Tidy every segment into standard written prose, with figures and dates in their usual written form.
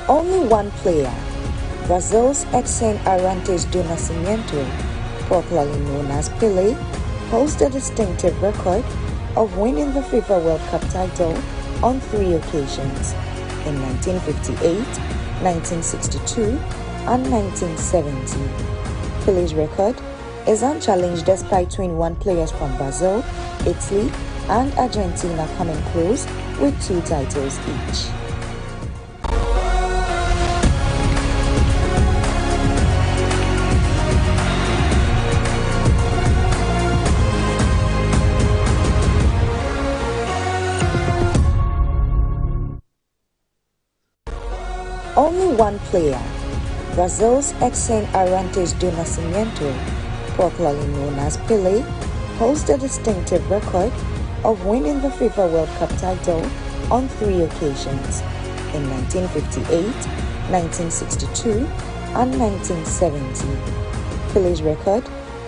Only one player, Brazil's Edson Arantes do Nascimento, popularly known as Pelé, holds the distinctive record of winning the FIFA World Cup title on 3 occasions, in 1958, 1962, and 1970. Pelé's record is unchallenged despite 21 players from Brazil, Italy, and Argentina coming close with 2 titles each. Only one player, Brazil's Edson Arantes do Nascimento, popularly known as Pelé, holds the distinctive record of winning the FIFA World Cup title on 3 occasions, in 1958, 1962, and 1970. Pelé's record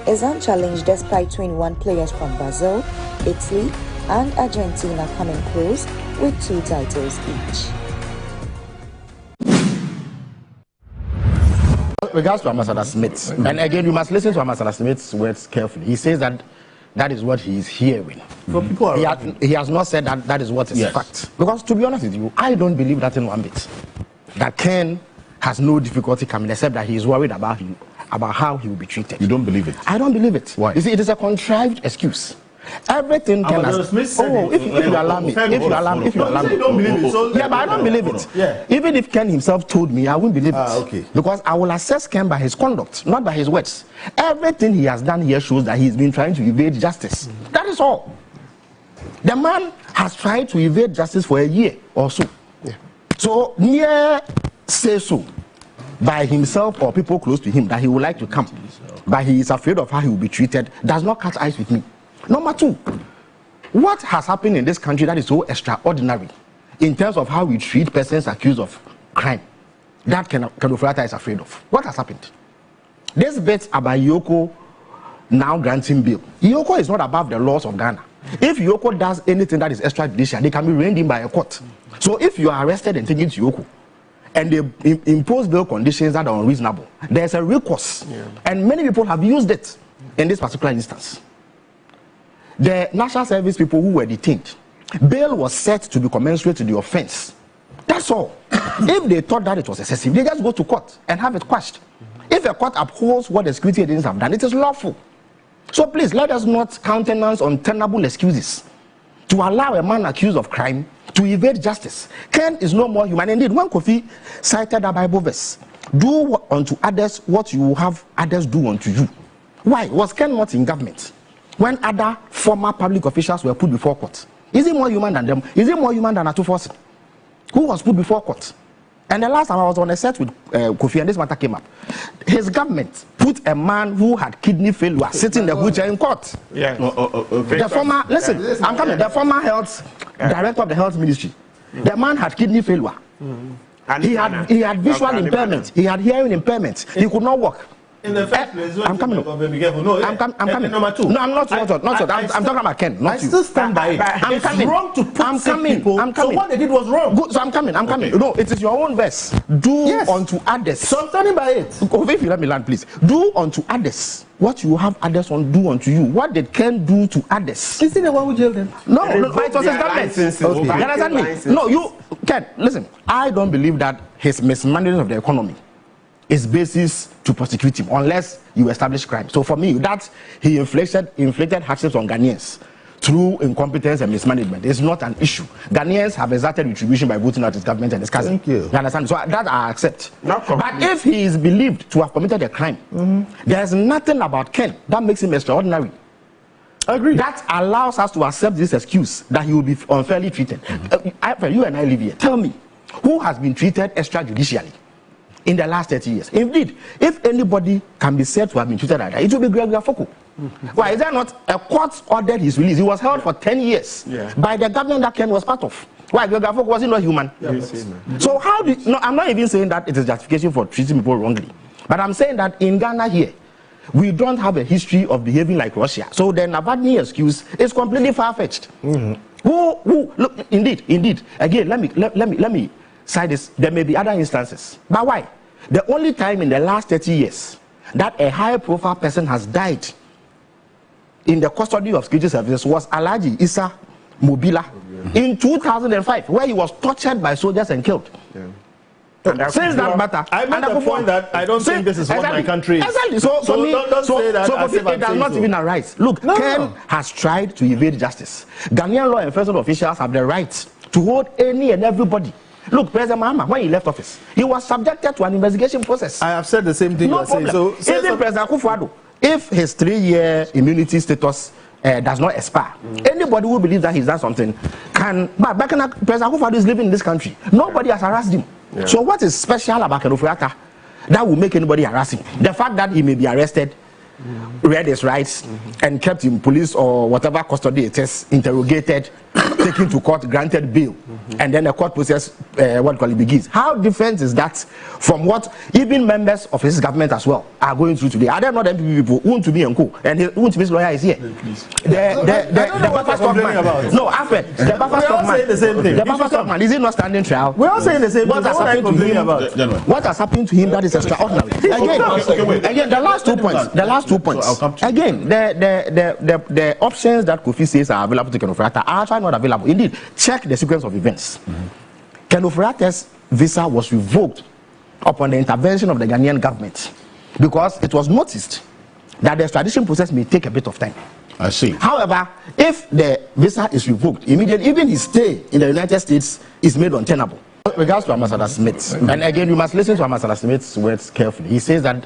is unchallenged despite 21 players from Brazil, Italy, and Argentina coming close with 2 titles each. Regards to Ambassador Smith, and again, you must listen to Ambassador Smith's words carefully. He says that that is what he is hearing. From people he has not said that that is what is fact. Because to be honest with you, I don't believe that in one bit. That Ken has no difficulty coming, except that he is worried about how he will be treated. You don't believe it? I don't believe it. Why? You see, it is a contrived excuse. Everything can if you allow me, you don't believe it. So yeah, but I don't believe it. Yeah. Even if Ken himself told me, I won't believe it. Okay. Because I will assess Ken by his conduct, not by his words. Everything he has done here shows that he's been trying to evade justice. That is all. The man has tried to evade justice for a year or so. Yeah. So near say so. by himself or people close to him that he would like to come, but he is afraid of how he will be treated, does not catch eyes with me. Number two, what has happened in this country that is so extraordinary in terms of how we treat persons accused of crime that Kenofurata is afraid of? What has happened? This bit about Yoko now granting bail. Yoko is not above the laws of Ghana. If Yoko does anything that is extrajudicial, they can be reined in by a court. So if you are arrested and taken to Yoko, and they impose bail conditions that are unreasonable, there's a recourse. And many people have used it in this particular instance. The National Service people who were detained, bail was set to be commensurate to the offense. That's all. If they thought that it was excessive, they just go to court and have it quashed. If a court upholds what the security agents have done, it is lawful. So please, let us not countenance untenable excuses to allow a man accused of crime to evade justice. Ken is no more human. Indeed, when Kofi cited that Bible verse, do unto others what you will have others do unto you. Why? Was Ken not in government when other former public officials were put before court? Is he more human than them? Is he more human than Atufosi, who was put before court? And the last time I was on a set with Kofi and this matter came up, his government put a man who had kidney failure sitting in the wheelchair in court. Yeah. The former, listen, I'm coming. The former health director of the health ministry, the man had kidney failure. He had visual impairment. He had hearing impairment. He could not walk. In the first place, I'm coming. I'm coming. Number two. No, I'm not. I'm talking about Ken. Not I still stand by it. I'm coming. Wrong to put people. I'm coming. So what they did was wrong. Good, so I'm coming. Okay. No, it is your own verse. Do unto others. So I'm standing by it. If you let me land, please. Do unto others what you have others do unto you. What did Ken do to others? Is he the one who jailed them? No, it was his government. You understand me? No, you Ken. Listen, I don't believe that his mismanagement of the economy is basis to prosecute him unless you establish crime. So for me, that he inflicted hardships on Ghanaians through incompetence and mismanagement is not an issue. Ghanaians have exerted retribution by voting out his government and his cousin. Thank you. You understand? So that I accept. But if he is believed to have committed a crime, there is nothing about Ken that makes him extraordinary. I agree. That allows us to accept this excuse that he will be unfairly treated. You and I live here. Tell me, who has been treated extrajudicially in the last 30 years? Indeed, if anybody can be said to have been treated like that, it will be Gregory Afoko. Why is that not a court ordered his release? He was held for 10 years by the government that Ken was part of. Why? Gregory Afoko was he not human? So how do you, no, I'm not even saying that it is justification for treating people wrongly, but I'm saying that in Ghana here, we don't have a history of behaving like Russia. So the Navadny excuse is completely far-fetched. Who look, indeed. Again, let me say this. There may be other instances, but why? The only time in the last 30 years that a high-profile person has died in the custody of security services was Alhaji Issa Mobila in 2005, where he was tortured by soldiers and killed. Since that matter, I made the point that I don't think this is what my country is. Exactly. So for me, don't say that it does not even arise. Look, Ken has tried to evade justice. Ghanaian law enforcement officials have the right to hold any and everybody. Look, President Mahama, when he left office, he was subjected to an investigation process. I have said the same thing. No problem. Even President Akufo-Addo, if his 3-year immunity status does not expire, anybody who believes that he's done something can. But President Akufo-Addo is living in this country. Nobody has harassed him. So what is special about Kenofurata that will make anybody harass him? The fact that he may be arrested, read his rights, and kept in police or whatever custody it is, interrogated, taken to court, granted bail, and then the court process begins. How different is that from what even members of his government as well are going through today? Are there not MPP people who want to be and co? And his lawyer is here. The buffer stock man. No, Alfred, the buffer stock man. The same thing. The buffer stock man, is he not standing trial? We're all saying the same thing. What has happened to him that is extraordinary? Again, the last 2 points. Again, the options that Kofi says are available to Kenofurata are actually not available. Indeed, check the sequence of events. Kenofurata's visa was revoked upon the intervention of the Ghanaian government because it was noticed that the extradition process may take a bit of time. I see. However, if the visa is revoked, immediately, even his stay in the United States is made untenable. With regards to Ambassador Smith, and again, you must listen to Ambassador Smith's words carefully. He says that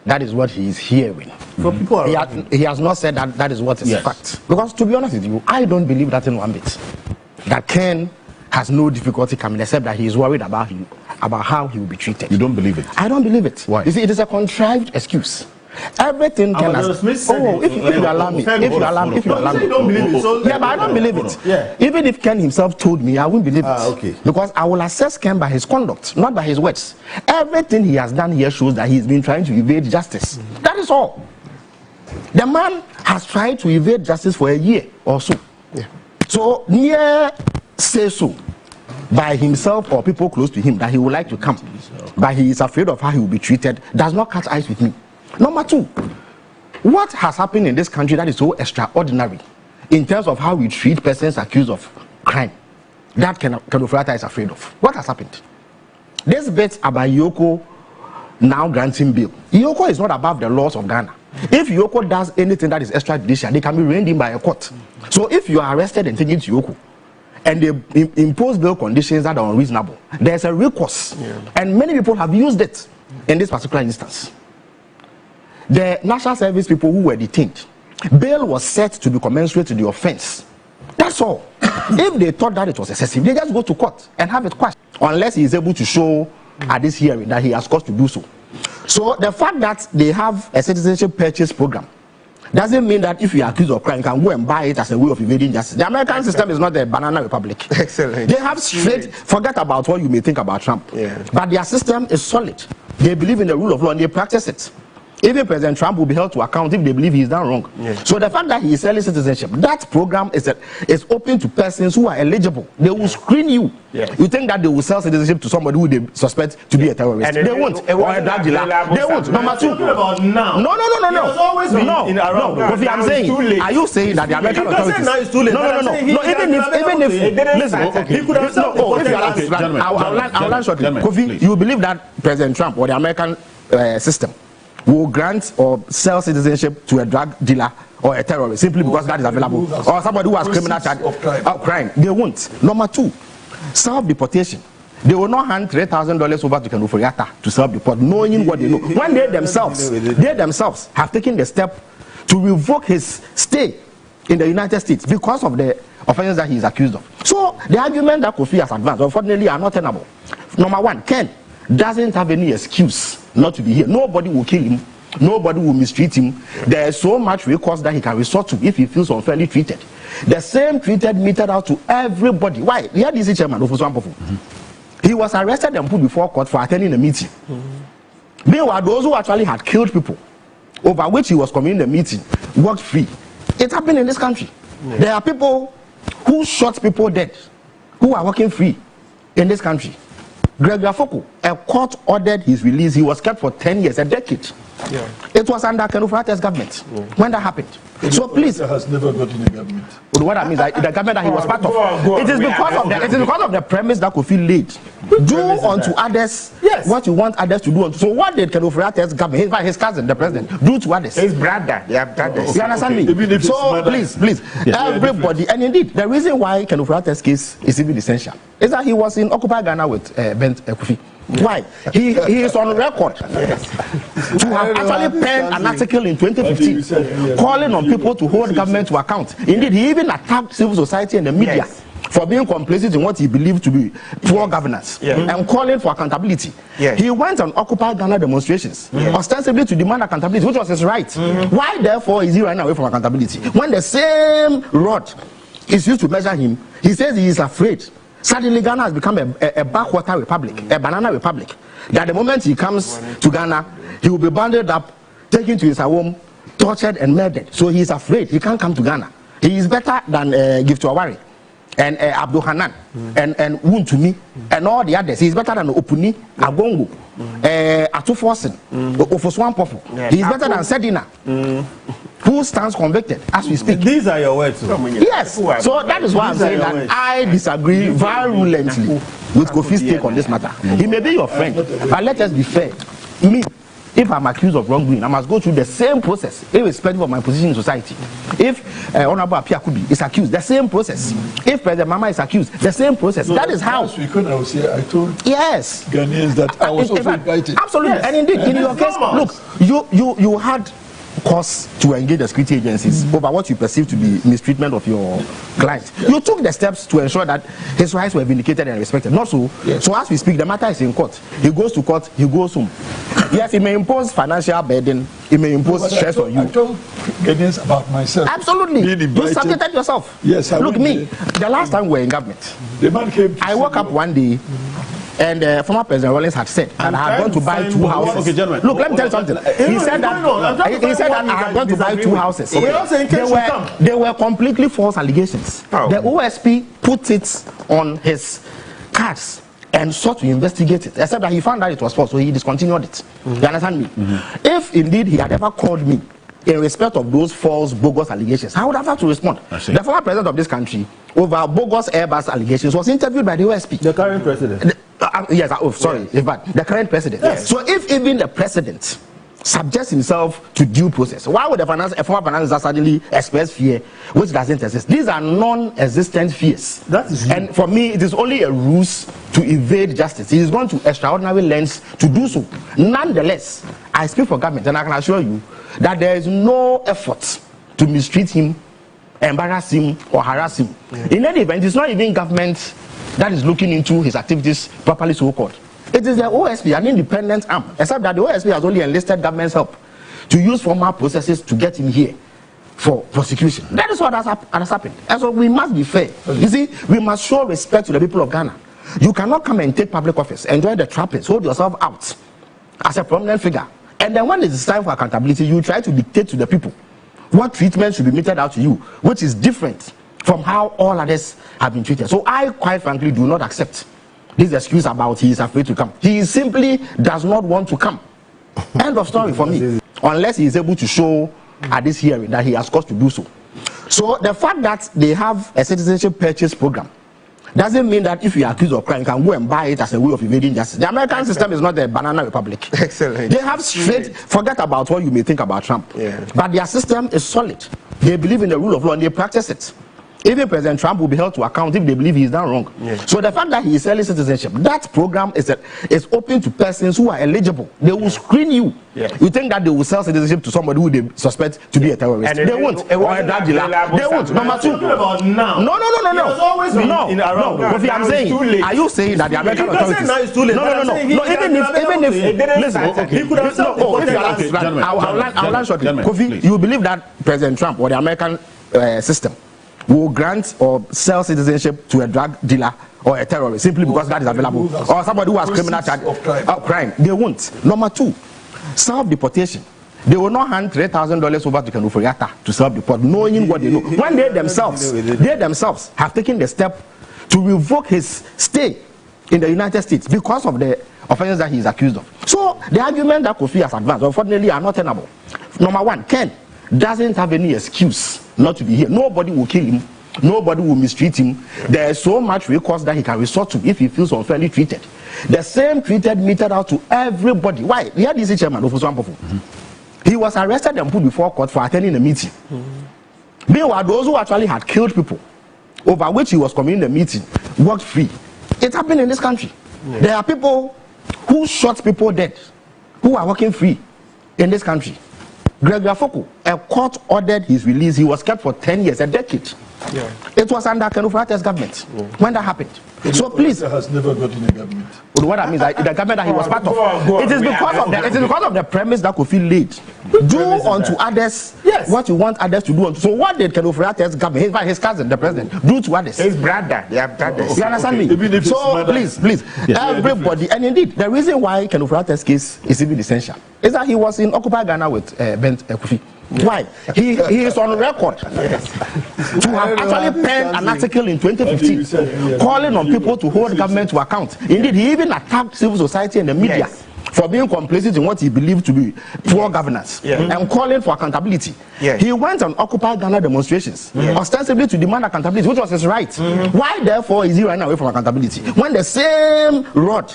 that is what he is hearing. For people he has not said that that is what is fact. Because to be honest with you, I don't believe that in one bit. That Ken has no difficulty coming, except that he is worried about about how he will be treated. You don't believe it? I don't believe it. Why? You see, it is a contrived excuse. Everything can. If you allow me, you don't believe it. So yeah, but I don't believe it. Yeah. Even if Ken himself told me, I won't believe it. Okay. Because I will assess Ken by his conduct, not by his words. Everything he has done here shows that he's been trying to evade justice. That is all. The man has tried to evade justice for a year or so. Yeah. So near say so by himself or people close to him that he would like to come, but he is afraid of how he will be treated, does not catch eyes with me. Number two, what has happened in this country that is so extraordinary in terms of how we treat persons accused of crime that Kenofurata is afraid of? What has happened? This bit about Yoko now granting bail. Yoko is not above the laws of Ghana. If Yoko does anything that is extrajudicial, they can be reined in by a court. So if you are arrested and taken to Yoko, and they impose bail conditions that are unreasonable, there's a recourse. Yeah. And many people have used it in this particular instance. The national service people who were detained, bail was set to be commensurate to the offense. That's all. If they thought that it was excessive, they just go to court and have it quashed, unless he is able to show at this hearing that he has cause to do so. So the fact that they have a citizenship purchase program doesn't mean that if you are accused of crime, you can go and buy it as a way of evading justice. The American system is not a banana republic. Excellent. They have straight, forget about what you may think about Trump, but their system is solid. They believe in the rule of law and they practice it. Even President Trump will be held to account if they believe he is done wrong. Yeah. So the fact that he is selling citizenship, that program is open to persons who are eligible. They will screen you. Yeah. You think that they will sell citizenship to somebody who they suspect to be a terrorist? They won't. Or a drug dealer. They won't. Number two. No. Kofi, I'm saying, are you saying that the American authorities? Now it's too late. No. Even if listen, he could have said. I'll land shortly. Kofi, you believe that President Trump or the American system will grant or sell citizenship to a drug dealer or a terrorist simply because that is available, or somebody who has criminal charge of crime? They won't. Number two, self-deportation. They will not hand $3,000 over to Kenofurata to self-deport, knowing what they know. When they themselves have taken the step to revoke his stay in the United States because of the offenses that he is accused of. So the argument that Kofi has advanced, unfortunately, are not tenable. Number one, Ken doesn't have any excuse not to be here. Nobody will kill him. Nobody will mistreat him. There is so much recourse that he can resort to if he feels unfairly treated. The same treated meted out to everybody. Why? He had this chairman of He was arrested and put before court for attending a meeting. Meanwhile, those who actually had killed people, over which he was convening the meeting, walked free. It happened in this country. Yeah. There are people who shot people dead, who are walking free in this country. Gregory Afoko, a court ordered his release. He was kept for 10 years, a decade. Yeah. It was under Kenofurata's government when that happened. So please, has never got in a government. What I mean is the government that he was part of. It is because of the premise that Kofi laid. Do unto others what you want others to do unto. So what did Kenofurata's government, his cousin, the president, do to others? His brother, they are brothers. You understand me? So please, everybody, and indeed, the reason why Kenofurata's case is even essential is that he was in Occupy Ghana with Kofi. Why? He is on record to have actually penned an article in 2015 calling on people to hold government to account. Indeed, he even attacked civil society and the media for being complicit in what he believed to be poor governance and calling for accountability. He went on Occupy Ghana demonstrations ostensibly to demand accountability, which was his right. Why therefore is he running away from accountability? When the same rod is used to measure him, he says he is afraid. Suddenly, Ghana has become a backwater republic, a banana republic. That the moment he comes to Ghana, he will be bundled up, taken to his home, tortured and murdered. So he is afraid. He can't come to Ghana. He is better than Gift Awari and Abdul Hanan and Wuntumi and all the others. He is better than Opuni, Agongo, Atufosin, Ofoswan Popo. He is better than Sedina. Who stands convicted as we speak. These are your words. Yes. So that is why I'm saying that I disagree virulently with Kofi's take on this matter. He may be your friend, but let us be fair. Me, if I'm accused of wrongdoing, I must go through the same process, irrespective of my position in society. If Honorable Apia Kubi is accused, the same process. If President Mama is accused, the same process. So that is how. Last week when I was here, I told Ghanaians that I was also invited. Absolutely. Yes. And indeed, in your case, look, you had course to engage the security agencies over what you perceive to be mistreatment of your client. You took the steps to ensure that his rights were vindicated and respected. Not so. So as we speak, the matter is in court. He goes to court, he goes home. Yes, it may impose financial burden, it may impose stress on you. I told Ghanaians about myself. Absolutely. You subjected yourself. Yes, I look, me, the last time we were in government, the man came I woke up one day and former President Rawlings had said that I had gone to buy 2 houses. Okay, gentlemen. Look, let me tell you something. He said that I had gone to buy 2 houses. They were completely false allegations. The OSP put it on his cards and sought to investigate it, except that he found out it was false, so he discontinued it. You understand me? If indeed he had ever called me in respect of those false, bogus allegations, I would have had to respond. The former president of this country, over bogus Airbus allegations, was interviewed by the OSP. The current president. Yes, the current president. Yes. So if even the president subjects himself to due process, why would a former finance minister suddenly express fear which doesn't exist? These are non-existent fears. That is and for me, it is only a ruse to evade justice. He is going to extraordinary lengths to do so. Nonetheless, I speak for government and I can assure you that there is no effort to mistreat him, embarrass him, or harass him. In any event, it's not even government that is looking into his activities properly, so-called. It is the OSP, an independent arm, except that the OSP has only enlisted government's help to use formal processes to get him here for prosecution. That is what has happened. And so we must be fair. You see, we must show respect to the people of Ghana. You cannot come and take public office, enjoy the trappings, hold yourself out as a prominent figure. And then when it is time for accountability, you try to dictate to the people what treatment should be meted out to you, which is different from how all others have been treated. So I, quite frankly, do not accept this excuse about he is afraid to come. He simply does not want to come. End of story for me. Unless he is able to show at this hearing that he has cause to do so. So the fact that they have a citizenship purchase program doesn't mean that if you are accused of crime, you can go and buy it as a way of evading justice. The American system is not a banana republic. Excellent. They have straight, forget about what you may think about Trump. But their system is solid. They believe in the rule of law and they practice it. Even President Trump will be held to account if they believe he is done wrong. So the fact that he is selling citizenship, that program is open to persons who are eligible. They will screen you. You think that they will sell citizenship to somebody who they suspect to be a terrorist? They won't. Or a drug dealer. They won't. Number 2. No. Kofi, I'm saying, are you saying that the American authorities? No. Even if listen, I'll land shortly. Kofi, you believe that President Trump or the American system will grant or sell citizenship to a drug dealer or a terrorist simply because that is available, or somebody who has criminal charge of crime? They won't. Number 2, self-deportation. They will not hand $3,000 over to Kenuforiata to self-deport, knowing what they know. When they themselves have taken the step to revoke his stay in the United States because of the offenses that he is accused of. So the argument that Kofi has advanced, unfortunately, are not tenable. Number 1, Ken doesn't have any excuse not to be here. Nobody will kill him. Nobody will mistreat him. There is so much recourse that he can resort to if he feels unfairly treated. The same treated meted out to everybody. Why? We had this chairman of Uswampofu. He was arrested and put before court for attending a meeting. Meanwhile, those who actually had killed people, over which he was convening the meeting, walked free. It happened in this country. There are people who shot people dead, who are walking free in this country. Gregory Afoko, a court ordered his release. He was kept for 10 years, a decade. It was under Kenuforiata's government when that happened. So please, has never got in a government. What that means, the government that he was part of. It is because of the premise that Kofi laid. Do unto others what you want others to do unto. So what did Kenuforiata's government, his cousin, the president, do to others? His brother, they are brothers. You understand me? So please, everybody, and indeed, the reason why Kenuforiata's case is even essential is that he was in Occupy Ghana with Bent Kofi. Why? He is on record to have actually penned an article in 2015 calling on people to hold government to account. Indeed, he even attacked civil society and the media for being complicit in what he believed to be poor governance and calling for accountability. He went on Occupy Ghana demonstrations ostensibly to demand accountability, which was his right. Why therefore is he running away from accountability? When the same rod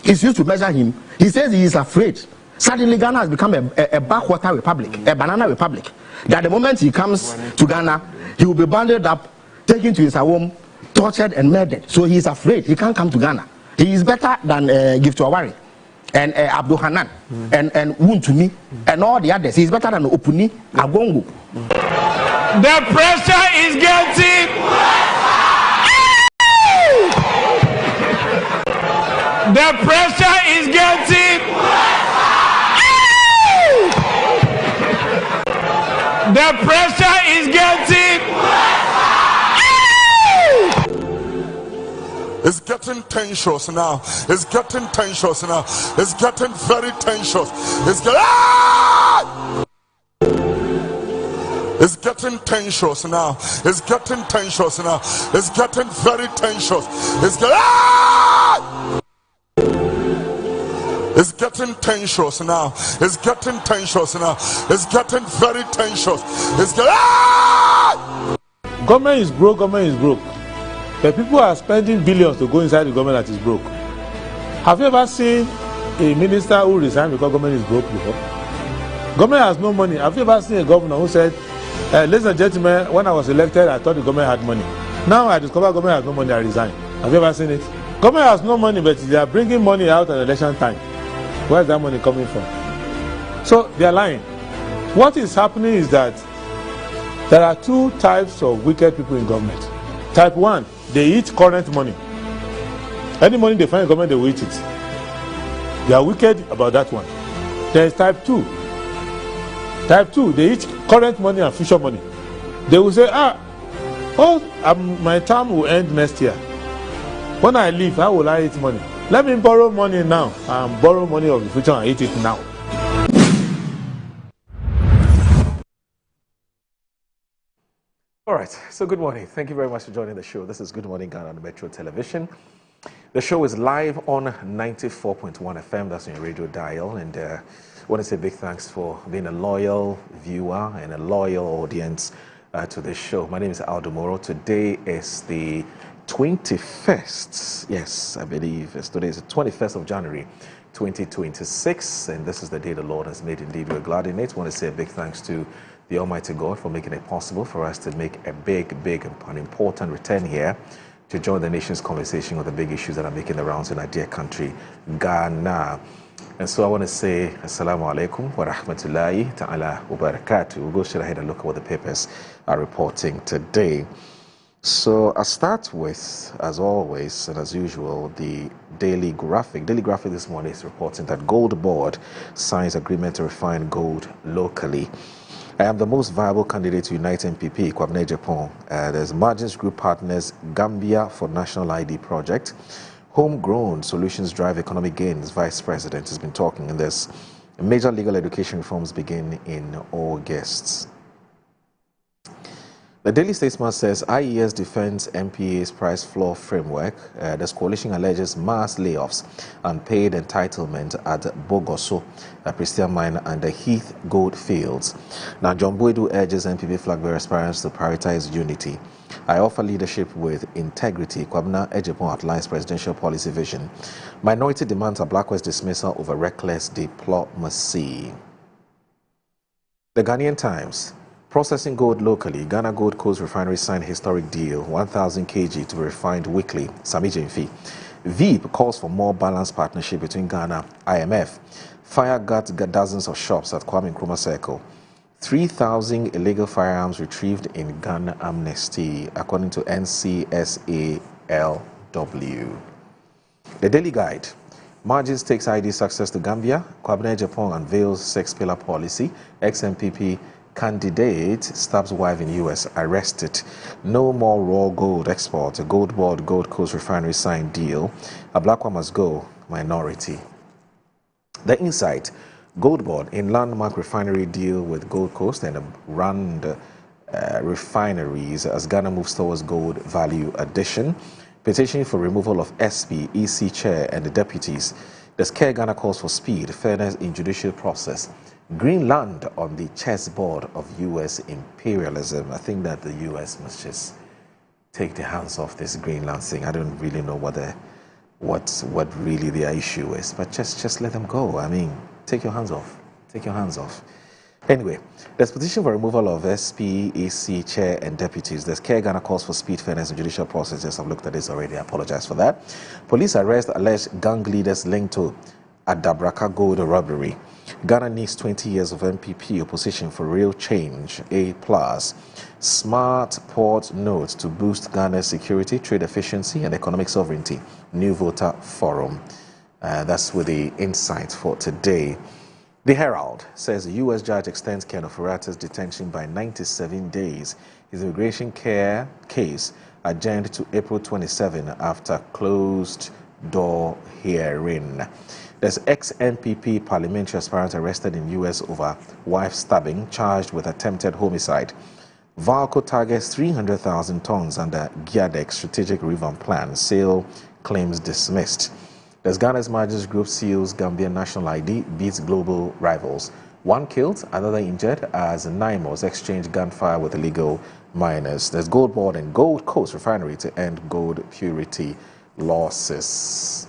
is used to measure him, he says he is afraid. Suddenly Ghana has become a backwater republic, a banana republic. That the moment he comes to Ghana, he will be bundled up, taken to his home, tortured and murdered. So he is afraid. He can't come to Ghana. He is better than Gift Awari. and Abdul Hanan and Wuntumi and all the others. He's better than Opuni Agongo. The pressure is getting. The pressure is getting. The pressure is getting. It's getting tensions now. It's getting tensions now. It's getting very tensions. It's getting tensions now. It's getting tensions now. It's getting very tensions. It's getting tensions now. It's getting tensions now. It's getting very tensions. It's Government is broke. Government is broke. The people are spending billions to go inside the government that is broke. Have you ever seen a minister who resigned because government is broke before? Government has no money. Have you ever seen a governor who said, ladies and gentlemen, when I was elected, I thought the government had money. Now I discover government has no money, I resign. Have you ever seen it? Government has no money, but they are bringing money out at election time. Where is that money coming from? So they are lying. What is happening is that there are two types of wicked people in government. Type 1, they eat current money. Any money they find in government, they will eat it. They are wicked about that one. There is type 2. Type 2, they eat current money and future money. They will say, my term will end next year. When I leave, how will I eat money? Let me borrow money now and borrow money of the future and eat it now. All right, so good morning. Thank you very much for joining the show. This is Good Morning Ghana on Metro Television. The show is live on 94.1 FM. That's on your radio dial. And I want to say big thanks for being a loyal viewer and a loyal audience to this show. My name is Aldo Moro. Today is the 21st. Yes, I believe today is the 21st of January, 2026. And this is the day the Lord has made. Indeed, we're glad in it. I want to say a big thanks to the Almighty God for making it possible for us to make a big and important return here to join the nation's conversation on the big issues that are making the rounds in our dear country, Ghana. And so I want to say Assalamu alaikum wa rahmatullahi ta'ala wa barakatuh. We'll go straight ahead and look at what the papers are reporting today. So I'll start with, as always and as usual, the Daily Graphic. Daily Graphic this morning is reporting that Gold Board signs agreement to refine gold locally. I am the most viable candidate to unite MPP, Kwabena Japan. There's Margins Group Partners, Gambia for National ID Project. Homegrown solutions drive economic gains. Vice President has been talking in this. Major legal education reforms begin in August. The Daily Statesman says IES defends MPA's price floor framework. This coalition alleges mass layoffs and paid entitlement at Bogoso, Pristine Mine and the Heath Gold Fields. Now, John Boydu urges MPP flag bearer aspirants to prioritize unity. I offer leadership with integrity. Kwabena Ejapon outlines presidential policy vision. Minority demands a Blackwest dismissal over reckless diplomacy. The Ghanaian Times. Processing gold locally, Ghana Gold Coast Refinery signed historic deal, 1,000 kg to be refined weekly. Sami Jemfi. Veep calls for more balanced partnership between Ghana, IMF. Fire guts dozens of shops at Kwame Nkrumah Circle. 3,000 illegal firearms retrieved in Ghana amnesty, according to NCSALW. The Daily Guide. Margins takes ID success to Gambia. Kwabena Japan unveils six-pillar policy. Ex-MPP candidate stabs wife in U.S. arrested. No more raw gold export. A Gold Board Gold Coast Refinery signed deal. A black one must go. Minority. The Insight. Gold Board in landmark refinery deal with Gold Coast and Rand refineries as Ghana moves towards gold value addition. Petition for removal of SP, EC chair and the deputies. The Scare Ghana calls for speed, fairness in judicial process. Greenland on the chessboard of U.S. imperialism. I think that the U.S. must just take their hands off this Greenland thing. I don't really know what really their issue is, but just let them go. I mean, take your hands off. Take your hands off. Anyway, there's petition for removal of SP, EC, chair, and deputies. There's Care Ghana calls for speed, fairness, and judicial processes. I've looked at this already. I apologize for that. Police arrest alleged gang leaders linked to Adabraka gold robbery. Ghana needs 20 years of MPP opposition for real change. A+. Smart port note to boost Ghana's security, trade efficiency, and economic sovereignty. New voter forum. That's with the insight for today. The Herald says the U.S. judge extends Ken Ofori-Atta's detention by 97 days. His immigration case adjourned to April 27 after closed door hearing. There's ex-MPP parliamentary aspirant arrested in U.S. over wife stabbing, charged with attempted homicide. Valco targets 300,000 tons under GIADEC strategic revamp plan. Sale claims dismissed. There's Ghana's Margins Group seals Gambian national ID, beats global rivals. One killed, another injured as NIMOS exchanged gunfire with illegal miners. There's Gold Board and Gold Coast Refinery to end gold purity losses.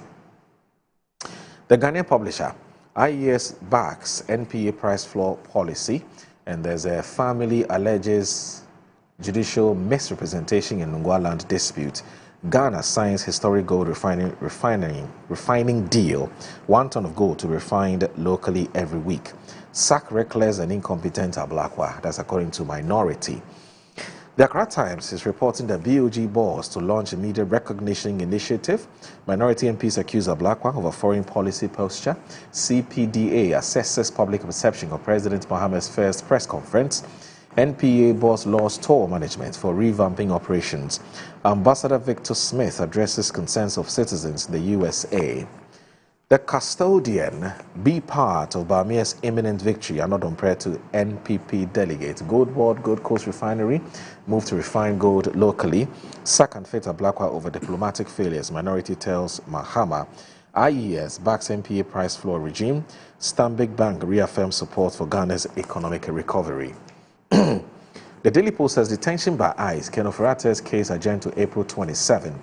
The Ghanaian publisher, IES backs NPA price floor policy, and there's a family alleges judicial misrepresentation in Ngwa land dispute. Ghana signs historic gold refining deal. 1 ton of gold to be refined locally every week. Sack reckless and incompetent Ablakwa. That's according to Minority. The Accra Times is reporting that BOG boss to launch a media recognition initiative. Minority MPs accuse Ablakwa of a foreign policy posture. CPDA assesses public perception of President Mohammed's first press conference. NPA boss laws tour management for revamping operations. Ambassador Victor Smith addresses concerns of citizens in the USA. The custodian be part of Bamia's imminent victory are not compared to NPP delegates. Gold Board, Gold Coast Refinery move to refine gold locally. Sack and fit Ablakwa over diplomatic failures. Minority tells Mahama. IES backs NPA price floor regime. Stanbic Bank reaffirms support for Ghana's economic recovery. The Daily Post says detention by ICE. Ken Ofori-Atta's case adjourned to April 27.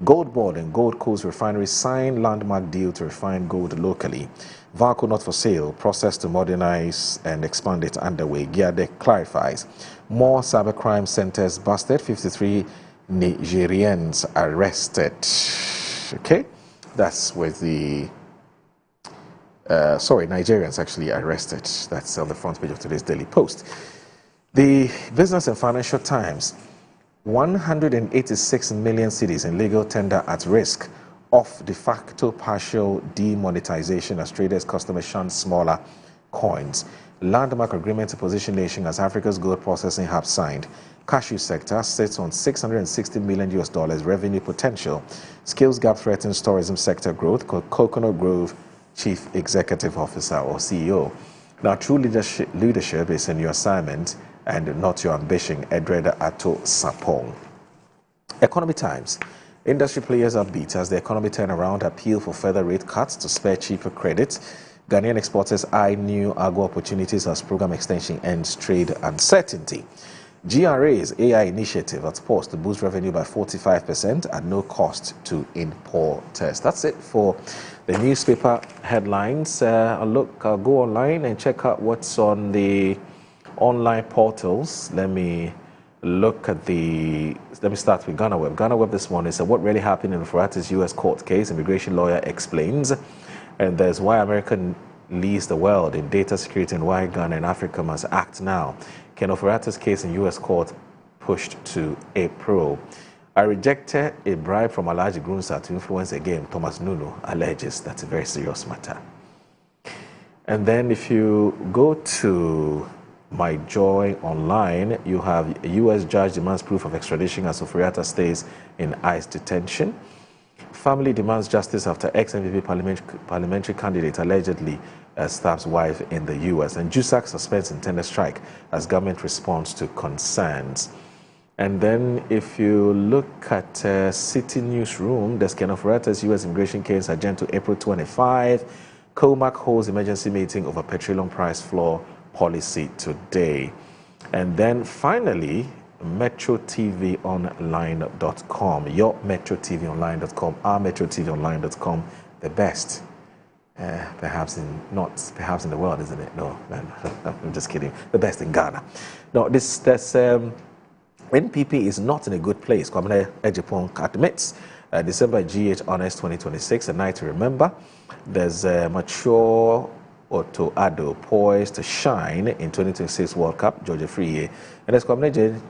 Gold Board and Gold Coast Refinery sign landmark deal to refine gold locally. Valco not for sale. Process to modernize and expand it underway. GIADEC clarifies. More cybercrime centers busted. 53 Nigerians arrested. Okay, that's with the Nigerians actually arrested. That's on the front page of today's Daily Post. The Business and Financial Times, 186 million cedis in legal tender at risk of de facto partial demonetization as traders' customers shun smaller coins. Landmark agreement to position nation as Africa's gold processing hub signed. Cashew sector sits on $660 million revenue potential. Skills gap threatens tourism sector growth. Coconut Grove Chief Executive Officer or CEO. Now, true leadership is in your assignment and not your ambition. Edred Ato Sapong. Economy Times. Industry players upbeat as the economy turnaround appeal for further rate cuts to spare cheaper credit. Ghanaian exporters eye new agro opportunities as program extension ends trade uncertainty. GRA's AI initiative at pause to boost revenue by 45% at no cost to importers. That's it for the newspaper headlines. I'll go online and check out what's on the online portals. Let me start with Ghana Web. Ghana Web this morning said what really happened in Ofori-Atta's U.S. court case. Immigration lawyer explains. And there's why America leads the world in data security and why Ghana and Africa must act now. Ken Ofori-Atta's case in U.S. court pushed to April. I rejected a bribe from Alhaji Grunsa to influence a game, Thomas Nunu alleges. That's a very serious matter. And then if you go to My Joy Online, you have a U.S. judge demands proof of extradition as Ofori-Atta stays in ICE detention. Family demands justice after ex-MPP parliamentary candidate allegedly stabs wife in the U.S. And JUSAC suspends intended strike as government responds to concerns. And then if you look at City Newsroom, there's Ken Ofori-Atta's U.S. immigration case adjourned to April 25. COMAC holds emergency meeting over petroleum price floor policy today. And then finally, MetroTVOnline.com, your MetroTVOnline.com, our MetroTVOnline.com, the best, perhaps in the world, isn't it? No, I'm just kidding. The best in Ghana. No, NPP is not in a good place. Kwabena Ejapong admits. December GH Honors 2026, a night to remember. There's a mature Otto Addo poised to shine in 2026 World Cup, Georgia Free. And as Kwabena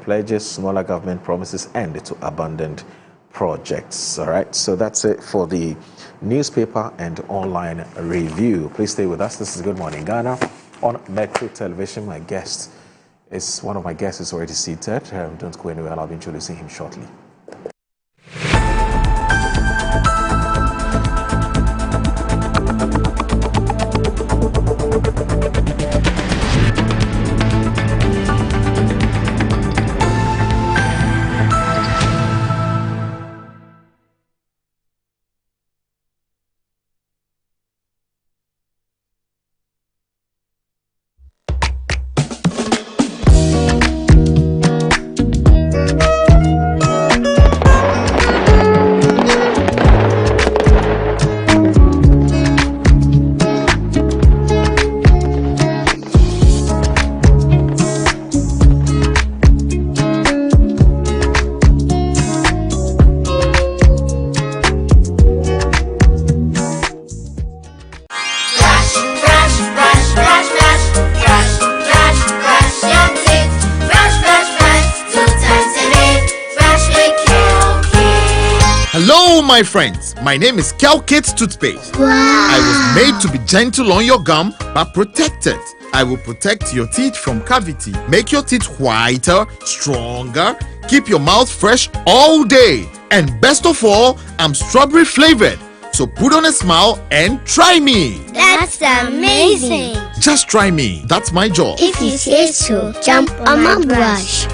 pledges smaller government promises end to abandoned projects. All right, so that's it for the newspaper and online review. Please stay with us. This is Good Morning Ghana on Metro Television. My guest is one of my guests is already seated. Don't go anywhere. I'll be introducing him shortly. Hello, my friends. My name is caucus toothpaste. Wow. I was made to be gentle on your gum, but protected. I will protect your teeth from cavity, make your teeth whiter, stronger, keep your mouth fresh all day. And best of all, I'm strawberry flavored. So put on a smile and try me. That's amazing. Just try me. That's my job. If you say so, jump on my brush.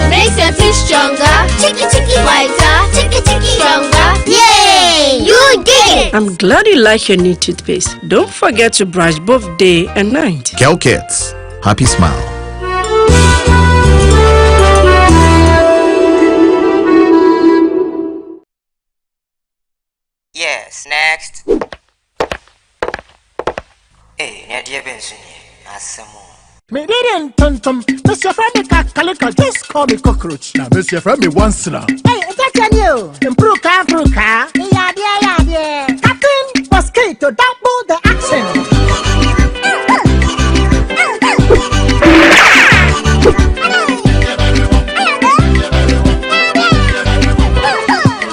Makes your teeth stronger, chicky whiter, chicky stronger. Yay! You did it! I'm glad you like your new toothpaste. Don't forget to brush both day and night. Caucus. Happy smile. Yes, next. Hey, Nadia Benson, Asamo. Me didn't tum. Mr. Friendly Calico, just call me cockroach. Now, Mr. Friendly once now. Hey, that's you. Improve car. Yeah. Captain was key to double the action.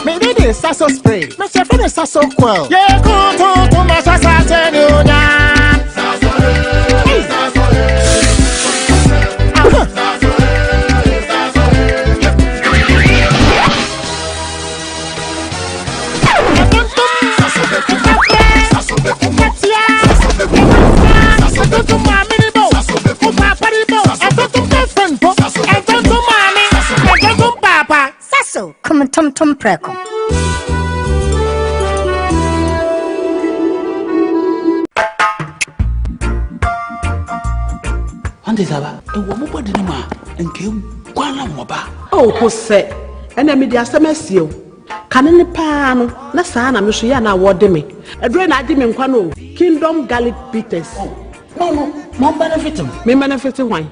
Me did this sasso spray. Mr. Friendly sasso quell. Yeah, go to my sasso. Come on, Tom Preco. Ante saba, ewo mo body ni ma, nke kwala mo ba. Oh, ko se. Ena me dia semesi o. Kane ne pa no, na saa na me so ya na awode me. Edre na adi me nkwa no. Kingdom garlic bitters. No, mo benefit me. Me benefit wan.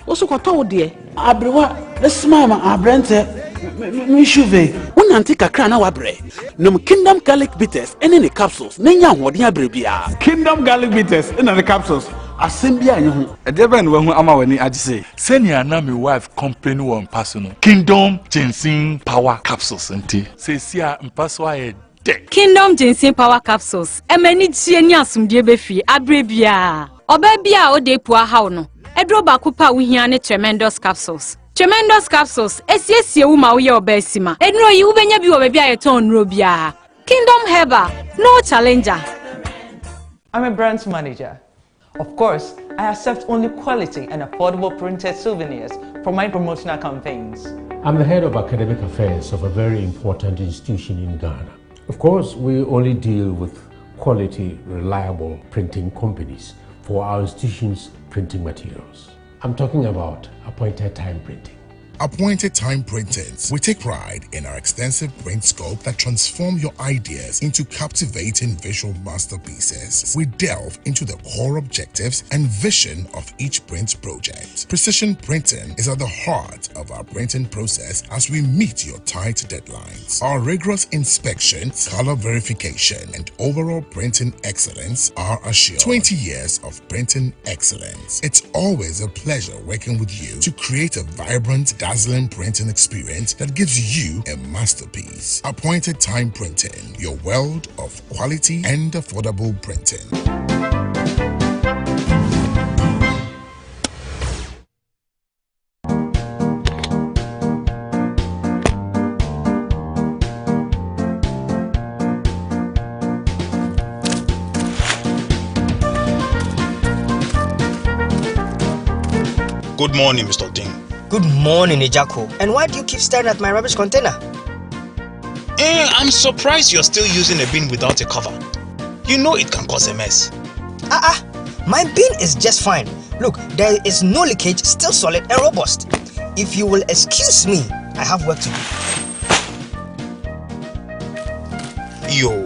Oso ko to de. Abrewa, esma ma abrente. Me shuve. Wonanti kakra na wabre. Nom Kingdom garlic bitters ene ne capsules. Nenya hoden abre bia. Kingdom garlic bitters ene ne capsules. Asembia nye ho. Edeben we hu ama wani agise. Senior na me wife company one personal. Kingdom ginseng power capsules nti. Se sia mpaso aye de. Kingdom ginseng power capsules. Emani tie ni asumdie befi abre bia. Oba bia o de pu ahaw no. Edro ba kupa wo hia ne tremendous capsules. Tremendous capsules, esiesie wo ma wo ye obesima. Enro yi wo benya bi wo ba bia ye ton nro bia. Kingdom Herbal, no challenger. I'm a branch manager. Of course, I accept only quality and affordable printed souvenirs for my promotional campaigns. I'm the head of academic affairs of a very important institution in Ghana. Of course, we only deal with quality, reliable printing companies for our institution's printing materials. I'm talking about appointed time printing. Appointed Time Printings. We take pride in our extensive print scope that transform your ideas into captivating visual masterpieces. We delve into the core objectives and vision of each print project. Precision printing is at the heart of our printing process as we meet your tight deadlines. Our rigorous inspections, color verification, and overall printing excellence are assured. 20 years of printing excellence. It's always a pleasure working with you to create a vibrant, dazzling printing experience that gives you a masterpiece. Appointed Time Printing, your world of quality and affordable printing. Good morning, Mr. Ding. Good morning, Ejako. And why do you keep staring at my rubbish container? I'm surprised you're still using a bin without a cover. You know it can cause a mess. My bin is just fine. Look, there is no leakage, still solid and robust. If you will excuse me, I have work to do. Yo.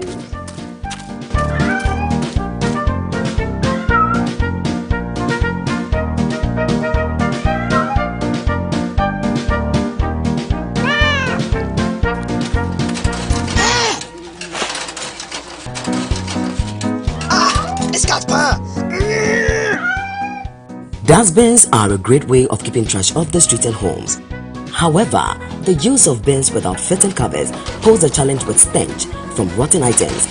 Dustbins are a great way of keeping trash off the streets and homes. However, the use of bins without fitting covers poses a challenge with stench from rotten items,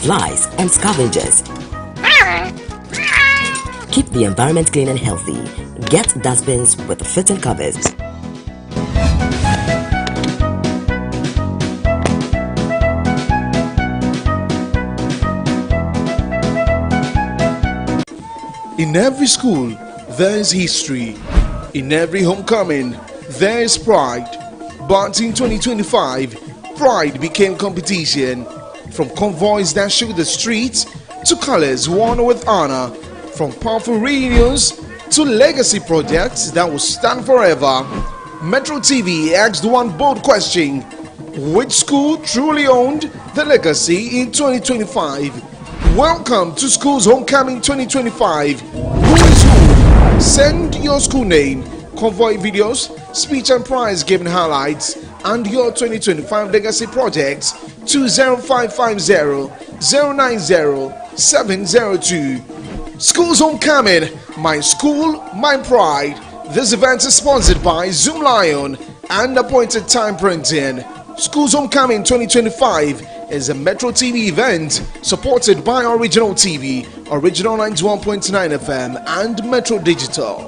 flies, and scavengers. Keep the environment clean and healthy. Get dustbins with fitting covers. In every school, there is history. In every homecoming, there is pride. But in 2025, pride became competition. From convoys that shook the streets to colors worn with honor, from powerful reunions to legacy projects that will stand forever. Metro TV asked one bold question: which school truly owned the legacy in 2025? Welcome to School's Homecoming 2025. Who is who? Send your school name, convoy videos, speech and prize giving highlights, and your 2025 legacy projects to 0550-090-702. School's Homecoming, my school, my pride. This event is sponsored by Zoom Lion and Appointed Time Printing. School's Homecoming 2025 is a Metro TV event supported by Original TV, Original 91.9 FM, and Metro Digital.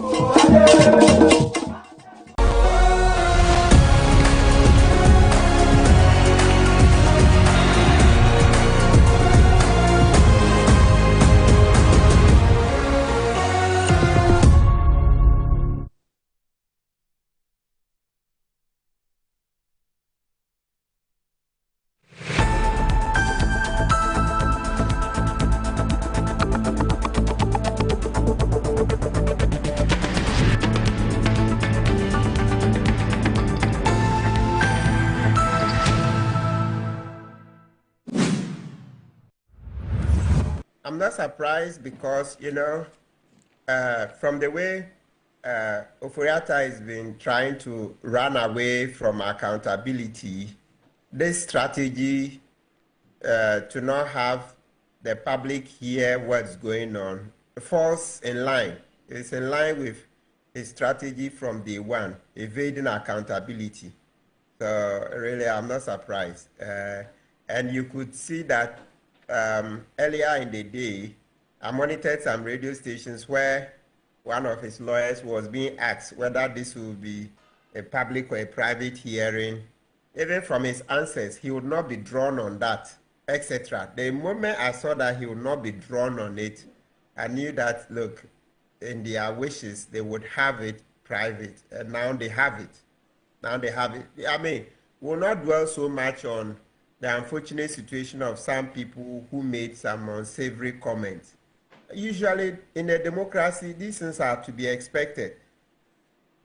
I'm not surprised because, from the way Oforiatta has been trying to run away from accountability, this strategy to not have the public hear what's going on falls in line. It's in line with his strategy from day one, evading accountability. So really, I'm not surprised. And you could see that earlier in the day, I monitored some radio stations where one of his lawyers was being asked whether this will be a public or a private hearing. Even from his answers, he would not be drawn on that, etc. The moment I saw that he would not be drawn on it, I knew that, look, in their wishes, they would have it private, and now they have it. Now they have it. I mean, we'll not dwell so much on the unfortunate situation of some people who made some unsavory comments. Usually, in a democracy, these things are to be expected.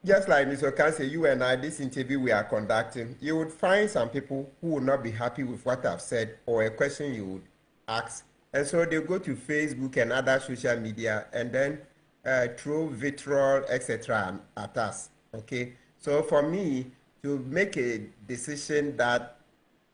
just like Mr. Kanse, you and I, this interview we are conducting, you would find some people who would not be happy with what I've said or a question you would ask. And so they go to Facebook and other social media and then throw vitriol, etc. at us. Okay? So for me, to make a decision that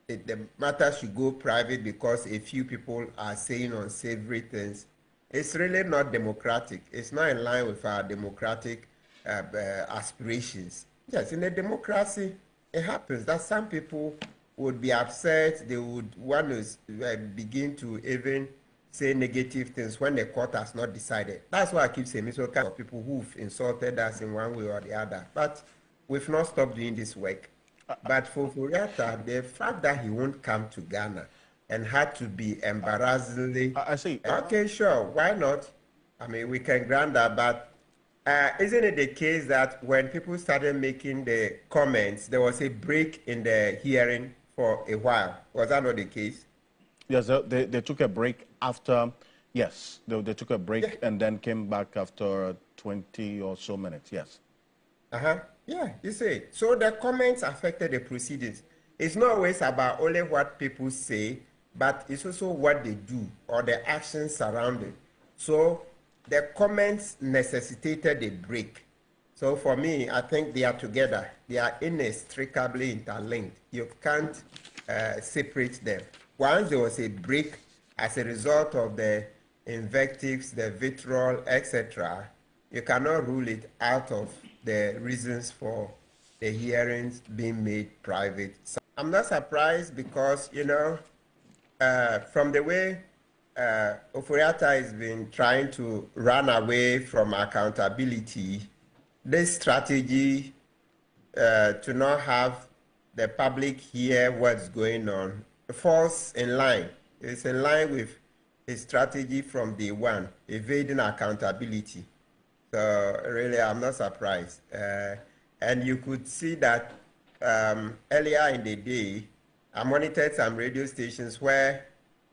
the matter should go private because a few people are saying unsavory things, it's really not democratic. It's not in line with our democratic aspirations. Yes, in a democracy, it happens that some people would be upset. They would want to begin to even say negative things when the court has not decided. That's why I keep saying, Mr. Kind of people who've insulted us in one way or the other. But we've not stopped doing this work. But for Furiata, the fact that he won't come to Ghana and had to be embarrassingly... I see. Okay, sure. Why not? I mean, we can grant that, but isn't it the case that when people started making the comments, there was a break in the hearing for a while? Was that not the case? Yes, they took a break after, yes, they took a break and then came back after 20 or so minutes, yes. Yeah, you see. So the comments affected the proceedings. It's not always about only what people say, but it's also what they do or the actions surrounding. So the comments necessitated a break. So for me, I think they are together. They are inextricably interlinked. You can't separate them. Once there was a break as a result of the invectives, the vitriol, etc., you cannot rule it out of the reasons for the hearings being made private. So I'm not surprised because, you know, from the way Oforiatta has been trying to run away from accountability, this strategy to not have the public hear what's going on falls in line. It's in line with his strategy from day one, evading accountability. So really, I'm not surprised. And you could see that earlier in the day, I monitored some radio stations where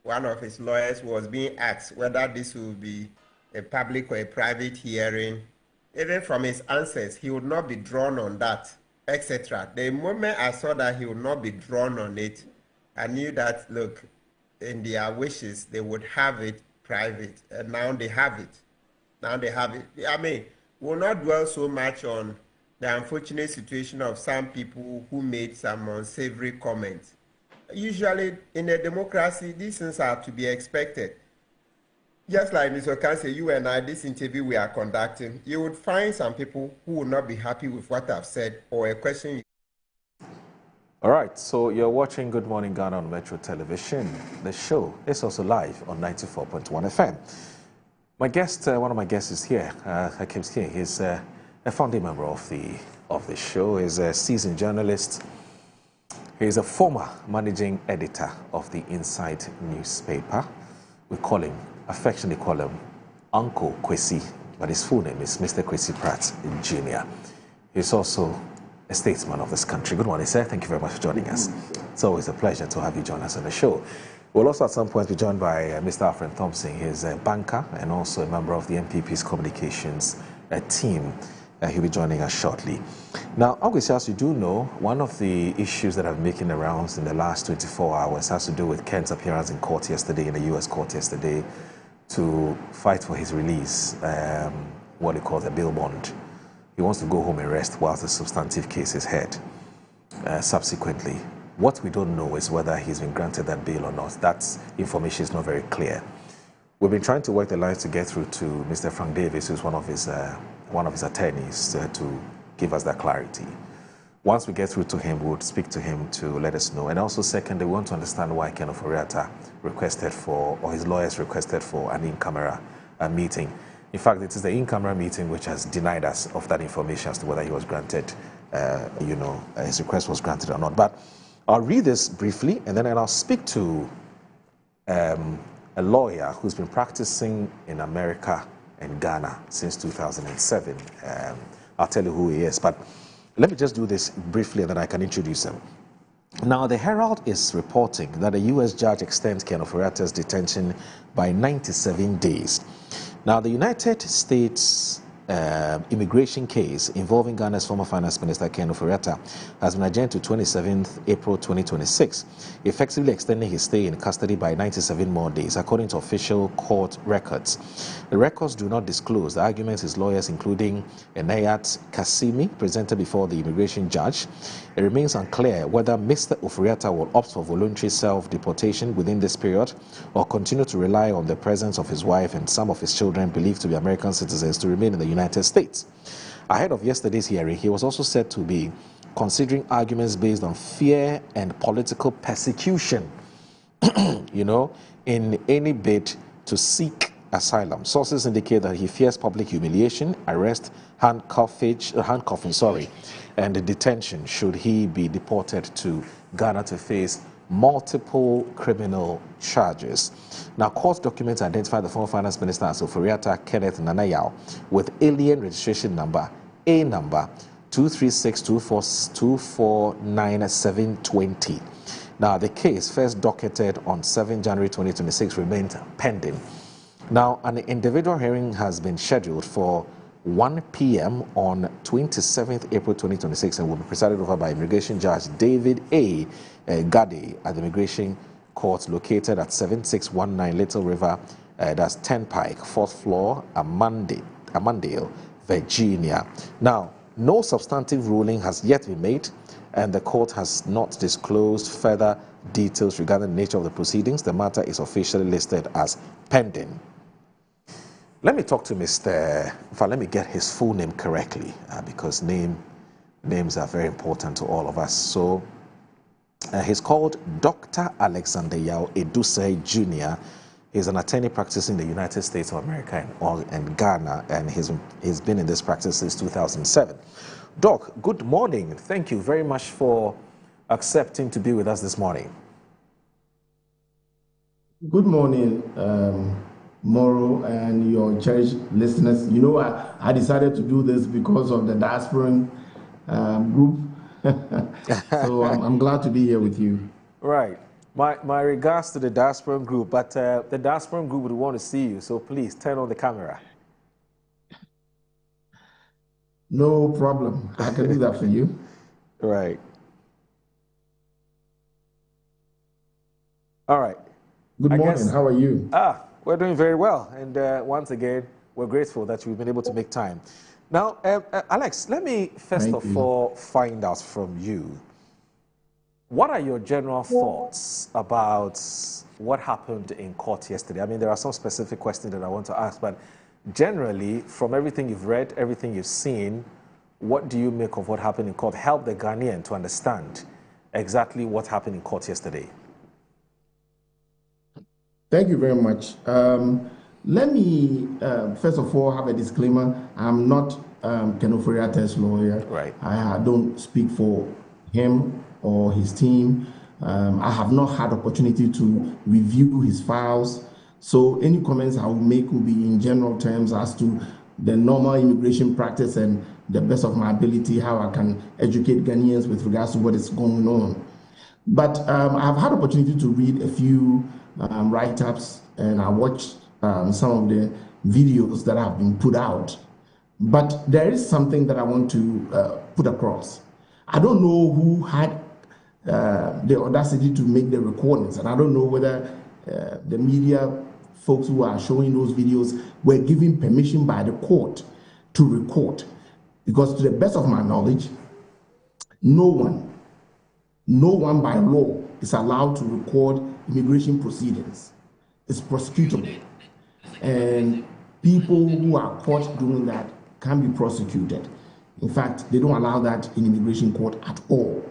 one of his lawyers was being asked whether this will be a public or a private hearing. Even from his answers, he would not be drawn on that, etc. The moment I saw that he would not be drawn on it, I knew that, look, in their wishes, they would have it private, and now they have it. Now they have it. I mean, we'll not dwell so much on the unfortunate situation of some people who made some unsavory comments. Usually, in a democracy, these things are to be expected. Just like Mr. Kanse, you and I, this interview we are conducting, you would find some people who will not be happy with what I've said or a question. All right, so you're watching Good Morning Ghana on Metro Television. The show is also live on 94.1 FM. My guest, one of my guests is here, Hakim King. He's a founding member of the show. He's a seasoned journalist. He's a former managing editor of the Inside newspaper. We affectionately call him Uncle Kwesi, but his full name is Mr. Kwesi Pratt Jr. He's also a statesman of this country. Good morning, sir. Thank you very much for joining us. It's always a pleasure to have you join us on the show. We'll also at some point be joined by Mr. Alfred Thompson. He's a banker and also a member of the MPP's communications team. He'll be joining us shortly. Now, obviously, as you do know, one of the issues that have been making the rounds in the last 24 hours has to do with Kent's appearance in court yesterday, in the U.S. court yesterday, to fight for his release, what he calls a bail bond. He wants to go home and rest whilst the substantive case is heard. Subsequently, what we don't know is whether he's been granted that bail or not. That information is not very clear. We've been trying to work the lines to get through to Mr. Frank Davis, who's one of his attorneys, to give us that clarity. Once we get through to him, we'll speak to him to let us know. And also, secondly, we want to understand why Ken Oforiatta requested for, or his lawyers requested for, an in-camera meeting. In fact, it is the in-camera meeting which has denied us of that information as to whether he was granted, his request was granted or not. But I'll read this briefly, and then I'll speak to a lawyer who's been practicing in America and Ghana since 2007. I'll tell you who he is, but let me just do this briefly, and then I can introduce him. Now, the Herald is reporting that a U.S. judge extends Ken Oforiatta's detention by 97 days. Now, the United States immigration case involving Ghana's former finance minister Ken Ofori-Atta has been adjourned to 27th April 2026, effectively extending his stay in custody by 97 more days, according to official court records. The records do not disclose the arguments his lawyers, including Enayat Kasimi, presented before the immigration judge. It remains unclear whether Mr. Ofori-Atta will opt for voluntary self-deportation within this period or continue to rely on the presence of his wife and some of his children believed to be American citizens to remain in the United States. Ahead of yesterday's hearing, he was also said to be considering arguments based on fear and political persecution, in any bid to seek asylum. Sources indicate that he fears public humiliation, arrest, handcuffing, and detention should he be deported to Ghana to face multiple criminal charges. Now, court documents identify the former finance minister as Ofori-Atta Kenneth Nanayao with alien registration number A number 236249720. Now, the case, first docketed on 7 January 2026, remained pending. Now, an individual hearing has been scheduled for 1 p.m. on 27th April 2026 and will be presided over by Immigration Judge David A. Gade at the Immigration Court located at 7619 Little River, that's Turnpike, 4th floor, Amandale, Virginia. Now, no substantive ruling has yet been made, and the court has not disclosed further details regarding the nature of the proceedings. The matter is officially listed as pending. Let me talk to let me get his full name correctly, because names are very important to all of us. So he's called Dr. Alexander Yao Edusei Jr. He's an attorney practicing in the United States of America and Ghana, and he's been in this practice since 2007. Doc, good morning. Thank you very much for accepting to be with us this morning. Good morning, Moro and your cherished listeners. You know, I decided to do this because of the diasporan group. So I'm glad to be here with you. Right. My regards to the diasporan group, but the diasporan group would want to see you, so please turn on the camera. No problem. I can do that for you. Right. All right. Good morning. How are you? We're doing very well. And once again, we're grateful that you've been able to make time. Now, Alex, let me first of all find out from you, what are your general thoughts about what happened in court yesterday? I mean, there are some specific questions that I want to ask, but generally, from everything you've read, everything you've seen, what do you make of what happened in court? Help the Ghanaian to understand exactly what happened in court yesterday. Thank you very much. Let me, first of all, have a disclaimer. I'm not Ken Ofori-Atta's lawyer. Right. I don't speak for him or his team. I have not had opportunity to review his files. So any comments I will make will be in general terms as to the normal immigration practice and the best of my ability, how I can educate Ghanaians with regards to what is going on. But I've had opportunity to read a few write-ups, and I watched some of the videos that have been put out. But there is something that I want to put across. I don't know who had the audacity to make the recordings, and I don't know whether the media folks who are showing those videos were given permission by the court to record. Because to the best of my knowledge, no one by law is allowed to record immigration proceedings. It's prosecutable. And people who are caught doing that can be prosecuted. In fact, they don't allow that in immigration court at all.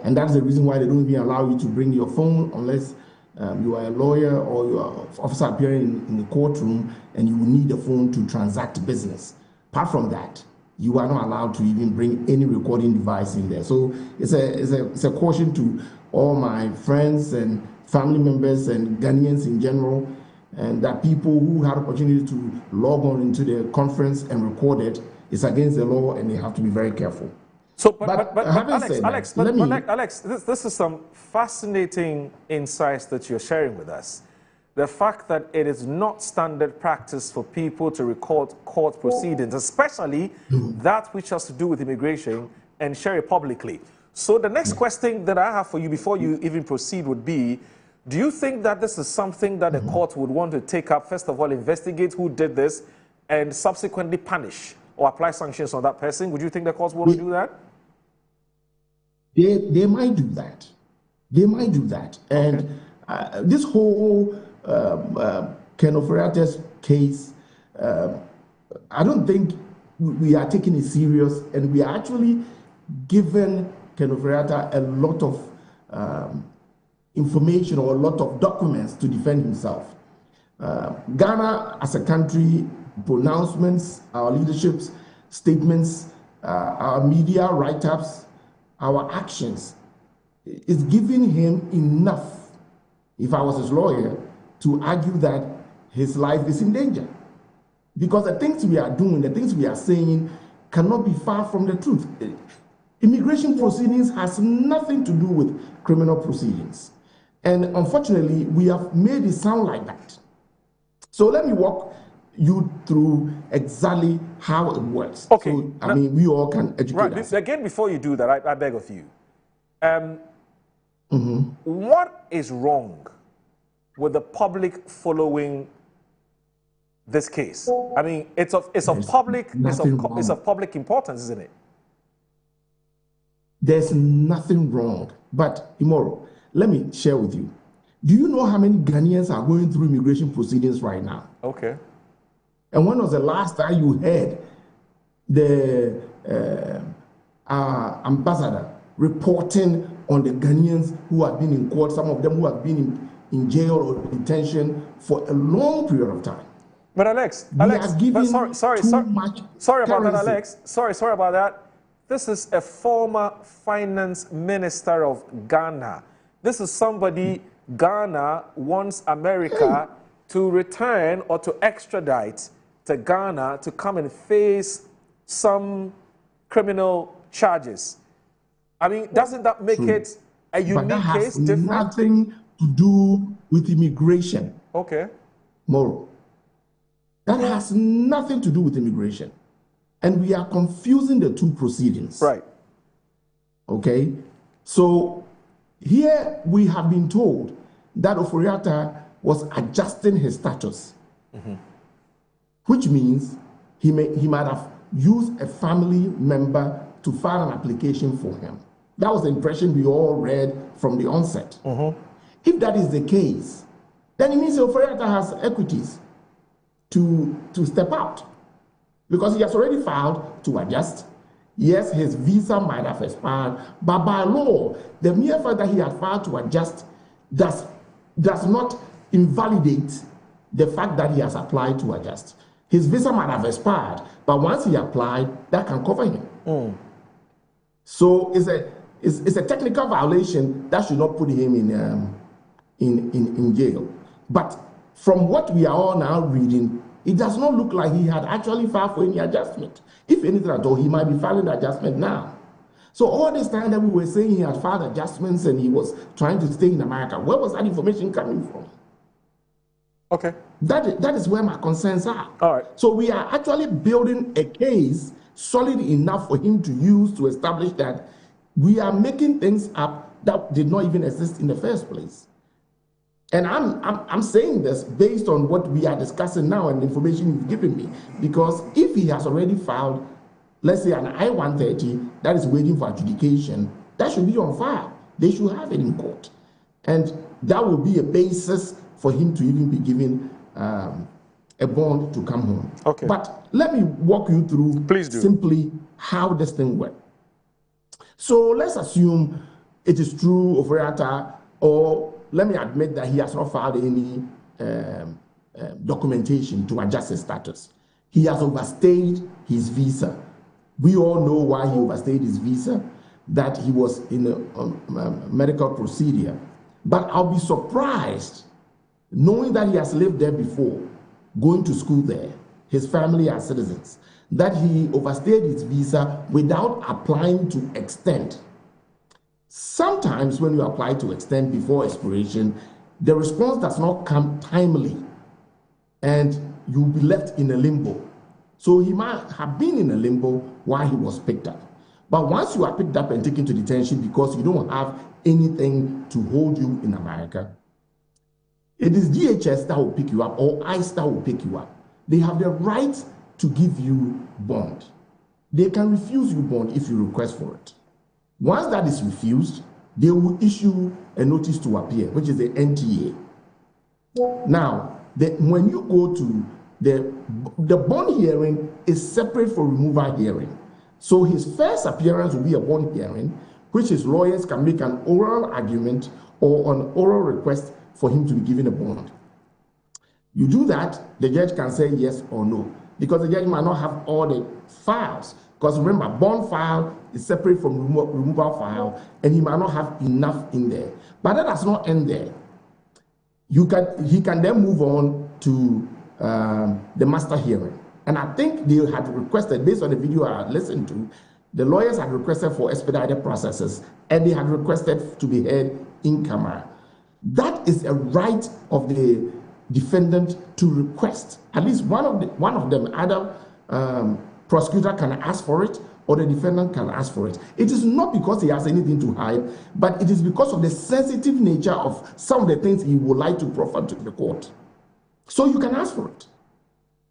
And that's the reason why they don't even allow you to bring your phone unless you are a lawyer or you are an officer appearing in the courtroom and you will need a phone to transact business. Apart from that, you are not allowed to even bring any recording device in there. So it's a caution to all my friends and family members and Ghanaians in general, and that people who had opportunity to log on into the conference and record it, it's against the law and they have to be very careful. So, but Alex, this is some fascinating insights that you're sharing with us. the fact that it is not standard practice for people to record court proceedings, especially that which has to do with immigration, and share it publicly. So the next question that I have for you before you even proceed would be, do you think that this is something that the court would want to take up, first of all, investigate who did this, and subsequently punish or apply sanctions on that person? Would you think the court will do that? They might do that. They might do that. And this whole Ken Ofori-Atta's case, I don't think we are taking it serious, and we are actually giving Ken Ofori-Atta a lot of information or a lot of documents to defend himself. Ghana as a country, pronouncements, our leadership's statements, our media write-ups, our actions is giving him enough, if I was his lawyer, to argue that his life is in danger. Because the things we are doing, the things we are saying cannot be far from the truth. Immigration proceedings has nothing to do with criminal proceedings. And unfortunately, we have made it sound like that. So let me walk you through exactly how it works. Okay. So, I mean, we all can educate us. Again, before you do that, I beg of you. What is wrong with the public following this case? I mean, it's of public importance, isn't it? There's nothing wrong. But Imoro, let me share with you. Do you know how many Ghanaians are going through immigration proceedings right now? Okay. And when was the last time you heard the ambassador reporting on the Ghanaians who have been in court, some of them who have been in jail or detention for a long period of time? But Alex, sorry about that, Alex. Sorry about that. This is a former finance minister of Ghana. This is somebody Ghana wants America to return or to extradite to Ghana to come and face some criminal charges. I mean, doesn't that make it a unique case? That has nothing to do with immigration. Okay. Moro. That has nothing to do with immigration. And we are confusing the two proceedings. Right. Okay? So here we have been told that Ofori-Atta was adjusting his status, which means he might have used a family member to file an application for him. That was the impression we all read from the onset. If that is the case, then it means Ofori-Atta has equities to step out, because he has already filed to adjust. Yes, his visa might have expired, but by law, the mere fact that he had filed to adjust does not invalidate the fact that he has applied to adjust. His visa might have expired, but once he applied, that can cover him. So it's a technical violation that should not put him in jail. But from what we are all now reading, it does not look like he had actually filed for any adjustment. If anything at all, he might be filing the adjustment now. So all this time that we were saying he had filed adjustments and he was trying to stay in America, where was that information coming from? Okay. That is where my concerns are. All right. So we are actually building a case solid enough for him to use to establish that we are making things up that did not even exist in the first place. And I'm saying this based on what we are discussing now and the information you've given me. Because if he has already filed, let's say, an I-130 that is waiting for adjudication, that should be on file. They should have it in court. And that will be a basis for him to even be given a bond to come home. Okay. But let me walk you through simply how this thing works. So let's assume it is true Ofori-Atta, or let me admit that he has not filed any documentation to adjust his status. He has overstayed his visa. We all know why he overstayed his visa, that he was in a medical procedure. But I'll be surprised, knowing that he has lived there before, going to school there, his family are citizens, that he overstayed his visa without applying to extend. Sometimes when you apply to extend before expiration, the response does not come timely, and you'll be left in a limbo. So he might have been in a limbo while he was picked up. But once you are picked up and taken to detention because you don't have anything to hold you in America, it is DHS that will pick you up or ICE that will pick you up. They have the right to give you bond. They can refuse you bond if you request for it. Once that is refused, they will issue a notice to appear, which is the NTA. Now, when you go to the bond hearing is separate from removal hearing. So his first appearance will be a bond hearing, which his lawyers can make an oral argument or an oral request for him to be given a bond. You do that, the judge can say yes or no, because the judge might not have all the files. Because remember, bond file is separate from removal file, and he might not have enough in there. But that does not end there. He can then move on to the master hearing. And I think they had requested, based on the video I listened to, the lawyers had requested for expedited processes, and they had requested to be heard in camera. That is a right of the defendant to request. At least one of them, either prosecutor can ask for it or the defendant can ask for it. It is not because he has anything to hide, but it is because of the sensitive nature of some of the things he would like to proffer to the court. So you can ask for it.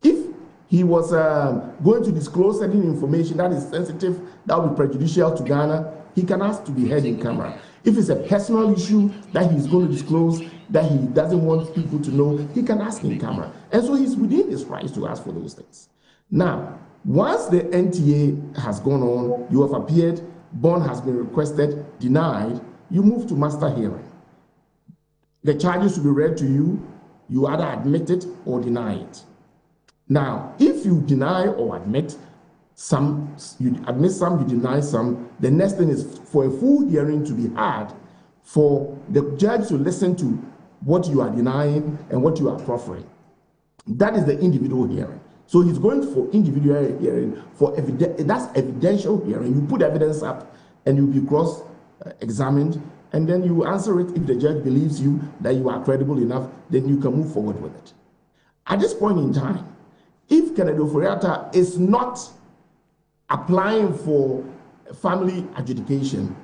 If he was going to disclose certain information that is sensitive, that will be prejudicial to Ghana, he can ask to be heard in camera. If it's a personal issue that he's going to disclose that he doesn't want people to know, he can ask in camera. And so he's within his rights to ask for those things. Now, once the NTA has gone on, you have appeared, bond has been requested, denied, you move to master hearing. The charges will be read to you, you either admit it or deny it. Now, if you deny or admit some, you admit some, you deny some, the next thing is for a full hearing to be had, for the judge to listen to what you are denying and what you are proffering. That is the individual hearing. So he's going for individual hearing, that's evidential hearing. You put evidence up and you'll be cross-examined, and then you answer it. If the judge believes you that you are credible enough, then you can move forward with it. At this point in time, if Kennedy Ofori-Atta is not applying for family adjudication,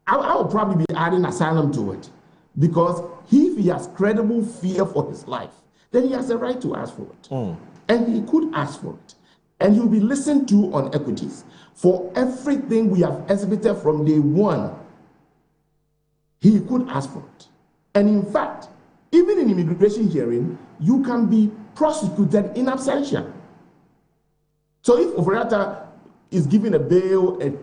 I will probably be adding asylum to it, because if he has credible fear for his life, then he has a right to ask for it. And he could ask for it. And he'll be listened to on equities. For everything we have exhibited from day one, he could ask for it. And in fact, even in immigration hearing, you can be prosecuted in absentia. So if Ofori-Atta is given a bail and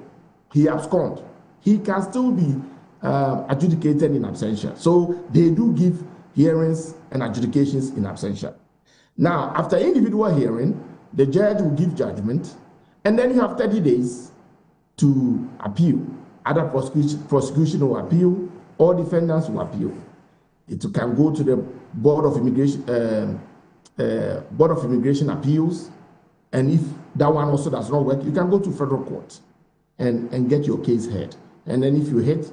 he absconded, he can still be adjudicated in absentia. So they do give hearings and adjudications in absentia. Now, after individual hearing, the judge will give judgment, and then you have 30 days to appeal. Either prosecution will appeal, or defendants will appeal. It can go to the Board of Immigration Appeals, and if that one also does not work, you can go to federal court and get your case heard. And then if you hit,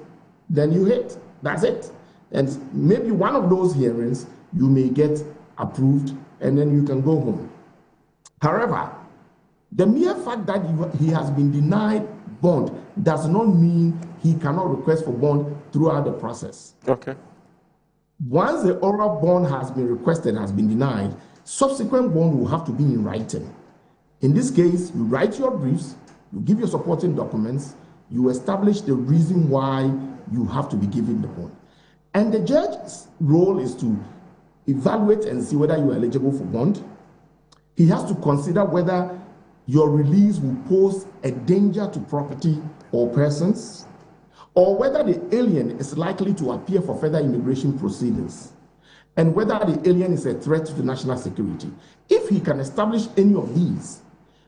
then you hit. That's it. And maybe one of those hearings, you may get approved, and then you can go home. However, the mere fact that he has been denied bond does not mean he cannot request for bond throughout the process. Okay. Once the oral bond has been requested and has been denied, subsequent bond will have to be in writing. In this case, you write your briefs, you give your supporting documents, you establish the reason why you have to be given the bond. And the judge's role is to evaluate and see whether you are eligible for bond. He has to consider whether your release will pose a danger to property or persons, or whether the alien is likely to appear for further immigration proceedings, and whether the alien is a threat to national security. If he can establish any of these,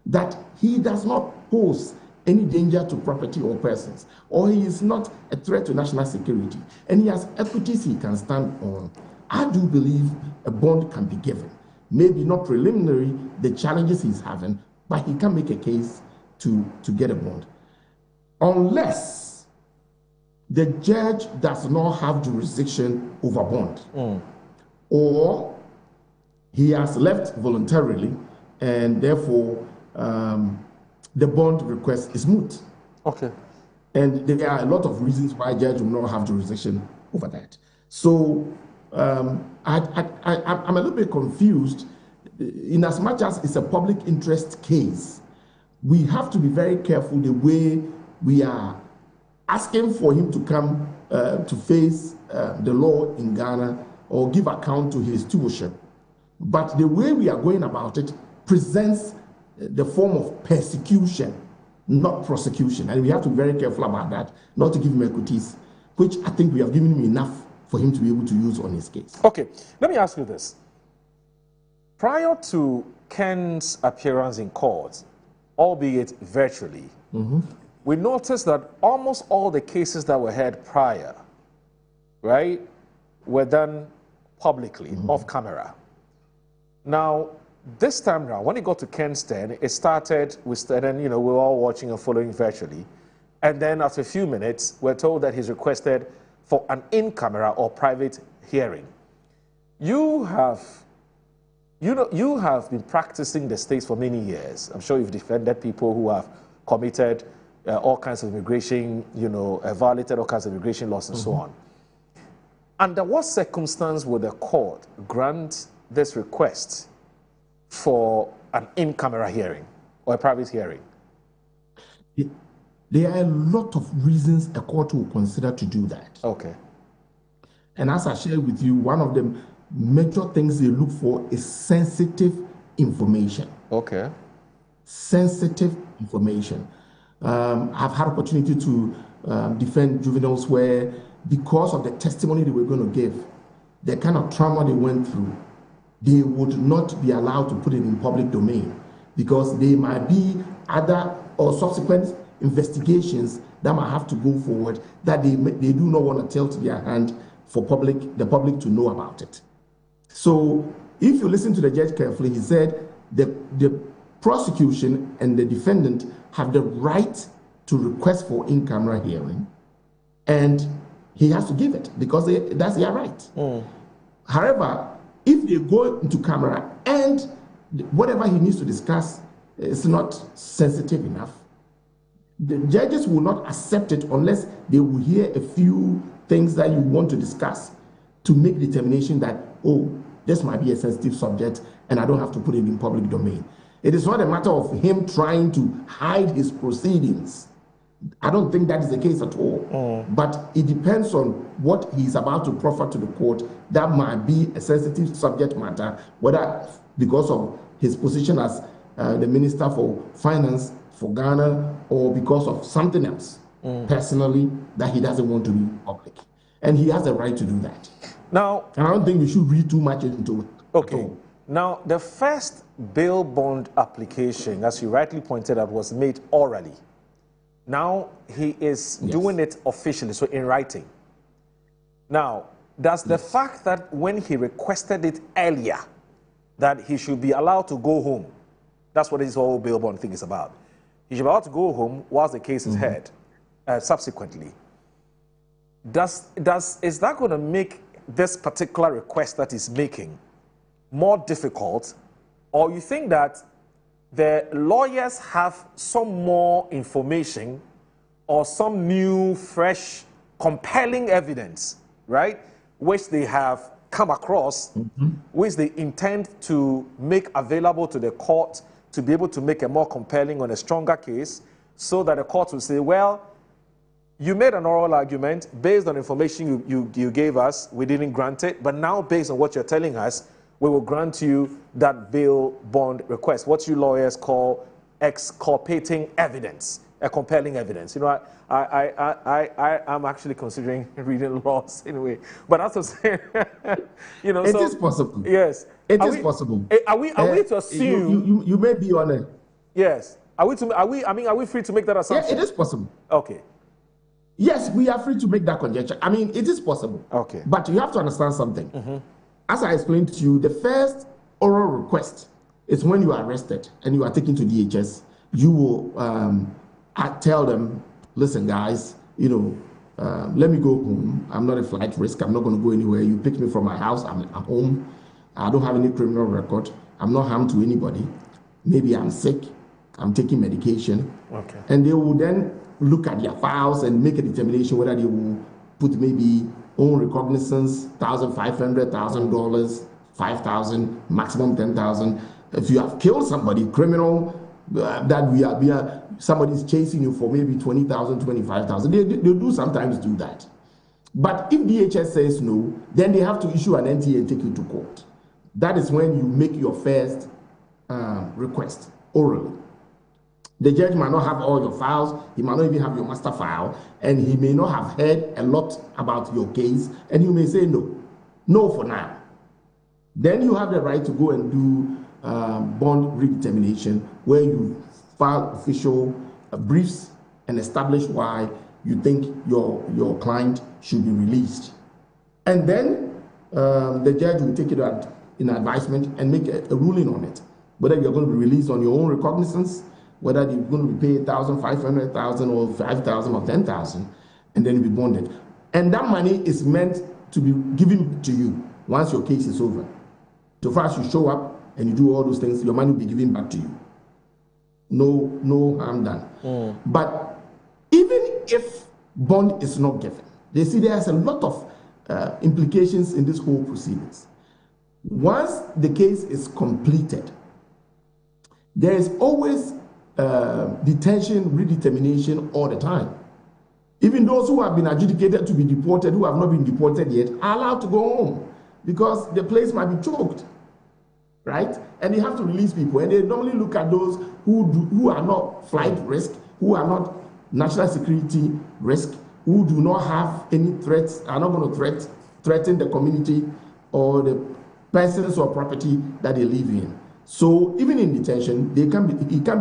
that he does not pose any danger to property or persons, or he is not a threat to national security, and he has equities he can stand on, I do believe a bond can be given. Maybe not preliminary, the challenges he's having, but he can make a case to get a bond. Unless the judge does not have jurisdiction over bond, or he has left voluntarily, and therefore the bond request is moot. Okay. And there are a lot of reasons why judge will not have jurisdiction over that. So I'm a little bit confused. In as much as it's a public interest case, we have to be very careful the way we are asking for him to come to face the law in Ghana or give account to his stewardship. But the way we are going about it presents the form of persecution, not prosecution. And we have to be very careful about that, not to give him equities, which I think we have given him enough for him to be able to use on his case. Okay, let me ask you this. Prior to Ken's appearance in court, albeit virtually, we noticed that almost all the cases that were heard prior, right, were done publicly, off camera. Now, this time around, when it got to Ken's turn, it started, we were all watching and following virtually. And then after a few minutes, we're told that he's requested for an in-camera or private hearing. You have been practicing the states for many years. I'm sure you've defended people who have committed all kinds of immigration, violated all kinds of immigration laws and so on. Under what circumstance would the court grant this request for an in-camera hearing or a private hearing? There are a lot of reasons a court will consider to do that. Okay. And as I shared with you, one of the major things they look for is sensitive information. Okay. Sensitive information. I've had opportunity to defend juveniles where, because of the testimony they were going to give, the kind of trauma they went through, they would not be allowed to put it in public domain because there might be other or subsequent investigations that might have to go forward that they do not want to tell to their hand for the public to know about it. So if you listen to the judge carefully, he said the prosecution and the defendant have the right to request for in-camera hearing, and he has to give it because that's their right. However, if they go into camera and whatever he needs to discuss is not sensitive enough, the judges will not accept it unless they will hear a few things that you want to discuss to make determination that, oh, this might be a sensitive subject and I don't have to put it in public domain. It is not a matter of him trying to hide his proceedings. I don't think that is the case at all. But it depends on what he's about to proffer to the court. That might be a sensitive subject matter, whether because of his position as the Minister for Finance for Ghana or because of something else personally that he doesn't want to be public. And he has the right to do that. Now, and I don't think we should read too much into it. Okay. Now, the first bail bond application, as you rightly pointed out, was made orally. Now, he is doing it officially, so in writing. Now, does the fact that when he requested it earlier, that he should be allowed to go home, that's what this whole bail bond thing is about. He should be allowed to go home whilst the case is heard, subsequently. Is that going to make this particular request that he's making more difficult, or you think that the lawyers have some more information or some new, fresh, compelling evidence, right, which they have come across, which they intend to make available to the court to be able to make a more compelling or a stronger case, so that the court will say, well, you made an oral argument based on information you gave us, we didn't grant it, but now based on what you're telling us, we will grant you that bail bond request, what you lawyers call exculpating evidence, a compelling evidence. You know, I'm actually considering reading laws anyway, but that's what I'm saying. You know, it is possible. Yes, it is possible. Are we to assume you may be on it? Yes. Are we free to make that assumption? Yeah, it is possible. Okay. Yes, we are free to make that conjecture. I mean, it is possible. Okay. But you have to understand something. As I explained to you, the first oral request is when you are arrested and you are taken to DHS. You will tell them, listen, guys, you know, let me go home. I'm not a flight risk. I'm not going to go anywhere. You pick me from my house. I'm home. I don't have any criminal record. I'm not harmed to anybody. Maybe I'm sick. I'm taking medication. Okay. And they will then look at their files and make a determination whether they will put maybe own recognizance, $1,500, $1,000, $5,000, maximum $10,000. If you have killed somebody, criminal, that somebody's chasing you for maybe $20,000, $25,000. They do sometimes do that. But if DHS says no, then they have to issue an NTA and take you to court. That is when you make your first request orally. The judge might not have all your files, he might not even have your master file, and he may not have heard a lot about your case, and you may say no for now. Then you have the right to go and do bond redetermination, where you file official briefs and establish why you think your client should be released. And then the judge will take it in advisement and make a ruling on it, whether you're going to be released on your own recognizance, whether you're going to be paid $1,000, $500,000, or $5,000 or $10,000, and then you'll be bonded. And that money is meant to be given to you once your case is over. So far as you show up and you do all those things, your money will be given back to you. No harm done. But even if bond is not given, they see there's a lot of implications in this whole proceedings. Once the case is completed, there is always detention, redetermination all the time. Even those who have been adjudicated to be deported, who have not been deported yet, are allowed to go home because the place might be choked, right? And they have to release people. And they normally look at those who are not flight risk, who are not national security risk, who do not have any threats, are not going to threaten the community or the persons or property that they live in. So even in detention, he can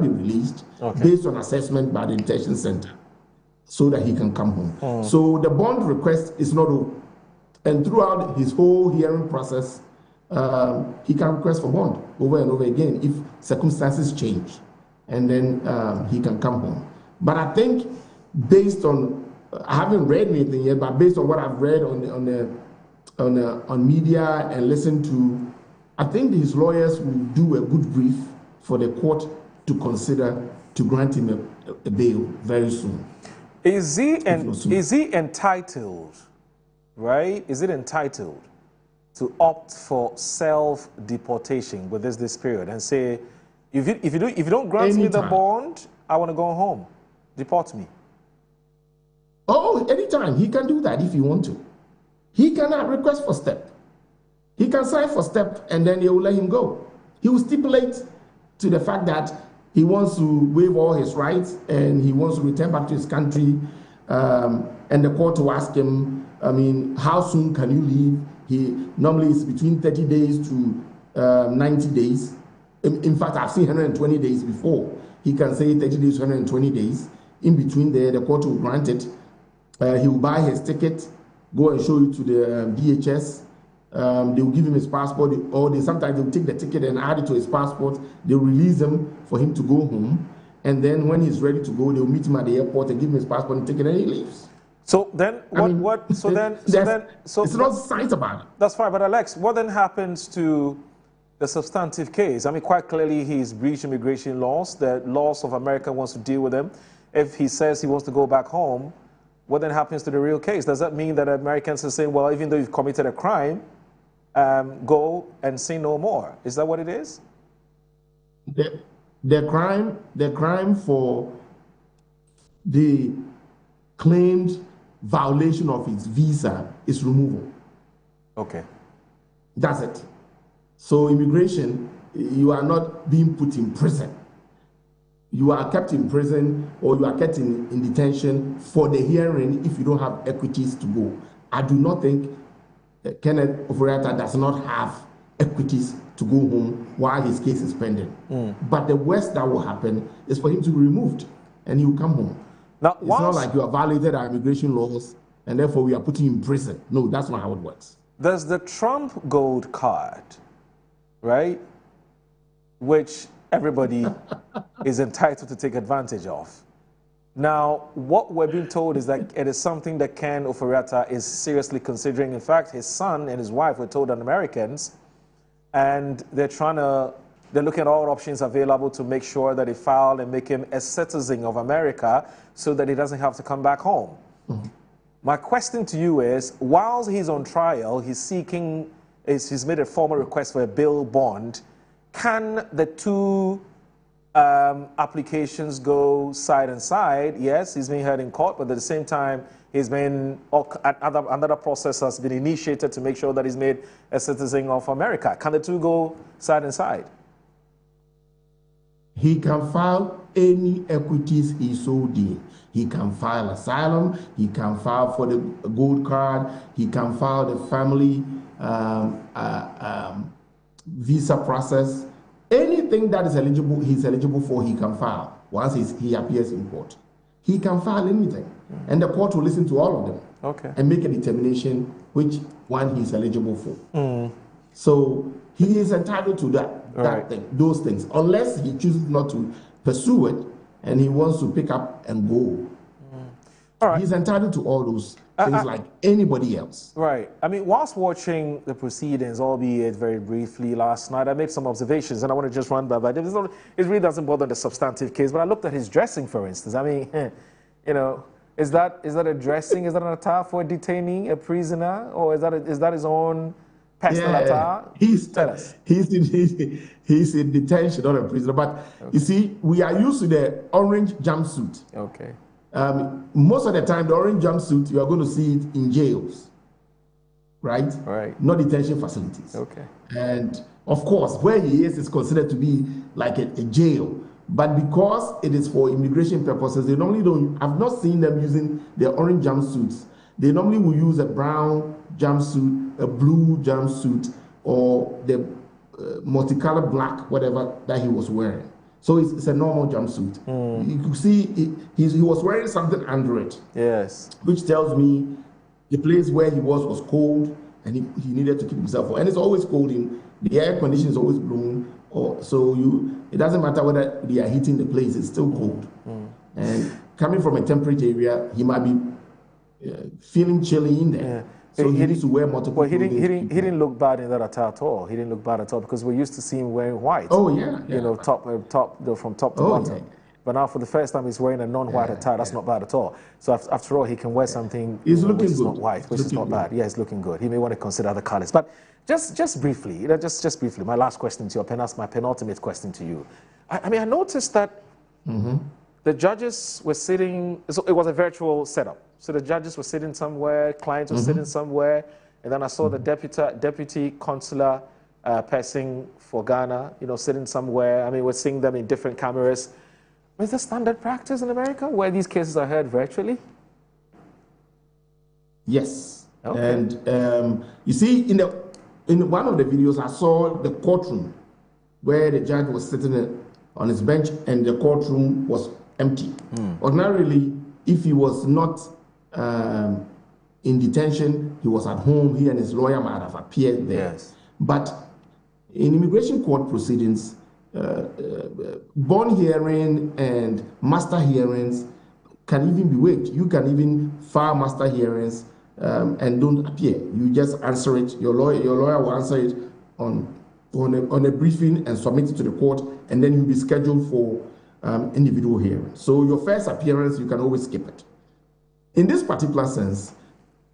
be released based on assessment by the detention center so that he can come home. So the bond request is not over. And throughout his whole hearing process, he can request for bond over and over again if circumstances change. And then he can come home. But I think based on, I haven't read anything yet, but based on what I've read on media and listened to, I think his lawyers will do a good brief for the court to consider to grant him a bail very soon. Is he entitled, right? Is it entitled to opt for self-deportation with this period and say, if you don't grant me the bond, I want to go home. Deport me. Oh, anytime. He can do that if he wants to. He cannot request for step. He can sign for step and then they will let him go. He will stipulate to the fact that he wants to waive all his rights and he wants to return back to his country. And the court will ask him, how soon can you leave? He normally is between 30 days to 90 days. In fact, I've seen 120 days before. He can say 30 days, 120 days. In between there, the court will grant it. He will buy his ticket, go and show it to the DHS. They will give him his passport, or sometimes they will take the ticket and add it to his passport. They will release him for him to go home. And then when he's ready to go, they will meet him at the airport and give him his passport and ticket, and he leaves. So then, it's not science about it. That's fine, but Alex, what then happens to the substantive case? Quite clearly he's breached immigration laws. The laws of America wants to deal with him. If he says he wants to go back home, what then happens to the real case? Does that mean that Americans are saying, well, even though you've committed a crime, go and sin no more? Is that what it is? The crime for the claimed violation of his visa is removal. Okay. That's it. So immigration, you are not being put in prison. You are kept in prison or you are kept in detention for the hearing if you don't have equities to go. I do not think Kenneth Oforiatta does not have equities to go home while his case is pending. But the worst that will happen is for him to be removed and he will come home. Now, it's not like you have violated our immigration laws and therefore we are putting you in prison. No, that's not how it works. There's the Trump gold card, right? Which everybody is entitled to take advantage of. Now, what we're being told is that it is something that Ken Ofori-Atta is seriously considering. In fact, his son and his wife were told on Americans, and they're looking at all options available to make sure that they file and make him a citizen of America so that he doesn't have to come back home. My question to you is, whilst he's on trial, he's made a formal request for a bail bond. Can the two applications go side and side? Yes, he's being heard in court, but at the same time, another process has been initiated to make sure that he's made a citizen of America. Can the two go side and side? He can file any equities he so deems. He can file asylum, he can file for the gold card, he can file the family visa process. Anything that is eligible, he's eligible for, he can file once he appears in court. He can file anything, and the court will listen to all of them and make a determination which one he's eligible for. So he is entitled to those things, unless he chooses not to pursue it and he wants to pick up and go. He's entitled to all those things like anybody else. Right. I mean, whilst watching the proceedings, albeit very briefly last night, I made some observations, and I want to just run by them. It really doesn't bother the substantive case, but I looked at his dressing, for instance. I mean, you know, is that a dressing? Is that an attire for a detainee, a prisoner, or is that his own personal attire? Tell us. He's in detention, not a prisoner. But you see, we are used to the orange jumpsuit. Okay. Most of the time, the orange jumpsuit, you are going to see it in jails, right? Right. Not detention facilities. Okay. And of course, where he is considered to be like a jail. But because it is for immigration purposes, they normally don't. I've not seen them using the orange jumpsuits. They normally will use a brown jumpsuit, a blue jumpsuit, or the multicolored black, whatever that he was wearing. So it's a normal jumpsuit. You could see he was wearing something under it. Yes. Which tells me the place where he was cold, and he needed to keep himself warm. And it's always cold in the air condition is always blowing. It doesn't matter whether they are heating the place; it's still cold. And coming from a temperate area, he might be feeling chilly in there. So he needs to wear multiple. Well, he didn't look bad in that attire at all. He didn't look bad at all because we're used to seeing him wearing white. Oh yeah. You know, from top to bottom. Yeah. But now for the first time, he's wearing a non-white attire. That's not bad at all. So after all, he can wear something which is not white, which is not bad. Yeah, it's looking good. He may want to consider other colors. But just briefly, just briefly, my last question to you, my penultimate question to you. I mean, I noticed that the judges were sitting. So it was a virtual setup. So the judges were sitting somewhere, clients were sitting somewhere, and then I saw the deputy consular person for Ghana, sitting somewhere. I mean, we're seeing them in different cameras. Is this standard practice in America where these cases are heard virtually? Yes. Okay. And you see, in one of the videos, I saw the courtroom where the judge was sitting on his bench and the courtroom was empty. Ordinarily, if he was not in detention, he was at home, he and his lawyer might have appeared there. Yes. But in immigration court proceedings, bond hearing and master hearings can even be waived. You can even file master hearings and don't appear. You just answer it. Your lawyer will answer it on a briefing and submit it to the court, and then you'll be scheduled for individual hearing. So your first appearance, you can always skip it. In this particular sense,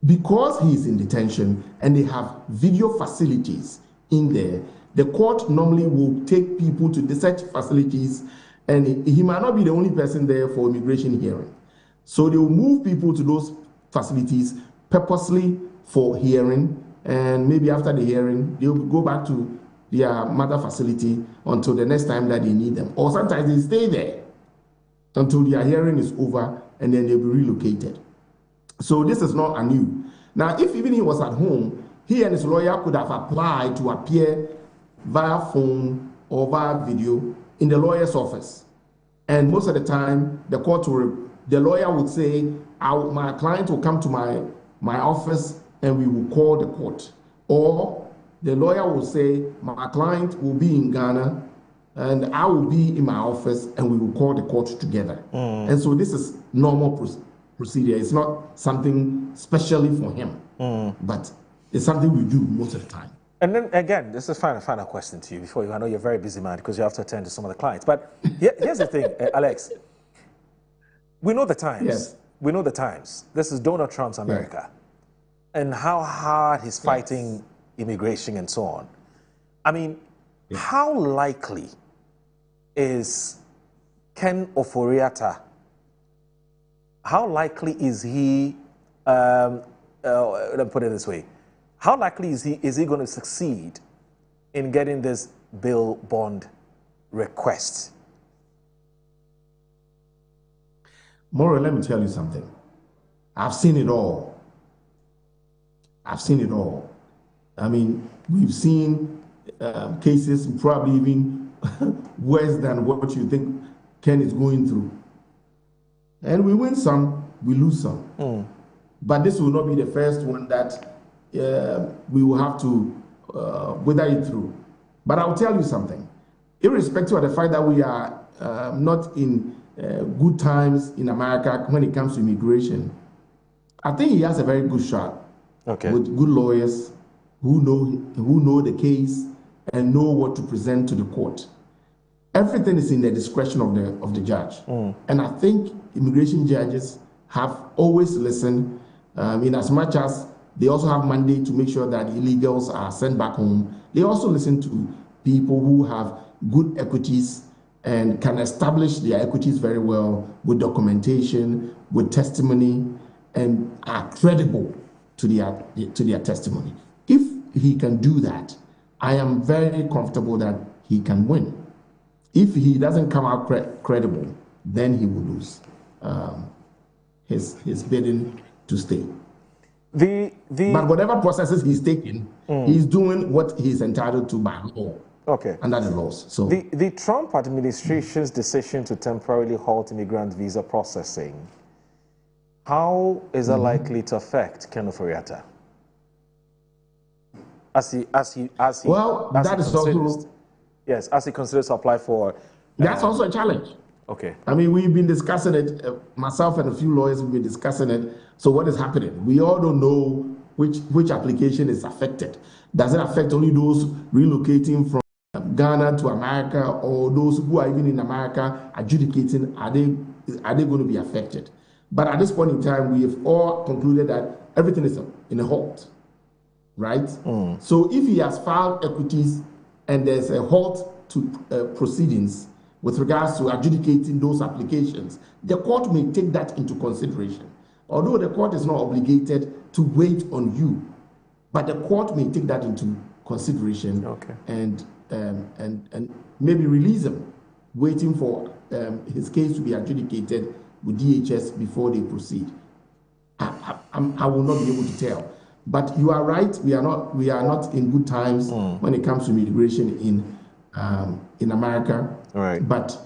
because he is in detention and they have video facilities in there, the court normally will take people to the such facilities, and he might not be the only person there for immigration hearing. So they will move people to those facilities purposely for hearing, and maybe after the hearing, they'll go back to their mother facility until the next time that they need them. Or sometimes they stay there until their hearing is over, and then they'll be relocated. So this is not anew. Now, if even he was at home, he and his lawyer could have applied to appear via phone or via video in the lawyer's office. And most of the time, the lawyer would say, my client will come to my office and we will call the court. Or the lawyer will say, my client will be in Ghana and I will be in my office and we will call the court together. And so this is normal procedure. It's not something specially for him, but it's something we do most of the time. And then again, this is a final question to you before you. I know you're a very busy man because you have to attend to some of the clients. But here's the thing, Alex. We know the times. Yes. We know the times. This is Donald Trump's America, and how hard he's fighting immigration and so on. I mean, how likely is Ken Ofori-Atta? How likely is he? Let me put it this way. How likely is he going to succeed in getting this bail bond request? Maura, let me tell you something. I've seen it all. I've seen it all. I mean, we've seen cases probably even worse than what you think Ken is going through. And we win some, we lose some. But this will not be the first one that we will have to wither it through. But I'll tell you something. Irrespective of the fact that we are not in good times in America when it comes to immigration, I think he has a very good shot with good lawyers who know the case and know what to present to the court. Everything is in the discretion of the judge. And I think immigration judges have always listened in as much as they also have mandate to make sure that illegals are sent back home. They also listen to people who have good equities and can establish their equities very well with documentation, with testimony, and are credible to their testimony. If he can do that, I am very comfortable that he can win. If he doesn't come out credible, then he will lose his bidding to stay. But whatever processes he's taking, he's doing what he's entitled to by law. Under the laws. So the Trump administration's decision to temporarily halt immigrant visa processing, how is that likely to affect Ken Ofori-Atta? As he considers to apply for. That's also a challenge. I mean, we've been discussing it. Myself and a few lawyers have been discussing it. So what is happening? We all don't know which application is affected. Does it affect only those relocating from Ghana to America, or those who are even in America adjudicating? Are they going to be affected? But at this point in time, we have all concluded that everything is in a halt, right? So if he has filed equities and there's a halt to proceedings with regards to adjudicating those applications, the court may take that into consideration. Although the court is not obligated to wait on you, but the court may take that into consideration and maybe release him, waiting for his case to be adjudicated with DHS before they proceed. I will not be able to tell. But you are right. We are not in good times when it comes to immigration in America. But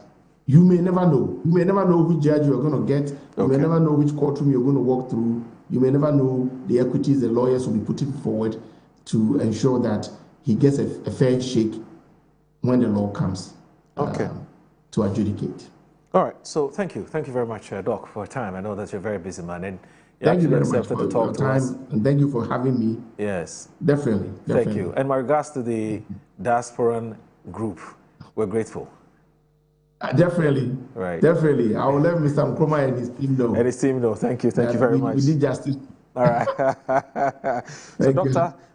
you may never know. You may never know which judge you are going to get. You may never know which courtroom you're going to walk through. You may never know the equities the lawyers will be putting forward to ensure that he gets a fair shake when the law comes to adjudicate. All right. So thank you very much, Doc, for your time. I know that you're a very busy man, and thank you very much for your time, and thank you for having me. Yes, definitely. Thank you. And my regards to the diasporan group. We're grateful. Definitely. Right. Definitely. I will let Mr. Nkrumah and his team know. And his team know. Thank you. Thank you very much. We did justice. All right. So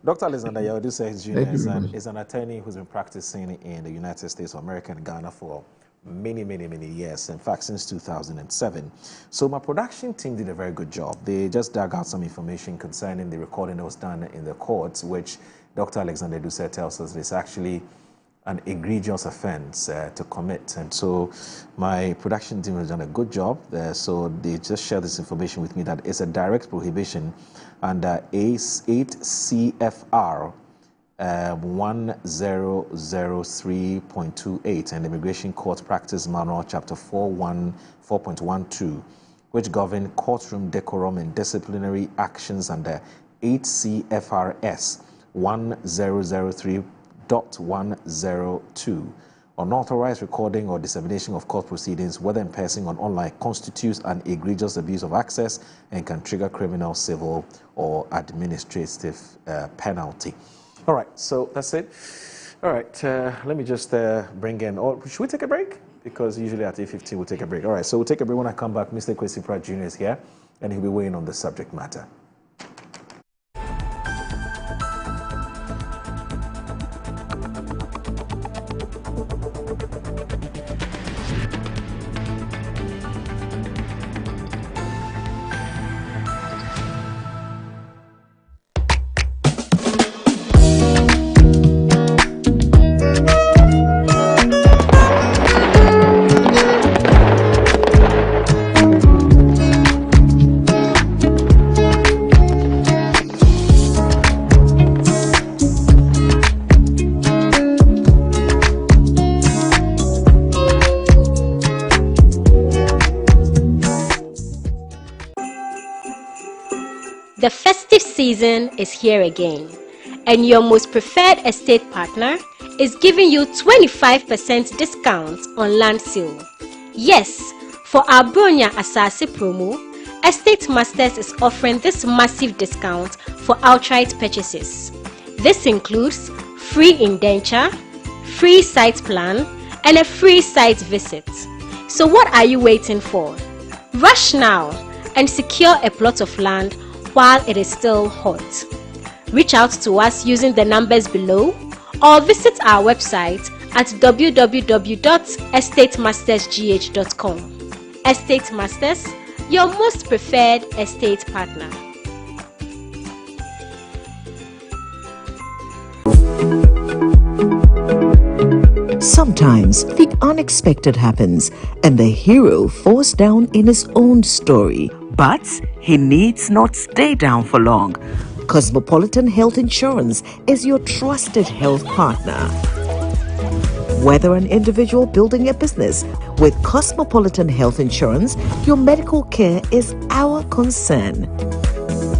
Dr. Alexander Yawaduseh Jr. is an attorney who's been practicing in the United States of America and Ghana for many years. In fact, since 2007. So my production team did a very good job. They just dug out some information concerning the recording that was done in the courts, which Dr. Alexander Yawaduseh tells us is actually an egregious offense to commit. And so my production team has done a good job there. So they just shared this information with me that it's a direct prohibition under 8 CFR 1003.28 and Immigration Court Practice Manual, Chapter 4.12, which govern courtroom decorum and disciplinary actions under 8 CFRS 1003.102, Unauthorized recording or dissemination of court proceedings, whether in person or online, constitutes an egregious abuse of access and can trigger criminal, civil, or administrative penalty. All right, so that's it. All right, let me just bring in, or should we take a break? Because usually at 8:15 we'll take a break. All right, so we'll take a break. When I come back, Mr. Kwesi Pratt Jr. is here, and he'll be weighing on the subject matter. The festive season is here again, and your most preferred estate partner is giving you 25% discount on land sale. Yes, for our Bronya Asase promo, Estate Masters is offering this massive discount for outright purchases. This includes free indenture, free site plan, and a free site visit. So what are you waiting for? Rush now and secure a plot of land while it is still hot. Reach out to us using the numbers below or visit our website at www.estatemastersgh.com. Estate Masters, your most preferred estate partner. Sometimes the unexpected happens and the hero falls down in his own story. But he needs not stay down for long. Cosmopolitan Health Insurance is your trusted health partner. Whether an individual building a business, with Cosmopolitan Health Insurance, your medical care is our concern.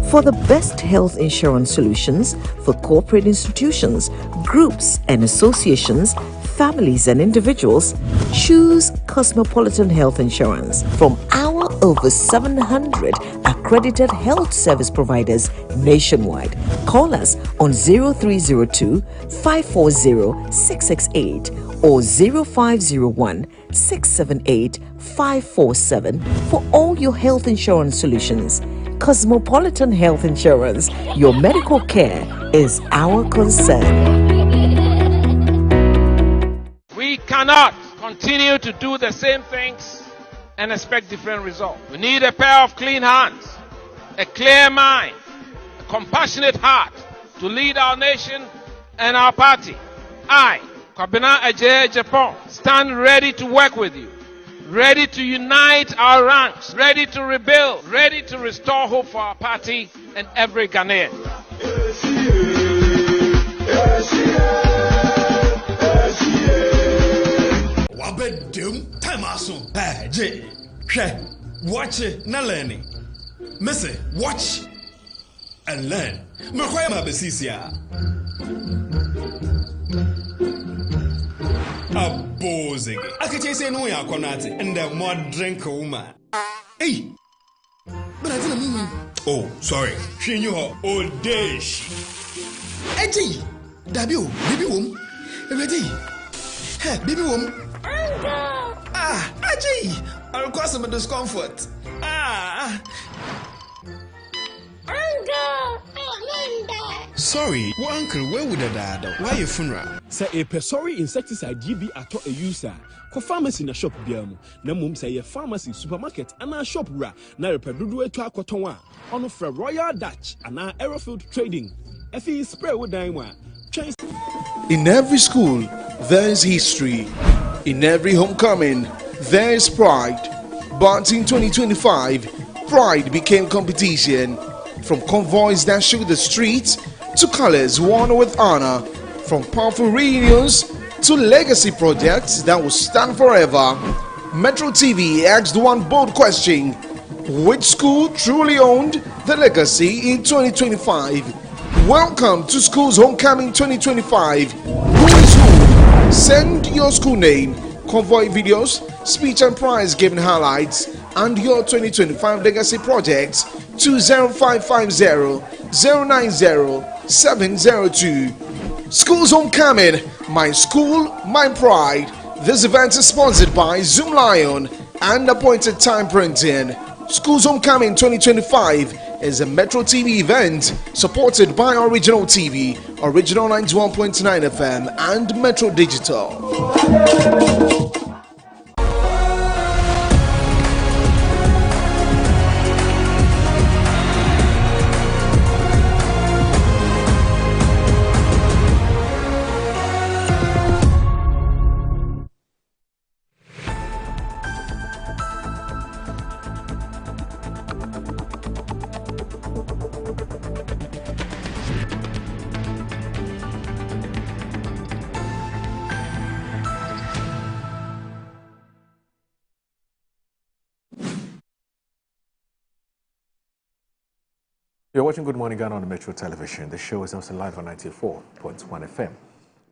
For the best health insurance solutions for corporate institutions, groups and associations, families and individuals, choose Cosmopolitan Health Insurance from our over 700 accredited health service providers nationwide. Call us on 0302 540 668 or 0501 678 547 for all your health insurance solutions. Cosmopolitan Health Insurance, your medical care is our concern. We cannot continue to do the same things and expect different results. We need a pair of clean hands, a clear mind, a compassionate heart to lead our nation and our party. I, Kwabena Ajayi Japan, stand ready to work with you, ready to unite our ranks, ready to rebuild, ready to restore hope for our party and every Ghanaian. Wabedum Tamasun. Jay, watch it, na learning. Missy, watch and learn. Makwema besisia. Abozing. Akache say no ya konati and the more drink woman. Hey, but I didn't mean. Oh, sorry. She knew her old dish. Eji, Dabio, baby womb. Ready? Hey, baby womb. Ah, Aji, I'll cause some discomfort. Ah. Sorry, well, uncle, where would I die? Why your funeral? Say a pessary insecticide GB at a user. Co pharmacy in a shop biamu. Namum say a pharmacy supermarket and a shop ra. Na repedudu to a cotonwa. On for Royal Dutch and our Aerofield Trading. Effie spray with Daimwa. In every school, there is history. In every homecoming, there is pride. But in 2025, pride became competition. From convoys that shook the streets to colors worn with honor, from powerful reunions to legacy projects that will stand forever. Metro TV asked one bold question: which school truly owned the legacy in 2025? Welcome to School's Homecoming 2025. Who is who? Send your school name, convoy videos, speech and prize giving highlights, and your 2025 legacy projects to 0550 090 702. School's Homecoming, my school, my pride. This event is sponsored by Zoom Lion and Appointed Time Printing. School's Homecoming 2025 is a Metro TV event supported by Original TV, Original 91.9 FM, and Metro Digital. You're watching Good Morning Ghana on the Metro Television. The show is also live on 94.1 FM.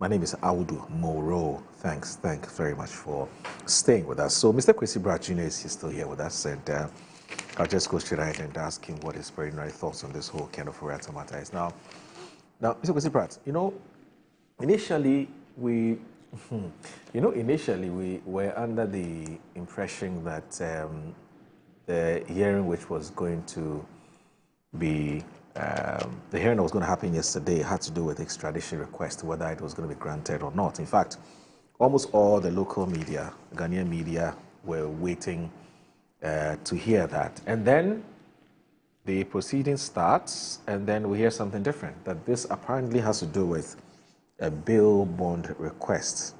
My name is Audu Moro. Thanks very much for staying with us. So Mr. Kwesi Brad Jr. is still here with us, and I'll just go straight ahead and ask him what his preliminary thoughts on this whole Ken Ofori-Atta matter is. Now, Mr. Kwesi Brad, initially we were under the impression that the hearing which was going to be the hearing that was going to happen yesterday had to do with extradition request, whether it was going to be granted or not. In fact, almost all the local media, Ghanaian media, were waiting to hear that. And then the proceeding starts, and then we hear something different, that this apparently has to do with a bail bond request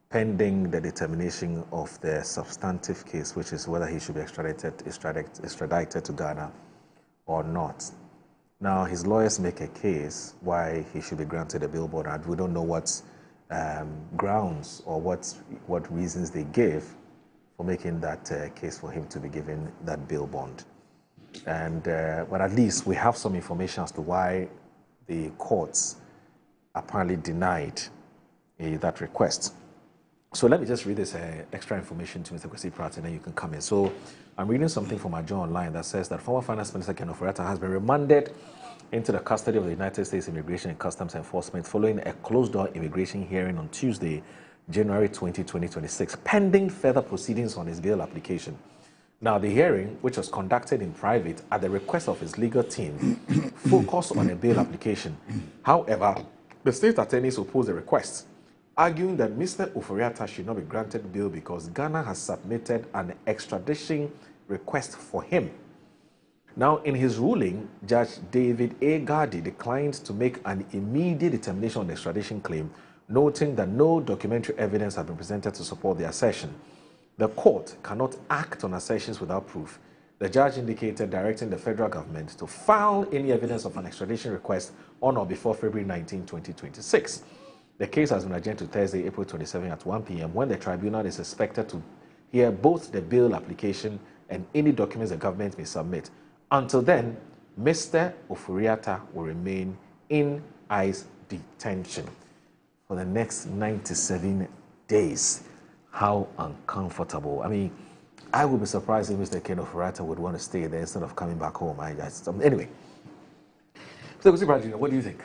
pending the determination of the substantive case, which is whether he should be extradited to Ghana or not. Now, his lawyers make a case why he should be granted a bail bond, and we don't know what grounds or what reasons they gave for making that case for him to be given that bail bond. And but at least we have some information as to why the courts apparently denied that request. So let me just read this extra information to Mr. Kwesi Pratt, and then you can come in. So I'm reading something from Ajo Online that says that former Finance Minister Ken Ofori-Atta has been remanded into the custody of the United States Immigration and Customs Enforcement following a closed-door immigration hearing on Tuesday, January 20, 2026, pending further proceedings on his bail application. Now, the hearing, which was conducted in private at the request of his legal team, focused on a bail application. However, the state attorneys opposed the request, arguing that Mr. Ofori-Atta should not be granted bail because Ghana has submitted an extradition request for him. Now, in his ruling, Judge David A. Gardy declined to make an immediate determination on the extradition claim, noting that no documentary evidence had been presented to support the assertion. The court cannot act on assertions without proof. The judge indicated directing the federal government to file any evidence of an extradition request on or before February 19, 2026. The case has been adjourned to Thursday, April 27 at 1 p.m. when the tribunal is expected to hear both the bail application and any documents the government may submit. Until then, Mr. Ofori-Atta will remain in ICE detention for the next 97 days. How uncomfortable. I mean, I would be surprised if Mr. Ken Ofori-Atta would want to stay there instead of coming back home. Anyway, Mr. Kwesi, what do you think?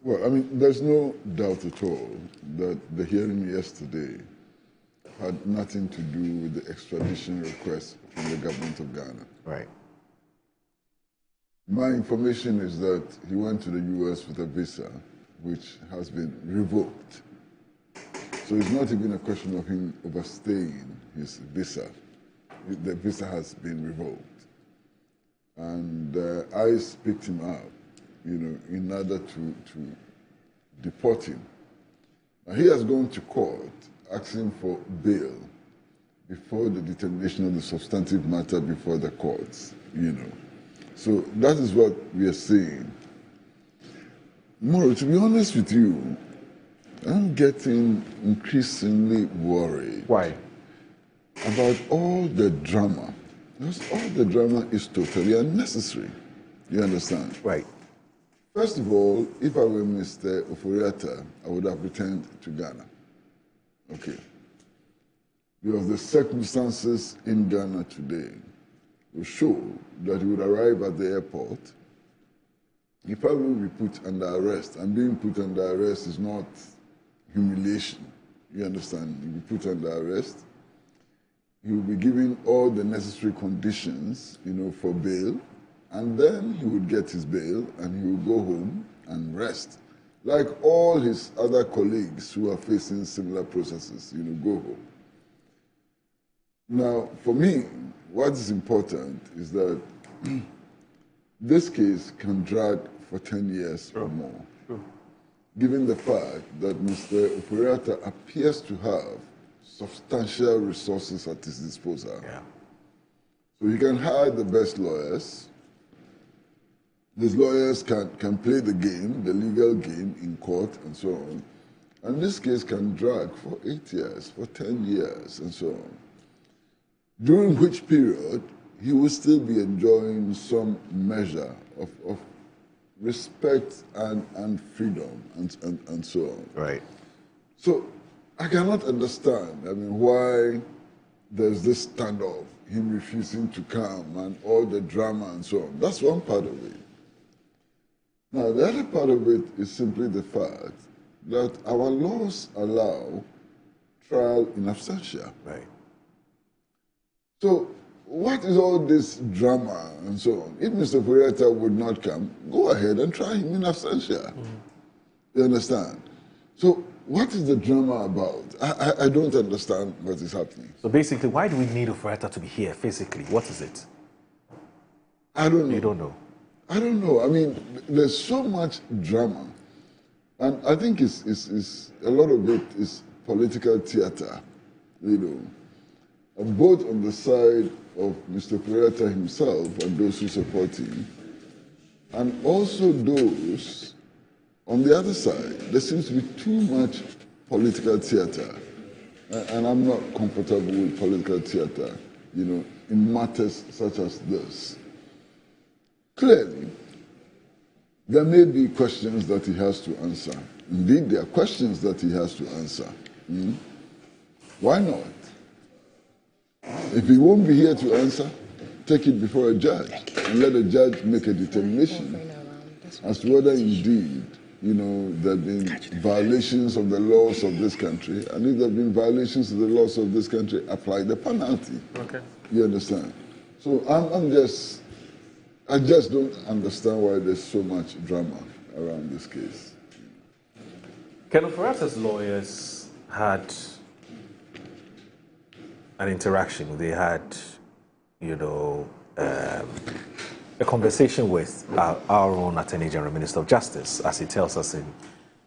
Well, I mean, there's no doubt at all that the hearing yesterday had nothing to do with the extradition request from the government of Ghana. Right. My information is that he went to the U.S. with a visa, which has been revoked. So it's not even a question of him overstaying his visa. The visa has been revoked. And I picked him up, in order to deport him. Now, he has gone to court asking for bail before the determination of the substantive matter before the courts, So that is what we are saying. Moro, to be honest with you, I'm getting increasingly worried. Why? About all the drama. Because all the drama is totally unnecessary. You understand? Right. First of all, if I were Mr. Oforiatta, I would have returned to Ghana. Okay. Because the circumstances in Ghana today will show that he would arrive at the airport. He probably will be put under arrest. And being put under arrest is not humiliation. You understand? He will be put under arrest. He will be given all the necessary conditions, for bail. And then he would get his bail and he would go home and rest. Like all his other colleagues who are facing similar processes, go home. Now, for me, what is important is that this case can drag for 10 years or more, given the fact that Mr. Oforiatta appears to have substantial resources at his disposal. Yeah. So he can hire the best lawyers. These lawyers can play the game, the legal game in court and so on. And this case can drag for 8 years, for 10 years and so on. During which period he will still be enjoying some measure of respect and freedom and so on. Right. So I cannot understand, why there's this standoff, him refusing to come and all the drama and so on. That's one part of it. Now, the other part of it is simply the fact that our laws allow trial in absentia. Right. So what is all this drama and so on? If Mr. Oforiatta would not come, go ahead and try him in absentia. You understand? So what is the drama about? I don't understand what is happening. So basically, why do we need Oforiatta to be here physically? What is it? I don't know. You don't know? I don't know. There's so much drama. And I think it's a lot of it is political theater, both on the side of Mr. Oforiatta himself and those who support him, and also those on the other side. There seems to be too much political theater, and I'm not comfortable with political theater, in matters such as this. Clearly, there may be questions that he has to answer. Indeed, there are questions that he has to answer. Why not? If he won't be here to answer, take it before a judge and let the judge make a determination as to whether indeed, there have been violations of the laws of this country, and if there have been violations of the laws of this country, apply the penalty. Okay. You understand? So I just don't understand why there's so much drama around this case. Ken Oforiatta's lawyers had an interaction. They had, a conversation with our own Attorney General, Minister of Justice, as he tells us in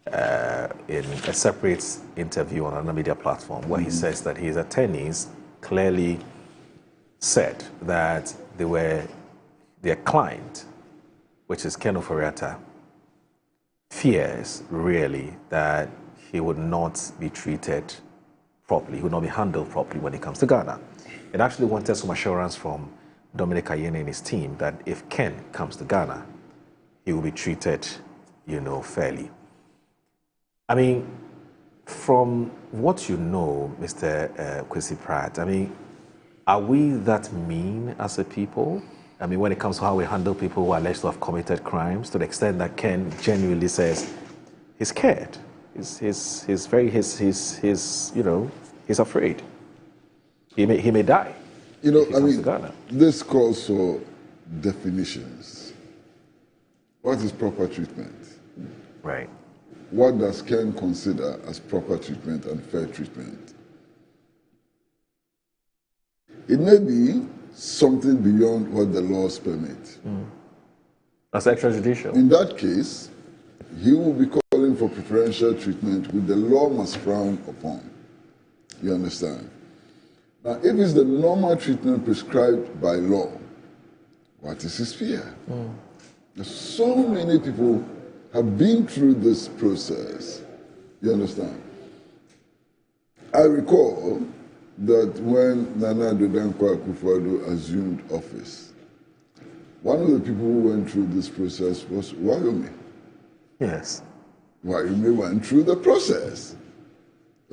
a separate interview on another media platform, where he says that his attorneys clearly said that their client, which is Ken Oforiatta, fears really that he would not be treated properly, he would not be handled properly when it comes to Ghana. It actually wanted some assurance from Dominic Ayene and his team that if Ken comes to Ghana, he will be treated, fairly. From what you know, Mr. Kwesi Pratt, are we that mean as a people? When it comes to how we handle people who are alleged to have committed crimes, to the extent that Ken genuinely says he's scared, he's afraid. He may die. This calls for definitions. What is proper treatment? Right. What does Ken consider as proper treatment and fair treatment? It may be something beyond what the laws permit. That's extrajudicial. In that case, he will be calling for preferential treatment which the law must frown upon. You understand? Now, if it's the normal treatment prescribed by law, what is his fear? So many people have been through this process. You understand? I recall that when Nana Addo Dankwa Akufo-Addo assumed office, one of the people who went through this process was Wayome. Yes. Wayumi went through the process.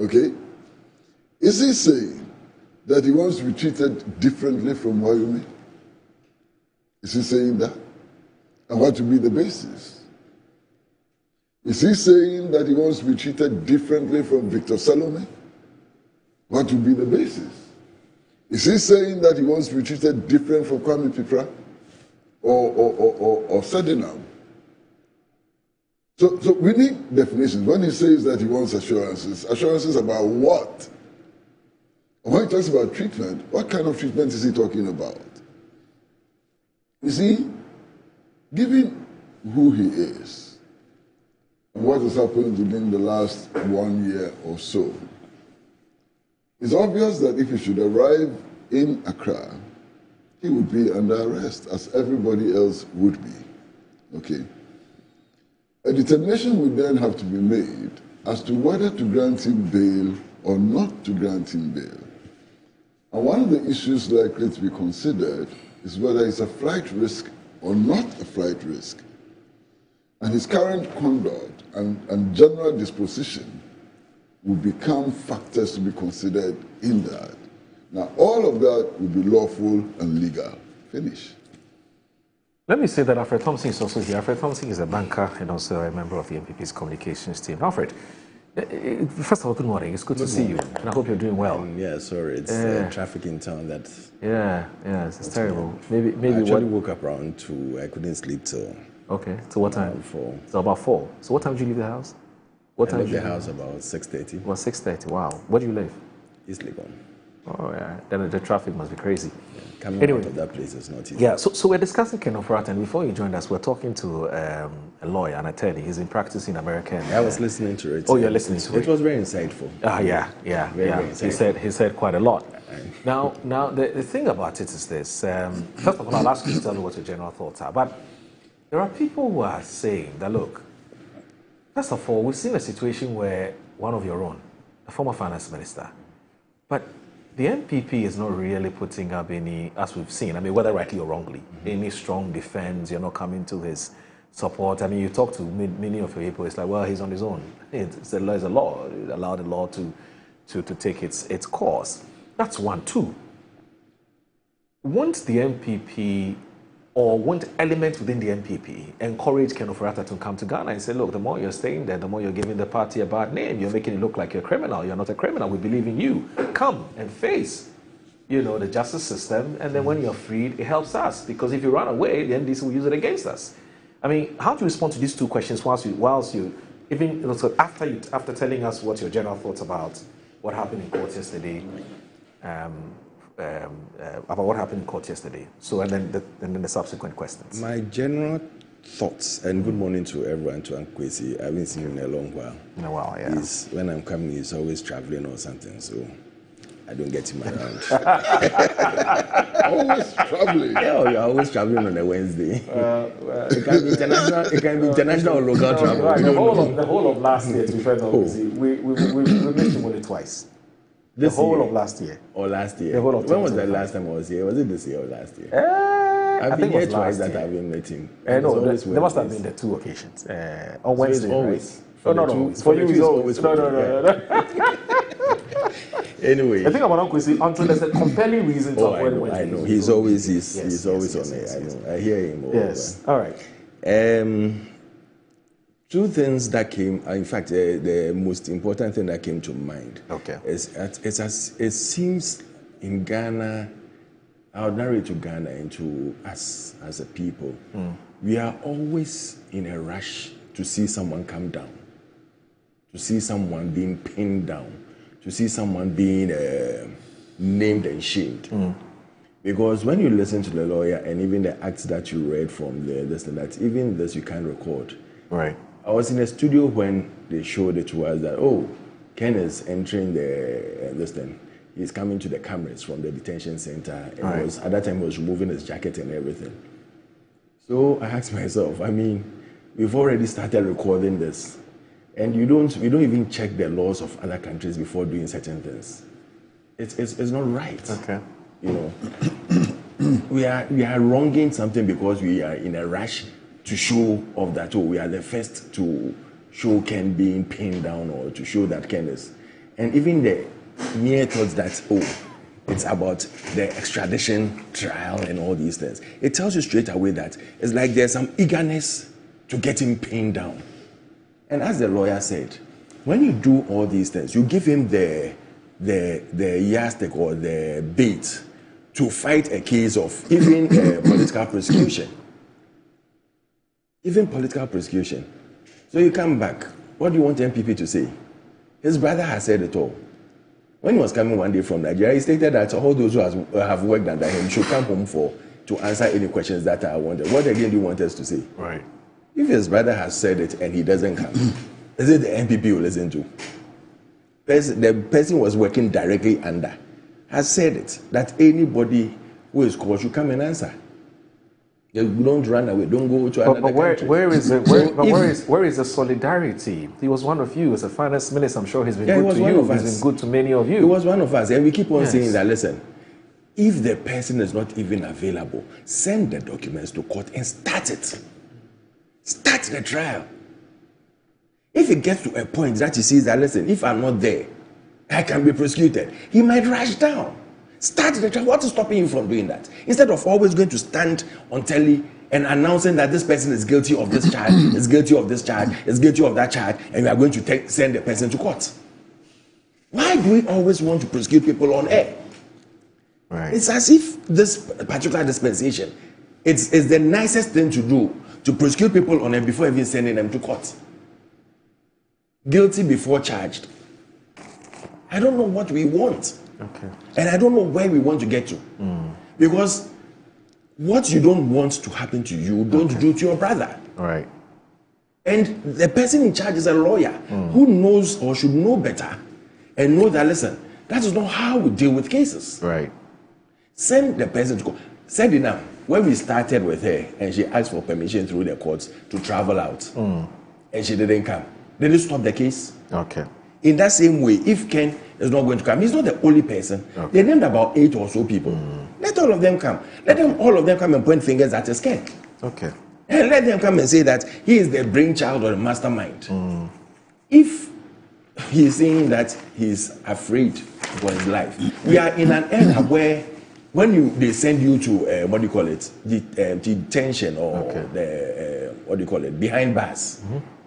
Okay? Is he saying that he wants to be treated differently from Wayumi? Is he saying that? And what would be the basis? Is he saying that he wants to be treated differently from Victor Salome? What would be the basis? Is he saying that he wants to be treated different from Kwame Pipra or Ferdinand? So we need definitions. When he says that he wants assurances about what? And when he talks about treatment, what kind of treatment is he talking about? You see, given who he is, and what has happened within the last 1 year or so, it's obvious that if he should arrive in Accra, he would be under arrest, as everybody else would be. Okay. A determination would then have to be made as to whether to grant him bail or not to grant him bail. And one of the issues likely to be considered is whether he's a flight risk or not a flight risk. And his current conduct and general disposition will become factors to be considered in that. Now, all of that will be lawful and legal. Finish. Let me say that Alfred Thompson is also here. Alfred Thompson is a banker and also a member of the MPP's communications team. Alfred, first of all, good morning. It's good to see you. And I hope you're doing well. Yeah, sorry. It's traffic in town that... Yeah, it's terrible. Maybe I actually woke up around 2. I couldn't sleep till... Okay, so what time? 4. So about 4. So what time did you leave the house? What time I left the house about 6:30. Well, 6:30, wow. Where do you live? East Legon. Oh, yeah. Then the traffic must be crazy. Yeah. Coming Anyway, out of that place is not easy. Yeah, so we're discussing Ken Offerat, and before you joined us, we're talking to a lawyer, an attorney. He's been practicing American. I was listening to it. Oh, you're listening to it? It was very insightful. Yeah. Very insightful. He said quite a lot. Now, the thing about it is this. First of all, I'll ask you to tell me what your general thoughts are. But there are people who are saying that, look, first of all, we've seen a situation where one of your own, a former finance minister, but the MPP is not really putting up any, as we've seen, I mean, whether rightly or wrongly, any strong defense. You're not coming to his support. I mean, you talk to many of your people, it's like, well, he's on his own. It's a law. Allow the law to take its course. That's one. Two, won't the MPP or won't elements within the MPP encourage Ken Offerat to come to Ghana and say, look, the more you're staying there, the more you're giving the party a bad name. You're making it look like you're a criminal. You're not a criminal. We believe in you. Come and face, the justice system. And then when you're freed, it helps us. Because if you run away, the NDC will use it against us. I mean, how do you respond to these two questions whilst you even after telling us what your general thoughts about what happened in court yesterday? About what happened in court yesterday. So, and then the subsequent questions. My general thoughts, and good morning to everyone, to Ankwesi. I haven't seen him in a long while. Yeah. When I'm coming, he's always traveling or something, so I don't get him around. Always traveling? Yeah, you're always traveling on a Wednesday. It can be international or local travel. Right. The whole of last year, to be fair, we missed him only twice. The whole of last year. Or last year. The whole of when was the last time I was here? Was it this year or last year? I I've think been it here was twice last that year. I've been met him. No, there must have been the 2 occasions. On Wednesday, always. Right? No. For you, it's always. No. Anyway. The thing about Uncle is until there's a compelling reason to avoid Wednesday. I know. He's always on it. I know. I hear him. Yes. All right. 2 things that came, in fact, the most important thing that came to mind is it seems in Ghana, I'll narrate to Ghana and to us as a people, we are always in a rush to see someone come down, to see someone being pinned down, to see someone being named and shamed. Because when you listen to the lawyer and even the acts that you read from even this you can't record. Right. I was in a studio when they showed it to us that, Ken is entering this thing. He's coming to the cameras from the detention center. And at that time, he was removing his jacket and everything. So I asked myself, I mean, we've already started recording this. And you don't even check the laws of other countries before doing certain things. It's not right. Okay. We are wronging something because we are in a rush to show off that, oh, we are the first to show Ken being pinned down or to show that Ken is. And even the mere thoughts that, oh, it's about the extradition trial and all these things. It tells you straight away that it's like there's some eagerness to get him pinned down. And as the lawyer said, when you do all these things, you give him the yardstick or the bait to fight a case of even political persecution. Even political persecution. So you come back. What do you want MPP to say? His brother has said it all. When he was coming one day from Nigeria, he stated that all those who have worked under him should come home to answer any questions that I wanted. What again do you want us to say? Right. If his brother has said it and he doesn't come, is it the MPP you listen to? The person was working directly under has said it, that anybody who is called should come and answer. You don't run away, don't go to another country. Where is the solidarity? He was one of you as a finance minister. I'm sure he's been good to you. He's been good to many of you. He was one of us, and we keep on saying that, listen, if the person is not even available, send the documents to court and start it. Start the trial. If it gets to a point that he sees that, listen, if I'm not there, I can be prosecuted, he might rush down. Start the trial. What is stopping you from doing that? Instead of always going to stand on telly and announcing that this person is guilty of this charge, is guilty of this charge, is guilty of that charge, and we are going to send the person to court. Why do we always want to prosecute people on air? Right. It's as if this particular dispensation, it's the nicest thing to do, to prosecute people on air before even sending them to court. Guilty before charged. I don't know what we want. Okay. And I don't know where we want to get to. Because what you don't want to happen to you, don't do to your brother. Right. And the person in charge is a lawyer who knows or should know better and know that, listen, that is not how we deal with cases. Right. Send the person to court. Said enough. When we started with her and she asked for permission through the courts to travel out and she didn't come, did it stop the case? Okay. In that same way, if Ken is not going to come, he's not the only person. Okay. They named about 8 or so people. Let all of them come. All of them come and point fingers at his Ken. Okay. And let them come and say that he is the brainchild or the mastermind. If he is saying that he's afraid for his life, we are in an era where when they send you to detention or behind bars.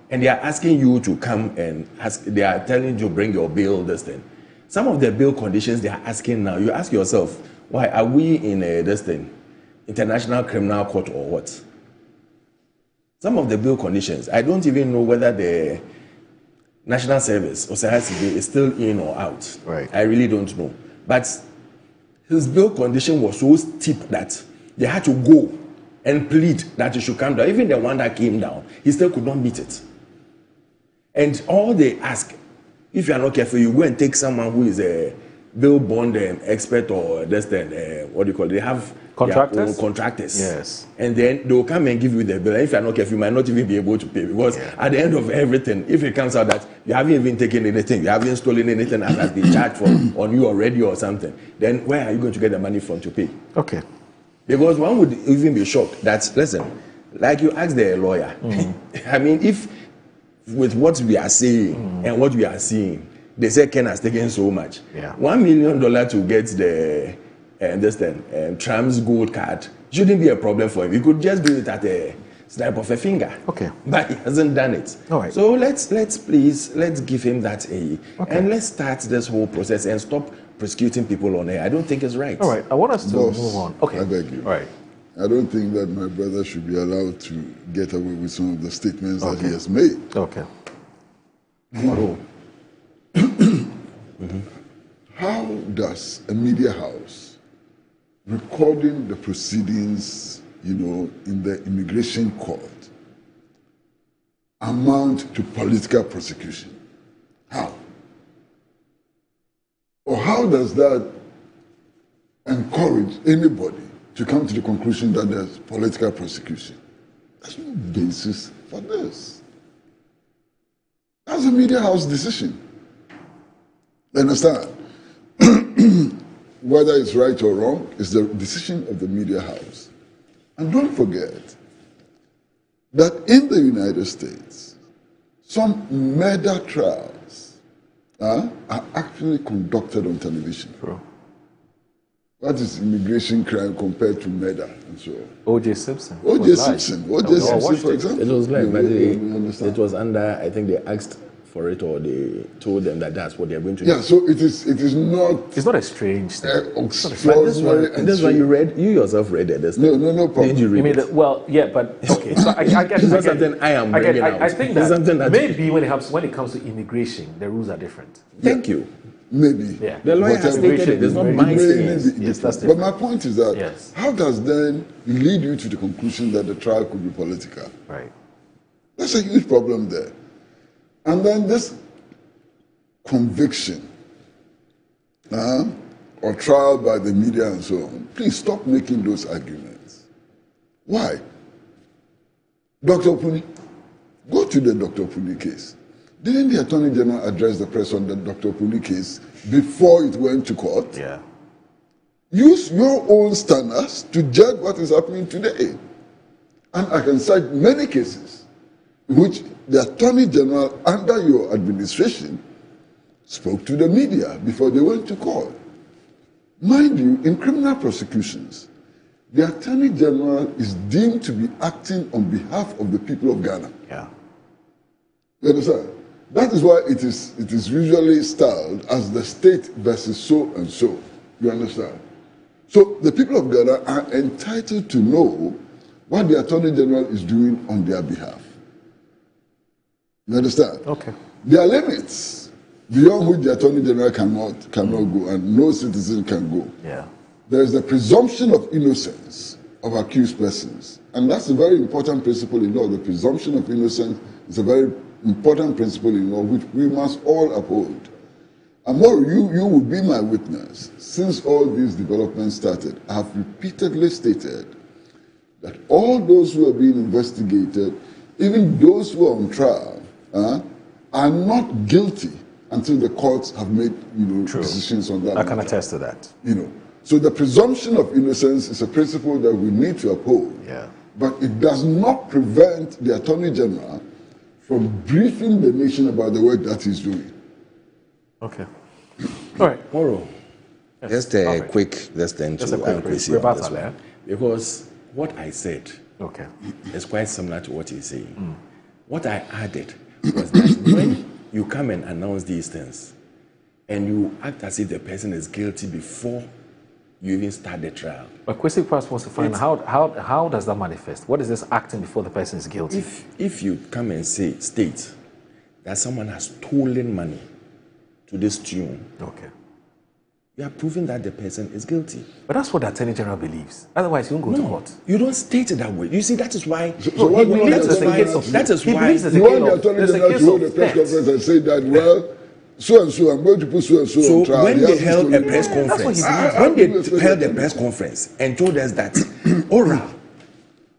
And they are asking you to come and ask, they are telling you to bring your bail, this thing. Some of the bail conditions they are asking now, you ask yourself, why are we in this thing? International Criminal Court or what? Some of the bail conditions, I don't even know whether the National Service or CICB is still in or out. Right. I really don't know. But his bail condition was so steep that they had to go and plead that he should come down. Even the one that came down, he still could not meet it. And all they ask, if you are not careful, you go and take someone who is a bail bond expert or this thing, they have contractors. Their own contractors. Yes. And then they will come and give you the bill. And if you are not careful, you might not even be able to pay, because at the end of everything, if it comes out that you haven't even taken anything, you haven't stolen anything that has been charged on you already or something, then where are you going to get the money from to pay? Okay. Because one would even be shocked that, listen, like you asked the lawyer, I mean, if with what we are saying and what we are seeing, they say Ken has taken so much. Yeah. $1 million to get the Trams gold card shouldn't be a problem for him. He could just do it at a snap of a finger. Okay. But he hasn't done it. All right. So let's give him that and let's start this whole process and stop prosecuting people on air. I don't think it's right. All right. I want us to move on. Okay. I beg you. All right. I don't think that my brother should be allowed to get away with some of the statements that he has made. Okay. How does a media house recording the proceedings, in the immigration court amount to political prosecution? How? Or how does that encourage anybody to come to the conclusion that there's political prosecution? There's no basis for this. That's a media house decision. You understand? Whether it's right or wrong is the decision of the media house. And don't forget, that in the United States, some murder trials are actually conducted on television. What is immigration crime compared to murder and so on? O.J. Simpson. O.J. Simpson, for example. It was live, but it was under, I think they asked for it or they told them that that's what they're going to do. Yeah, so it is not... It's not a strange thing. This one you read, you yourself read it. No problem. Did you read it? Well, yeah, but okay. So I get it's not something I am bringing out. I think that maybe when it comes to immigration, the rules are different. Thank you. Maybe. Yeah. The lawyer has stated it. It's not my experience. Yes, that's but my point is that yes. How does then lead you to the conclusion that the trial could be political? Right. That's a huge problem there. And then this conviction or trial by the media and so on, please stop making those arguments. Why? Dr. Puni, go to the Dr. Puni case. Didn't the Attorney General address the press on the Dr. Puni case before it went to court? Yeah. Use your own standards to judge what is happening today. And I can cite many cases in which the Attorney General under your administration spoke to the media before they went to court. Mind you, in criminal prosecutions, the Attorney General is deemed to be acting on behalf of the people of Ghana. Yeah. You understand? That is why it is usually styled as the state versus so and so. You understand? So the people of Ghana are entitled to know what the Attorney General is doing on their behalf. You understand? Okay. There are limits beyond which the Attorney General cannot go, and no citizen can go. Yeah. There is the presumption of innocence of accused persons, and that's a very important principle in law. The presumption of innocence is a very important principle in law which we must all uphold. Amor, you will be my witness. Since all these developments started, I have repeatedly stated that all those who are being investigated, even those who are on trial, are not guilty until the courts have made decisions on that. I can attest to that. So the presumption of innocence is a principle that we need to uphold. Yeah. But it does not prevent the Attorney General from briefing the nation about the work that he's doing. Okay. All right. Moro, just a quick, let's turn to because what I said is quite similar to what he's saying. What I added was that when you come and announce these things and you act as if the person is guilty before you even start the trial. But Kwesi first wants to find how does that manifest? What is this acting before the person is guilty? If you come and state that someone has stolen money to this tune, you are proving that the person is guilty. But that's what the Attorney General believes. Otherwise, you won't go to court. You don't state it that way. You see, that is why. He believes there's a case of. That is why. You want the Attorney General to hold a press conference and say that, well, so and so, I'm going to put so and so on trial. So when they held a press conference, and told us that Oral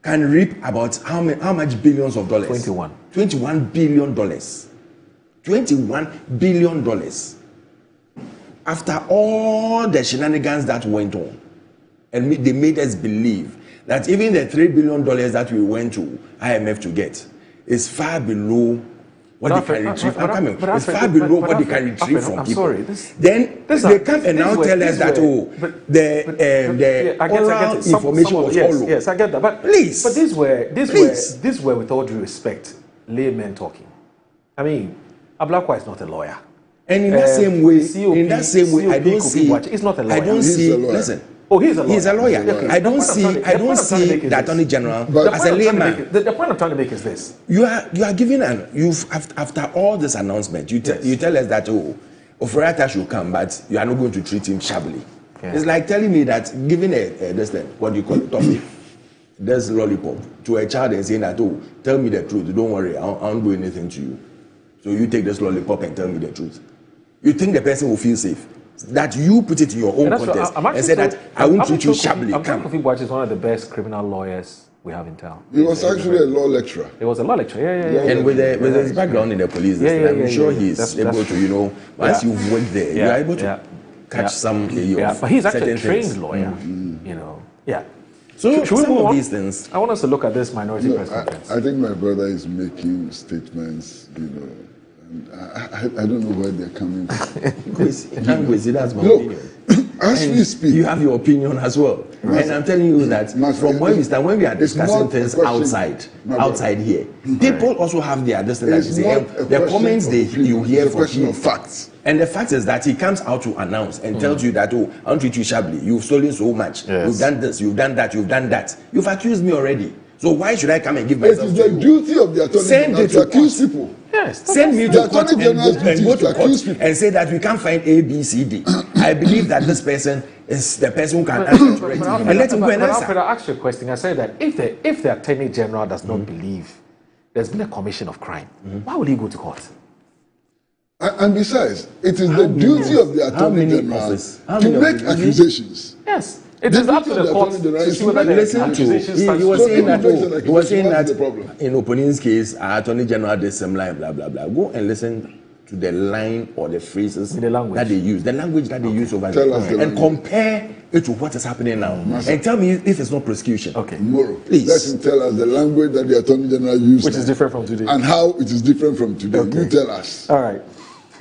can reap about how much billions of dollars? $21 billion. $21 billion. After all the shenanigans that went on, and they made us believe that even the $3 billion that we went to IMF to get is far below what they can retrieve. It's far below what they can retrieve from people. Then they come and now tell us that the oral information was all over. Yes, I get that. But please, but these were with all due respect, laymen talking. I mean, Ablakwa is not a lawyer. And in that same way, I don't see. He's not a lawyer. I don't see. Listen. Oh, he's a lawyer. He's a lawyer. Okay. I don't see the Attorney General as a layman. The point I'm trying to make is this: you are giving after all this announcement, you tell us that Oforiatta should come, but you are not going to treat him shabbily. Yeah. It's like telling me that giving what do you call it, topic, this lollipop to a child and saying that tell me the truth, don't worry, I won't do anything to you. So you take this lollipop and tell me the truth. You think the person will feel safe? That you put it in your own context and say that I won't treat you shabbily. Kofi Boakye is one of the best criminal lawyers we have in town. He was actually a law lecturer. He was a law lecturer, yeah. And with his background in the police, I'm sure he's able to, once you've worked there, you're able to catch some but he's actually a trained lawyer, Yeah. So should we some move of on? these things. I want us to look at this minority press conference. I think my brother is making statements, and I don't know where they're coming from. That's my opinion. As we speak, you have your opinion as well. And I'm telling you that from when we start, when we are discussing things outside here, people also have their understanding. The comments you hear from him. Facts. And the fact is that he comes out to announce and tells you that, I don't treat you shabbily. You've stolen so much. Yes. You've done this, you've done that, you've done that. You've accused me already. So why should I come and give myself to you? It is the duty of the attorney general to accuse people. Yes. Send me to court and go to court and say that we can't find A, B, C, D. I believe that this person is the person who can answer it. And let him go and answer. Alfred, I asked you a question. I said that if the attorney general does not believe there's been a commission of crime, why would he go to court? And besides, it is the duty of the attorney general to make accusations. Yes. It is up to the court to see whether the accusations stand. He was saying that in Opponent's case, our attorney general did some line, blah, blah, blah. Go and listen to the line or the phrases that they use, the language that they use over there, and compare it to what is happening now. And tell me if it's not prosecution. Okay. Tomorrow, please. Let him tell us the language that the attorney general used. Which is different from today. And how it is different from today. Okay. You tell us. All right.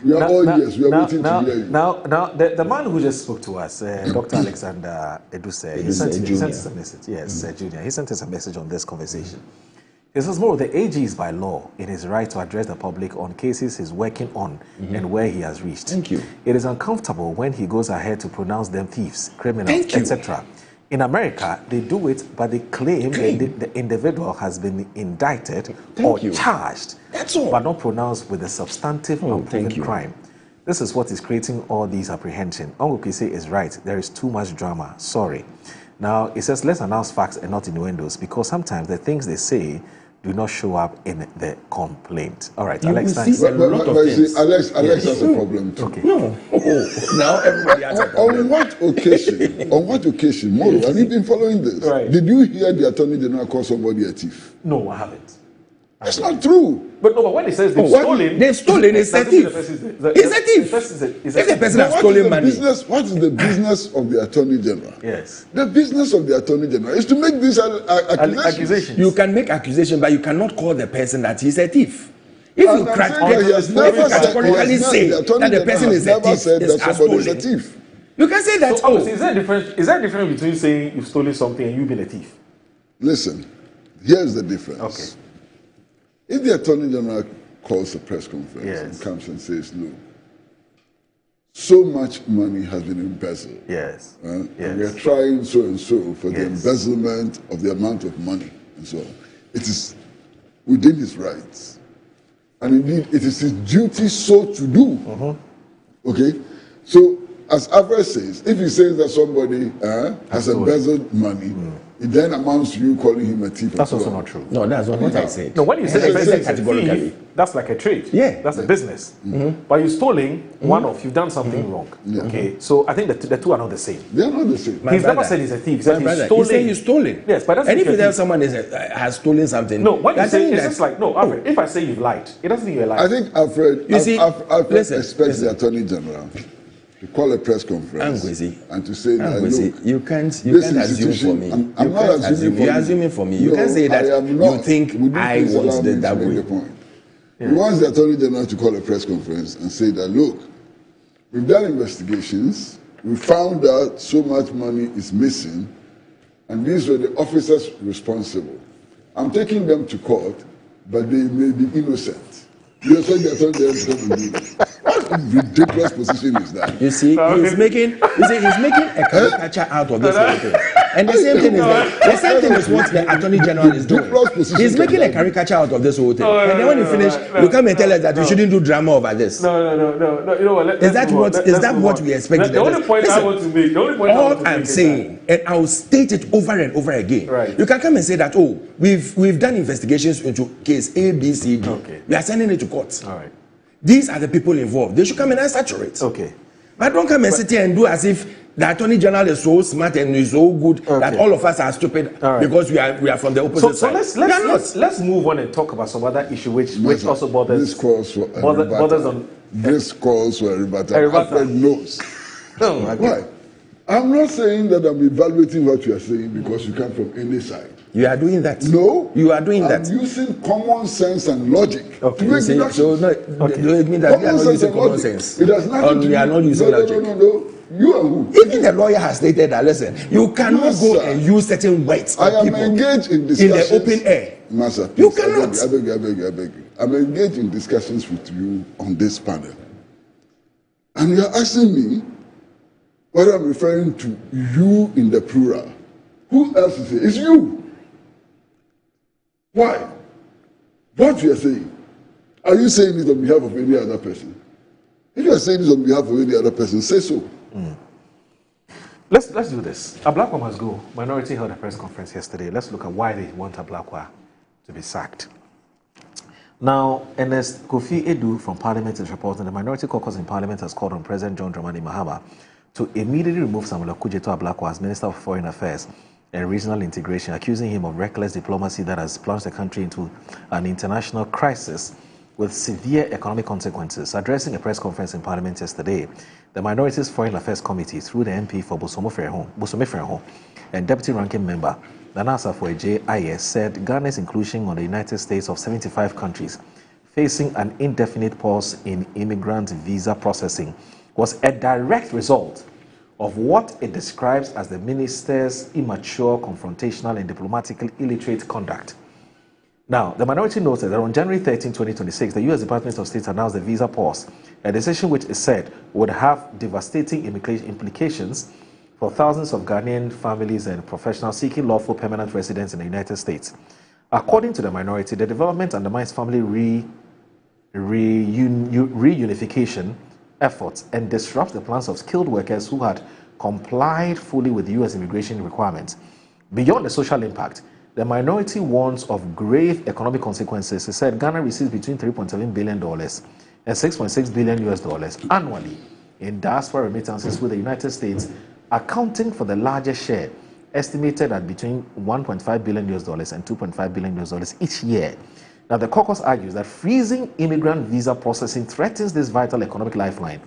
We are all ears. We are waiting to hear you. Now, the man who just spoke to us, Dr. Alexander Eduse, he sent us a message. Yes, Junior. He sent us a message on this conversation. He says, more, the AG is by law in his right to address the public on cases he's working on and where he has reached. Thank you. It is uncomfortable when he goes ahead to pronounce them thieves, criminals, etc. In America, they do it, but they claim that the individual has been indicted or charged, but not pronounced with a substantive unproven crime. This is what is creating all these apprehension. Uncle Kise is right. There is too much drama. Sorry. Now, it says, let's announce facts and not innuendos, because sometimes the things they say do not show up in the complaint. All right, Alex, thanks. Alex has a problem too. Okay. No. Now everybody has a problem. On what occasion, Moro, have you been following this? Right. Did you hear the attorney general call somebody a thief? No, I haven't. That's not true. But when he says they've stolen, it's a thief. It's a thief. If the person has stolen money. What is the business of the attorney general? Yes. The business of the attorney general is to make these accusations. You can make accusation, but you cannot call the person that he's a thief. If you categorically say that the person is a thief, you can say that. So, is there a difference between saying you've stolen something and you being a thief? Listen, here's the difference. Okay. If the attorney general calls a press conference and comes and says, look, so much money has been embezzled. Yes. And we are trying so and so for the embezzlement of the amount of money and so on. It is within his rights. And indeed, it is his duty so to do. Okay? So, as Alfred says, if he says that somebody has embezzled money, it then amounts to you calling him a thief. That's also not true. No, that's not what I said. No, when you say the person is categorically, that's like a trade. Yeah. That's a business. But you're stealing you've done something wrong. Okay, so I think the two are not the same. They are not the same. He's never said he's a thief. He said he's stolen. He said he's stolen. Yes, but that's and if you tell someone has stolen something, no, what you say is just like Alfred. If I say you've lied, it doesn't mean you're lying. I think Alfred expects the attorney general to call a press conference and to say that look, you can't assume for me. I'm not assuming for you. You're assuming for me. You can't say that you think I want it that way. He wants the attorney general to call a press conference and say that look, we've done investigations, we found out so much money is missing, and these were the officers responsible. I'm taking them to court, but they may be innocent. You expect the attorney general to come and do that? What ridiculous position is that? You see, he's making a caricature out of this whole thing. And the same thing is what the attorney general is doing. He's making a caricature out of this whole thing. And then when you finish, you come and tell us that you shouldn't do drama over this. No. You know what? Is that what we expect? The only point I want to make. All I'm saying, and I'll state it over and over again. Right. You can come and say that, we've done investigations into case A, B, C, D. Okay. We are sending it to court. All right. These are the people involved. They should come and answer to it. Okay. But don't come and sit here and do as if the attorney general is so smart and is so good that all of us are stupid because we are from the opposite side. So let's move on and talk about some other issue which also bothers. This calls for bothers on. This calls for a rebuttal. Alfred knows. No, why? I'm not saying that I'm evaluating what you are saying because you come from any side. You are doing that. No. You are doing that. I'm using common sense and logic. Okay. To make deductions. So no, it means that we are not using common sense. It has nothing to do. We are not using logic. No. You are who? Even the lawyer has stated that, listen, you cannot go and use certain words I am engaged in discussions. In the open air. Master, please, you cannot. I beg you. I'm engaged in discussions with you on this panel. And you are asking me whether I'm referring to you in the plural. Who else is it? It's you. Why? What you are saying? Are you saying it on behalf of any other person? If you are saying this on behalf of any other person, say so. Let's do this. Ablakwa must go. Minority held a press conference yesterday. Let's look at why they want Ablakwa to be sacked. Now, Ernest Kofi Edu from Parliament is reporting the Minority Caucus in Parliament has called on President John Dramani Mahama to immediately remove Samuel Okudzeto Ablakwa as Minister of Foreign Affairs and Regional Integration, accusing him of reckless diplomacy that has plunged the country into an international crisis with severe economic consequences. Addressing a press conference in Parliament yesterday, the Minorities Foreign Affairs Committee, through the MP for Bosome Frehon and Deputy Ranking Member Nana Asafo-Adjei Aye, said Ghana's inclusion on the United States of 75 countries facing an indefinite pause in immigrant visa processing was a direct result of what it describes as the minister's immature, confrontational, and diplomatically illiterate conduct. Now, the minority noted that on January 13, 2026, the U.S. Department of State announced the visa pause, a decision which is said would have devastating implications for thousands of Ghanaian families and professionals seeking lawful permanent residence in the United States. According to the minority, the development undermines family reunification efforts and disrupts the plans of skilled workers who had complied fully with U.S. immigration requirements. Beyond the social impact, the minority warns of grave economic consequences. It said Ghana receives between $3.7 billion and $6.6 billion annually in diaspora remittances, with the United States accounting for the largest share, estimated at between $1.5 billion and $2.5 billion each year. Now, the caucus argues that freezing immigrant visa processing threatens this vital economic lifeline,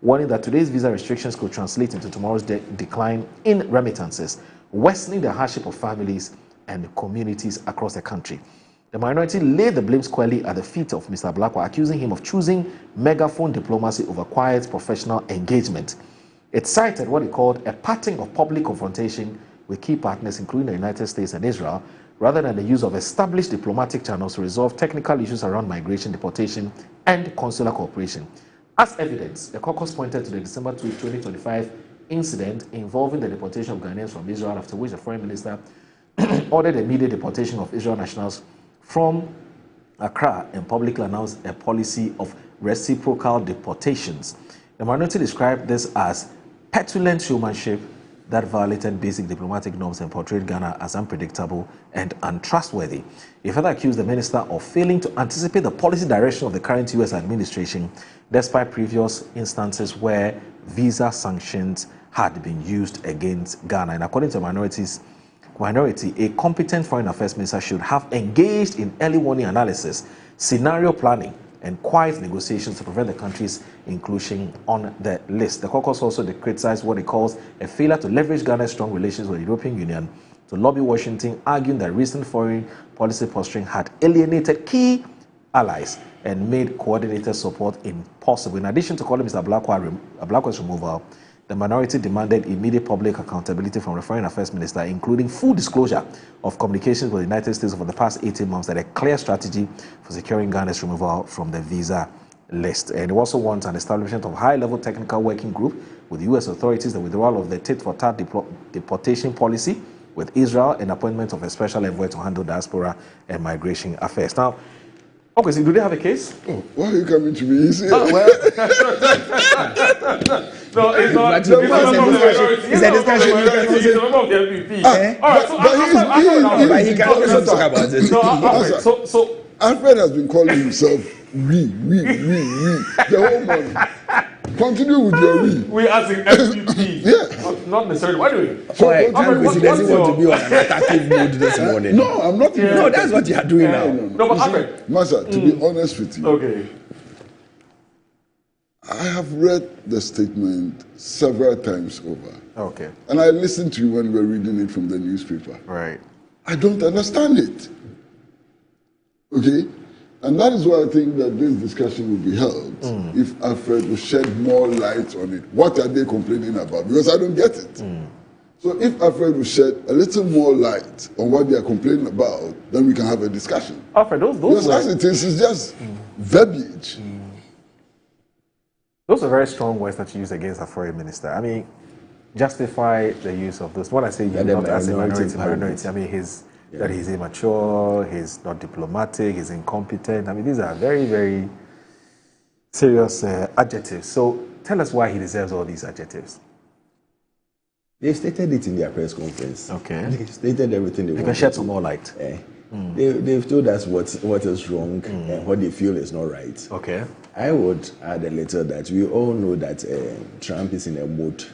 warning that today's visa restrictions could translate into tomorrow's decline in remittances, worsening the hardship of families and communities across the country. The minority laid the blame squarely at the feet of Mr. Ablakwa, accusing him of choosing megaphone diplomacy over quiet professional engagement. It cited what it called a pattern of public confrontation with key partners, including the United States and Israel, rather than the use of established diplomatic channels to resolve technical issues around migration, deportation, and consular cooperation. As evidence, the caucus pointed to the December 2025 incident involving the deportation of Ghanaians from Israel, after which the foreign minister ordered the immediate deportation of Israel nationals from Accra and publicly announced a policy of reciprocal deportations. The minority described this as petulant showmanship that violated basic diplomatic norms and portrayed Ghana as unpredictable and untrustworthy. He further accused the minister of failing to anticipate the policy direction of the current U.S. administration, despite previous instances where visa sanctions had been used against Ghana. And according to the minority, a competent foreign affairs minister should have engaged in early warning analysis, scenario planning, and quiet negotiations to prevent the country's inclusion on the list. The caucus also criticized what it calls a failure to leverage Ghana's strong relations with the European Union to lobby Washington, arguing that recent foreign policy posturing had alienated key allies and made coordinated support impossible. In addition to calling Mr. Ablakwa's removal, the minority demanded immediate public accountability from the Foreign Affairs Minister, including full disclosure of communications with the United States over the past 18 months, and a clear strategy for securing Ghana's removal from the visa list. And it also wants an establishment of high-level technical working group with U.S. authorities, the withdrawal of the tit-for-tat deportation policy with Israel, and appointment of a special envoy to handle diaspora and migration affairs. Now, okay, so do they have a case? Oh, why are you coming to me? Oh, well. No, it's not. It's a discussion. He's a member of the LPP. All right, but he can also talk about it. So Alfred has been calling himself we the whole morning. Continue with your we. We as in LPP. Yeah. Not necessarily. Why do we? So he doesn't want to be on an attacking mood this morning. No, I'm not. No, that's what you are doing now. No, but Alfred. Master, to be honest with you. Okay. I have read the statement several times over. Okay. And I listened to you when we were reading it from the newspaper. Right. I don't understand it. Okay? And that is why I think that this discussion will be held if Alfred will shed more light on it. What are they complaining about? Because I don't get it. So if Alfred will shed a little more light on what they are complaining about, then we can have a discussion. Alfred, those as it is, it's just verbiage. Those are very strong words that you use against a foreign minister. I mean, justify the use of those. When I say you, not as a minority, I mean that he's immature, he's not diplomatic, he's incompetent. I mean, these are very, very serious adjectives. So tell us why he deserves all these adjectives. They stated it in their press conference. Okay. They stated everything they wanted. You can shed some more light. They've told us what is wrong and what they feel is not right. Okay. I would add a little that we all know that Trump is in a mode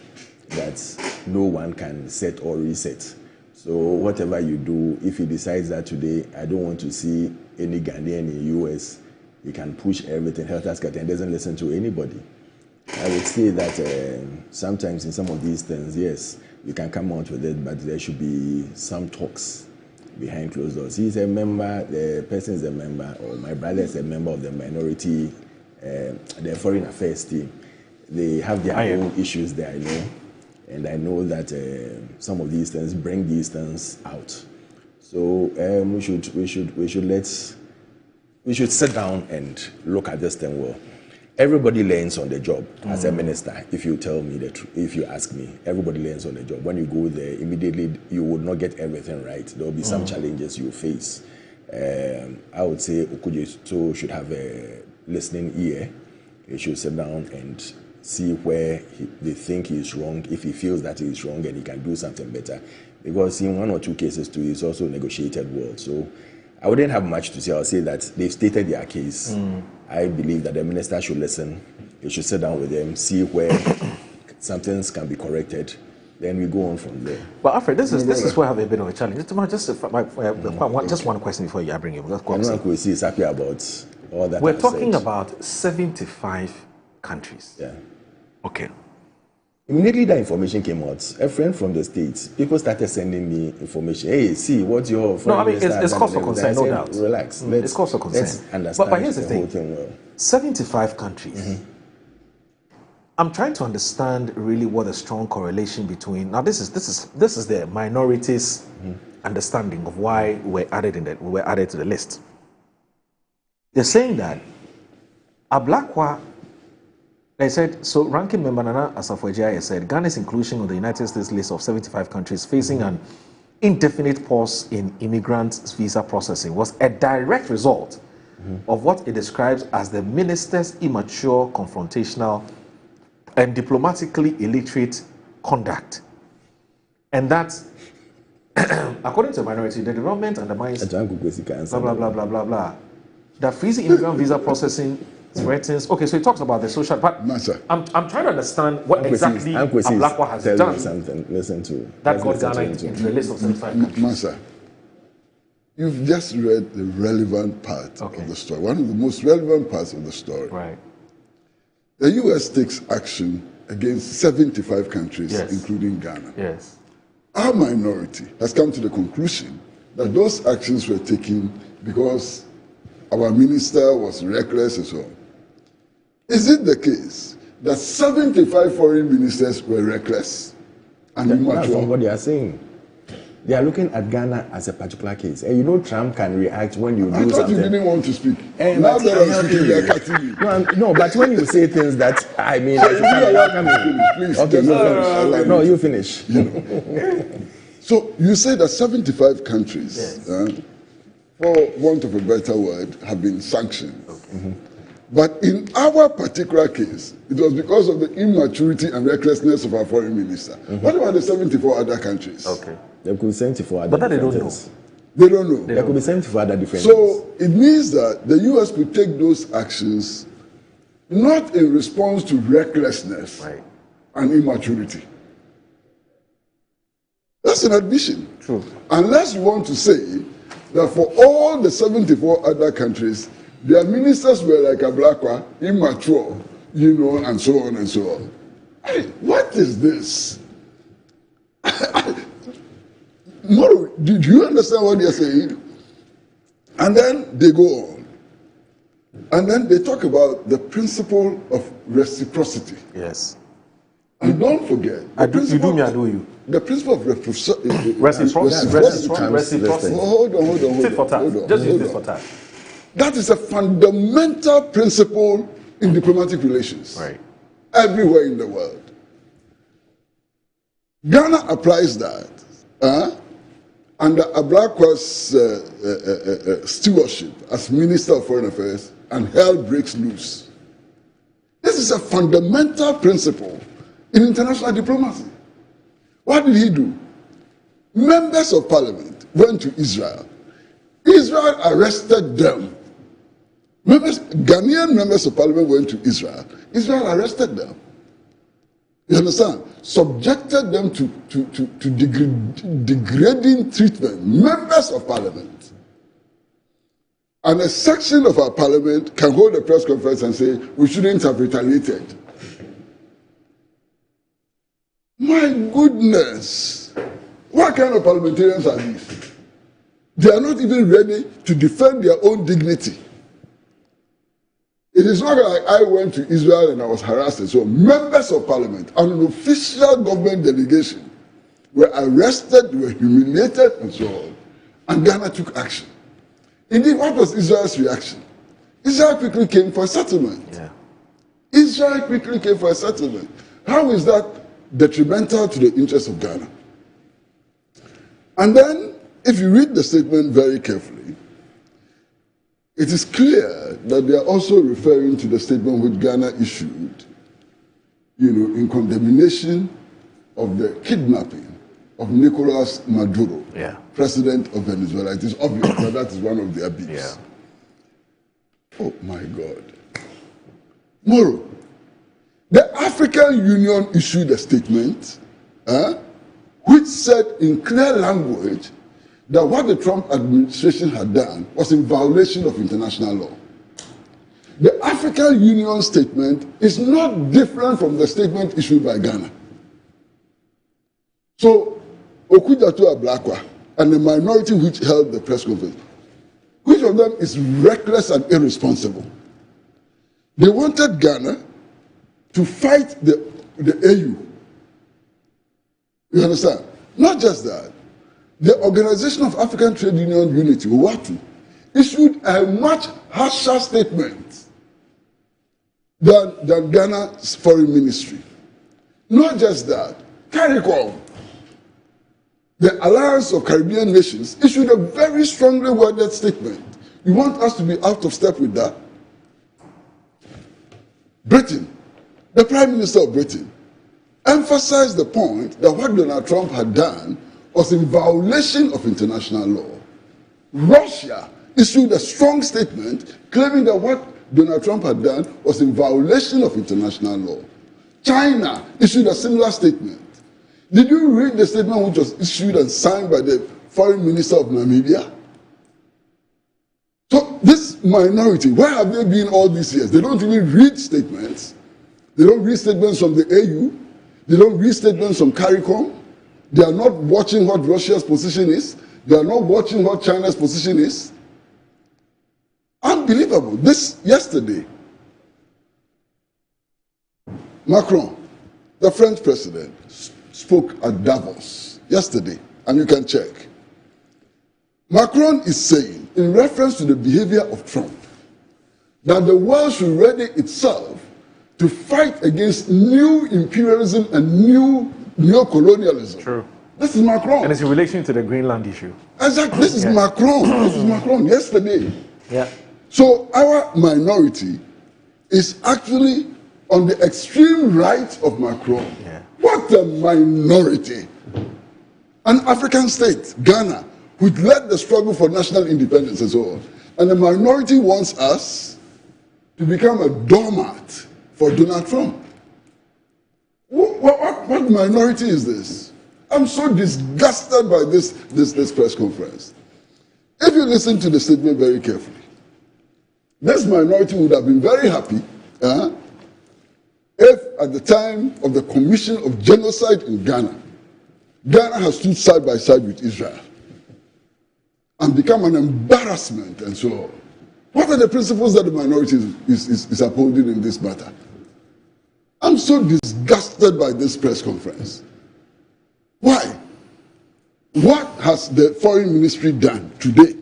that no one can set or reset. So whatever you do, if he decides that today, I don't want to see any Ghanaian in the US, he can push everything, helter-skelter, and doesn't listen to anybody. I would say that sometimes in some of these things, yes, you can come out with it, but there should be some talks behind closed doors. He's a member, the person is a member, or my brother is a member of the minority, the foreign affairs team. They have their own issues there, I know. And I know that some of these things bring these things out. So we should sit down and look at this thing well. Everybody learns on the job as a minister. If you tell me the truth, if you ask me, everybody learns on the job. When you go there, immediately you will not get everything right. There will be some challenges you face. I would say Okujeto should have a listening ear. He should sit down and see where they think he's wrong, if he feels that he's wrong and he can do something better. Because in one or two cases too, it's also negotiated well. So I wouldn't have much to say. I'll say that they've stated their case. I believe that the minister should listen. He should sit down with them, see where some things can be corrected. Then we go on from there. But Alfred, this is where I have a bit of a challenge. Just one question before I bring you. Kwesi is happy about all that. We're talking about 75 countries. Yeah. Okay. Immediately that information came out, a friend from the States, people started sending me information. Hey, see, what's your... No, I mean, it's cause for concern, no doubt. Relax. It's cause for concern. Let's understand but here's the whole thing well. 75 countries. I'm trying to understand really what a strong correlation between... Now, this is the minorities' understanding of why we were added to the list. They're saying that Ablakwa... They said, so ranking member Nana Asafo-Adjei said, Ghana's inclusion on the United States list of 75 countries facing an indefinite pause in immigrant visa processing was a direct result of what it describes as the minister's immature, confrontational, and diplomatically illiterate conduct. And that, according to the minority, the development undermines blah, blah, blah, blah, blah, blah. That freezing immigrant visa processing threatens. Okay, so he talks about the social, but I'm trying to understand what exactly Ablakwa has done. Something. Listen to that got Ghana into the list of 75 countries. Masa, you've just read the relevant part of the story. One of the most relevant parts of the story. Right. The U.S. takes action against 75 countries, including Ghana. Yes. Our minority has come to the conclusion that those actions were taken because our minister was reckless and so on. Is it the case that 75 foreign ministers were reckless and immature? That's what they are saying. They are looking at Ghana as a particular case. And you know Trump can react when you do something. I thought you didn't want to speak. Now that I'm speaking, they're cutting you. No, but when you say things that, I mean... Please, okay, you finish. You know. So you say that 75 countries, for want of a better word, have been sanctioned. But in our particular case, it was because of the immaturity and recklessness of our foreign minister. What about the 74 other countries? Okay. There could be 74 other But that they don't know. They don't know. There could be 74 other different So it means that the U.S. could take those actions not in response to recklessness and immaturity. That's an admission. True. Unless you want to say that for all the 74 other countries, their ministers were like Ablakwa, immature, and so on and so on. Hey, what is this? Moro, do you understand what they're saying? And then they go on. And then they talk about the principle of reciprocity. Yes. And don't forget, I do you. The principle of reciprocity. Hold on. That is a fundamental principle in diplomatic relations. Right. Everywhere in the world. Ghana applies that under Ablakwa's stewardship as Minister of Foreign Affairs, and hell breaks loose. This is a fundamental principle in international diplomacy. What did he do? Members of parliament went to Israel. Israel arrested them. Ghanaian members of parliament went to Israel. Israel arrested them. You understand? Subjected them to degrading treatment. Members of parliament. And a section of our parliament can hold a press conference and say, we shouldn't have retaliated. My goodness. What kind of parliamentarians are these? They are not even ready to defend their own dignity. It is not like I went to Israel and I was harassed and so on. Members of parliament and an official government delegation were arrested, were humiliated and so on. And Ghana took action. Indeed, what was Israel's reaction? Israel quickly came for a settlement. Yeah. Israel quickly came for a settlement. How is that detrimental to the interests of Ghana? And then, if you read the statement very carefully, it is clear that they are also referring to the statement which Ghana issued, in condemnation of the kidnapping of Nicolas Maduro, president of Venezuela. It is obvious that that is one of their beefs. Yeah. Oh my God. Moro, the African Union issued a statement which said in clear language that what the Trump administration had done was in violation of international law. The African Union statement is not different from the statement issued by Ghana. So, Okudatu Ablakwa and the minority which held the press conference, which of them is reckless and irresponsible? They wanted Ghana to fight the AU. You understand? Not just that. The Organization of African Trade Union Unity, OATU, issued a much harsher statement than Ghana's foreign ministry. Not just that. CARICOM, the Alliance of Caribbean Nations, issued a very strongly worded statement. You want us to be out of step with that? Britain, the Prime Minister of Britain, emphasized the point that what Donald Trump had done was in violation of international law. Russia issued a strong statement claiming that what Donald Trump had done was in violation of international law. China issued a similar statement. Did you read the statement which was issued and signed by the Foreign Minister of Namibia? So this minority, where have they been all these years? They don't even read statements. They don't read statements from the AU. They don't read statements from CARICOM. They are not watching what Russia's position is. They are not watching what China's position is. Unbelievable. This yesterday, Macron, the French president, spoke at Davos yesterday, and you can check. Macron is saying, in reference to the behavior of Trump, that the world should ready itself to fight against new imperialism and new neocolonialism. True. This is Macron. And it's in relation to the Greenland issue. Exactly. This is Macron. This is Macron yesterday. Yeah. So our minority is actually on the extreme right of Macron. Yeah. What a minority. An African state, Ghana, which led the struggle for national independence and so on. And the minority wants us to become a doormat for Donald Trump. What minority is this? I'm so disgusted by this press conference. If you listen to the statement very carefully, this minority would have been very happy if at the time of the commission of genocide in Ghana, Ghana has stood side by side with Israel and become an embarrassment and so on. What are the principles that the minority is upholding in this matter? I'm so disgusted by this press conference. Why? What has the foreign ministry done today,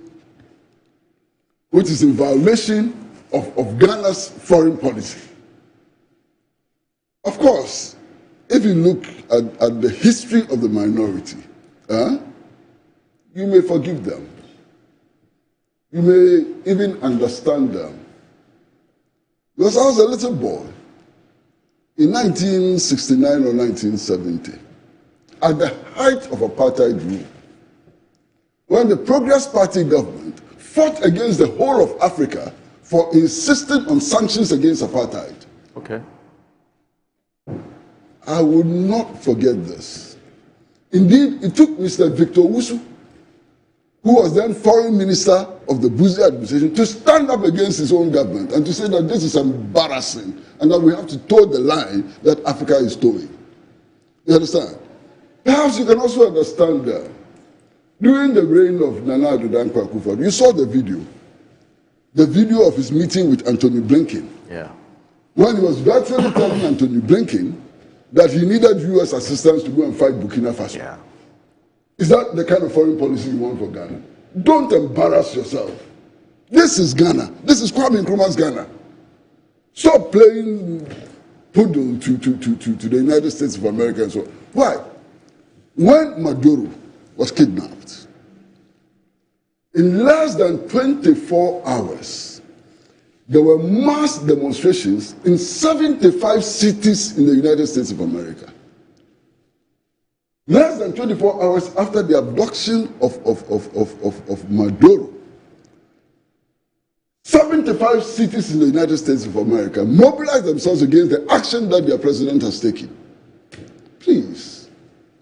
which is in violation of Ghana's foreign policy? Of course, if you look at the history of the minority, you may forgive them. You may even understand them. Because I was a little boy in 1969 or 1970, at the height of apartheid rule, when the Progress Party government fought against the whole of Africa for insisting on sanctions against apartheid. Okay. I would not forget this. Indeed, it took Mr. Victor Wusu, who was then foreign minister of the Buzi administration, to stand up against his own government and to say that this is embarrassing and that we have to toe the line that Africa is towing. You understand? Perhaps you can also understand that during the reign of Nana Addo Dankwa Akufo-Addo, you saw the video of his meeting with Anthony Blinken. Yeah. When he was virtually telling Anthony Blinken that he needed U.S. assistance to go and fight Burkina Faso. Yeah. Is that the kind of foreign policy you want for Ghana? Don't embarrass yourself. This is Ghana. This is Kwame Nkrumah's Ghana. Stop playing poodle to the United States of America and so on. Why? When Maduro was kidnapped, in less than 24 hours, there were mass demonstrations in 75 cities in the United States of America. Less than 24 hours after the abduction of Maduro, 75 cities in the United States of America mobilized themselves against the action that their president has taken. Please,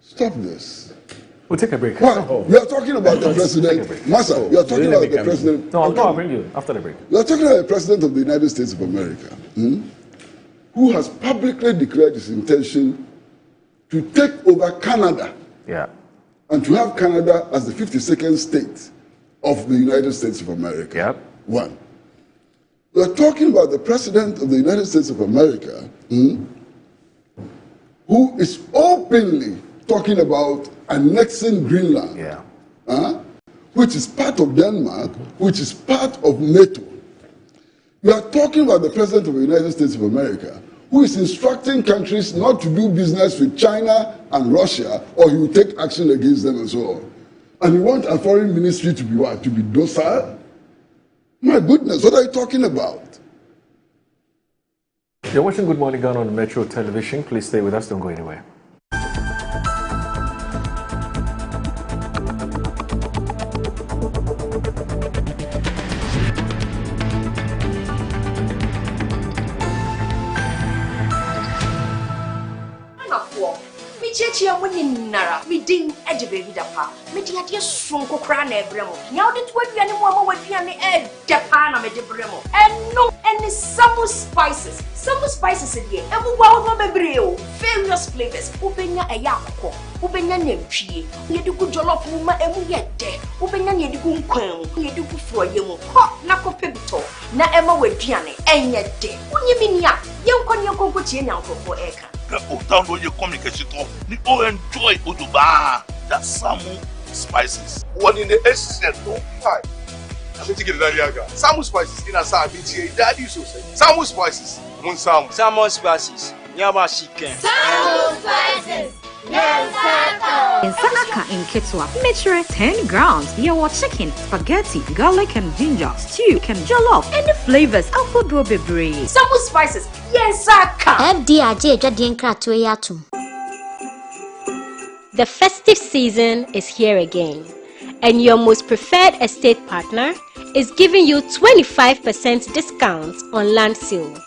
stop this. We'll take a break. Why? We are talking about the president. Masa, we are talking about the president. No, I'll bring you after the break. We are talking about the president of the United States of America, who has publicly declared his intention to take over Canada. Yeah. And to have Canada as the 52nd state of the United States of America. Yeah. One. We are talking about the president of the United States of America, who is openly talking about annexing Greenland, which is part of Denmark, which is part of NATO. We are talking about the president of the United States of America, who is instructing countries not to do business with China and Russia, or he will take action against them and so on. And you want a foreign ministry to be what? To be docile? My goodness, what are you talking about? You're watching Good Morning Ghana on Metro Television. Please stay with us, don't go anywhere. Chia winning Nara, me ding edge baby da pa. Me dia dia sonko kra na ebremo. Nya odi to aduane mu ama waduane e da pa na me de bremo. And no any some spices. Some spices in here. Emu wa no bebre o. Various flavors. Ubenya eya akoko. Ubenya nantwie. Ye de ku jollof mu ma emu ye de. Ubenya ye de ku nkwan mu. Ye de ku froye mu. Ho na ko pebito. Na ema waduane enye de. Unye minia. Ye nkon ye konko tie nyankofo eka. Down where you communication to enjoy Uduba, that some spices. One in the essence, no pie. I'm going to get it. Some spices in a BTA, daddy so say. Some spices, one some spices, Yama chicken. Some spices. Nsaka in Ketwa, measure 10 grams. Your chicken, spaghetti, garlic and ginger, stew, can jollof, any flavors. Apple do bebre. Some spices, yes, Saka. The festive season is here again, and your most preferred estate partner is giving you 25% discount on land sale.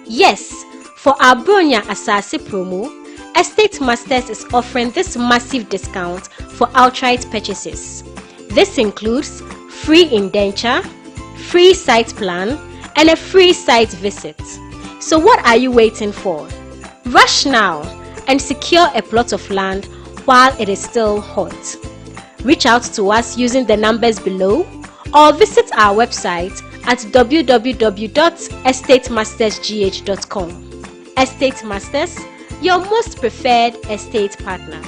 Yes, for our Bronya Asase promo, Estate Masters is offering this massive discount for outright purchases. This includes free indenture, free site plan, and a free site visit. So what are you waiting for? Rush now and secure a plot of land while it is still hot. Reach out to us using the numbers below or visit our website at www.estatemastersgh.com. Estate Masters, your most preferred estate partner.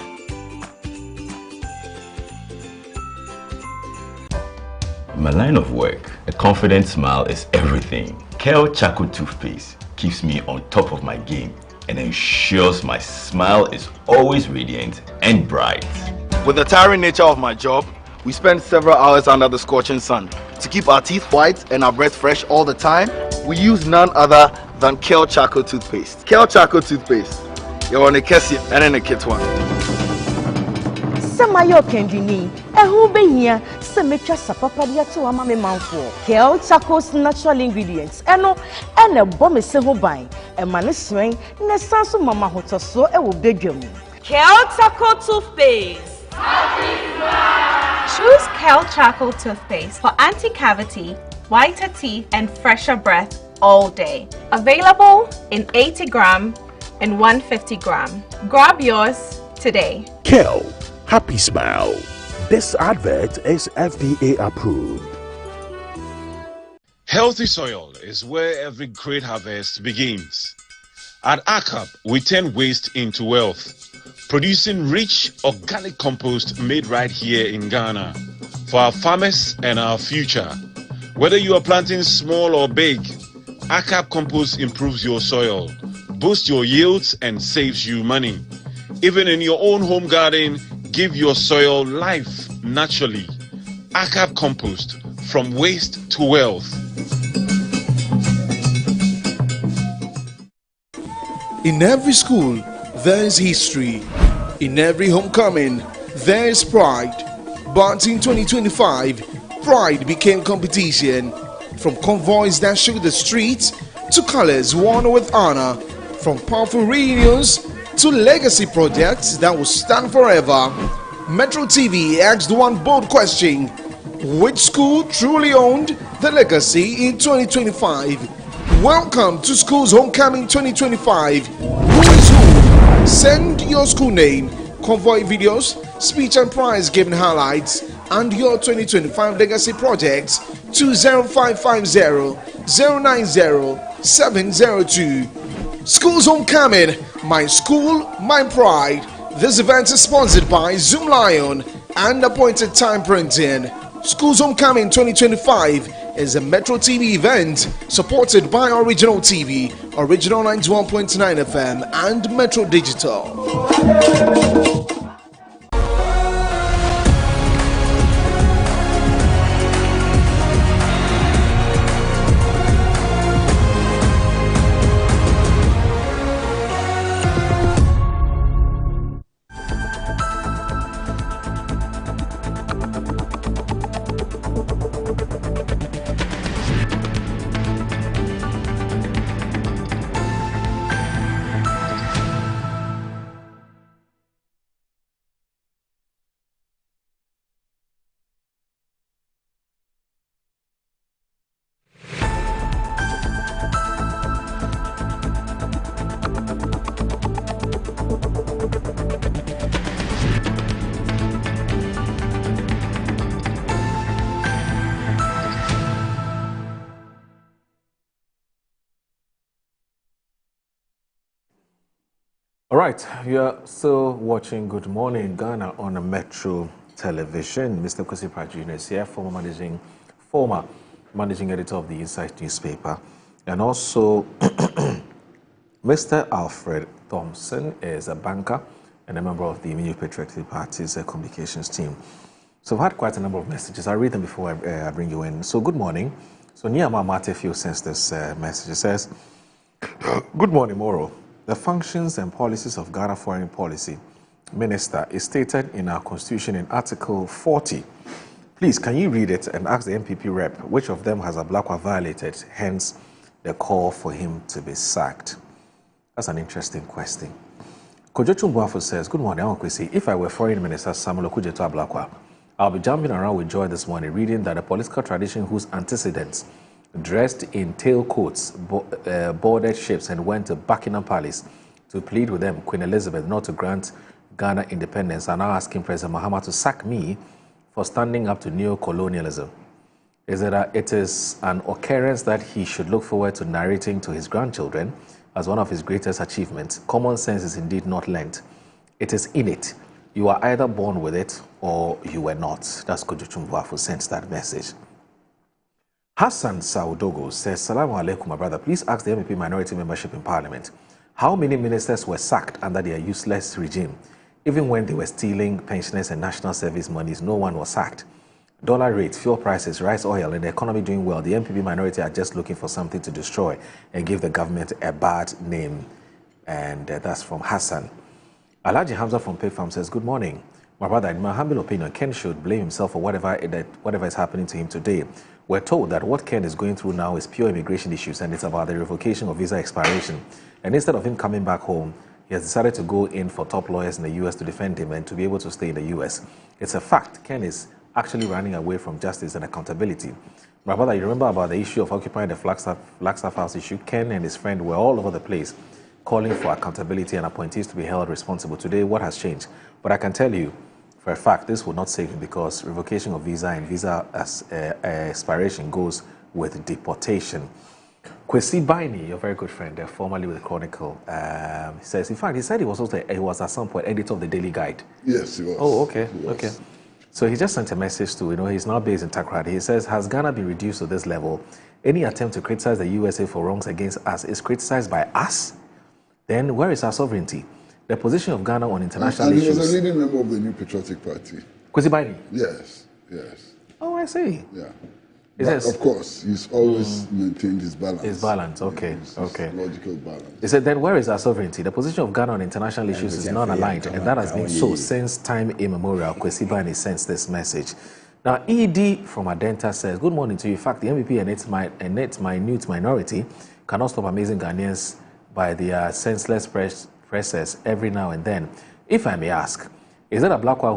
In my line of work, a confident smile is everything. Kel Charcoal Toothpaste keeps me on top of my game and ensures my smile is always radiant and bright. With the tiring nature of my job, we spend several hours under the scorching sun. To keep our teeth white and our breath fresh all the time, we use none other than Kel Charcoal Toothpaste. Kel Charcoal Toothpaste. You're on a Kessie and in a kit one. Samayo Kendini, a who be here, some make us a papadia to a mammy mouthful. Kel Charcoal's natural ingredients, and a bomb is so buying, a man is swing, and a sans of Mamma Hotter so a will beg you. Kel Charcoal Toothpaste. Choose Kel Charcoal Toothpaste for anti-cavity, whiter teeth, and fresher breath all day. Available in 80 gram and 150 gram. Grab yours today. Kel, happy smile. This advert is FDA approved. Healthy soil is where every great harvest begins. At ACAP, we turn waste into wealth, producing rich organic compost made right here in Ghana for our farmers and our future. Whether you are planting small or big, ACAP compost improves your soil, boosts your yields, and saves you money. Even in your own home garden, give your soil life naturally. ACAP compost, from waste to wealth. In every school, there is history. In every homecoming, there is pride. But in 2025, pride became competition. From convoys that shook the streets to colors worn with honor. From powerful reunions to legacy projects that will stand forever. Metro TV asked one bold question: which school truly owned the legacy in 2025? Welcome to School's Homecoming 2025. Who is who? Send your school name, convoy videos, speech and prize giving highlights, and your 2025 legacy projects to 0550-090-702. School's Homecoming, my school, my pride. This event is sponsored by Zoom Lion and Appointed Time Printing. School's Homecoming 2025 is a Metro TV event supported by Original TV, Original 91.9 FM, and Metro Digital. All right, you're still watching Good Morning Ghana on a Metro Television. Mr. Kwesi Prajun is here, former managing editor of the Insight newspaper. And also, Mr. Alfred Thompson is a banker and a member of the New Patriotic Party's communications team. So I've had quite a number of messages. I'll read them before I bring you in. So good morning. So Niama Matefio sends this message. It says, good morning, Moro. The functions and policies of Ghana Foreign Policy Minister is stated in our Constitution in Article 40. Please, can you read it and ask the MPP rep which of them has Ablakwa violated, hence the call for him to be sacked? That's an interesting question. Kojotu Mbuafo says, good morning, Kwesi. If I were Foreign Minister Samuel Okudzeto Ablakwa, I'll be jumping around with joy this morning reading that a political tradition whose antecedents dressed in tailcoats, boarded ships and went to Buckingham Palace to plead with them, Queen Elizabeth, not to grant Ghana independence are now asking President Mahama to sack me for standing up to neo-colonialism. It is an occurrence that he should look forward to narrating to his grandchildren as one of his greatest achievements. Common sense is indeed not learnt. It is innate. You are either born with it or you were not. That's Kojo Chumbuafu who sent that message. Hassan Saudogo says, Salamu alaikum, my brother. Please ask the MEP minority membership in Parliament. How many ministers were sacked under their useless regime? Even when they were stealing pensioners and national service monies, no one was sacked. Dollar rates, fuel prices, rice oil, and the economy doing well. The MPP minority are just looking for something to destroy and give the government a bad name. And that's from Hassan. Alhaji Hamza from Pay Farm says, good morning. My brother, in my humble opinion, Ken should blame himself for whatever is happening to him today. We're told that what Ken is going through now is pure immigration issues, and it's about the revocation of visa expiration. And instead of him coming back home, he has decided to go in for top lawyers in the U.S. to defend him and to be able to stay in the U.S. It's a fact. Ken is actually running away from justice and accountability. My brother, you remember about the issue of occupying the Flagstaff House issue? Ken and his friend were all over the place calling for accountability and appointees to be held responsible. Today, what has changed? But I can tell you, for a fact, this will not save him because revocation of visa and visa expiration goes with deportation. Kwesi Baini, your very good friend, formerly with the Chronicle, he says, in fact, he said he was at some point editor of the Daily Guide. Yes, he was. Oh, okay, okay. So he just sent a message to, he's now based in Takoradi. He says, has Ghana been reduced to this level? Any attempt to criticize the USA for wrongs against us is criticized by us? Then where is our sovereignty? The position of Ghana on international issues. And he was a leading member of the New Patriotic Party. Kwesi Baini? Yes, yes. Oh, I see. Yeah. But of course, he's always maintained his balance. His balance, okay, his logical balance. He said, then where is our sovereignty? The position of Ghana on international issues is not aligned, and that has been so since time immemorial. Kwesi Baini sends this message. Now, ED from Adenta says, good morning to you. In fact, the MPP and its minute minority cannot stop amazing Ghanaians by their senseless presses every now and then. If I may ask, is it a Blackwell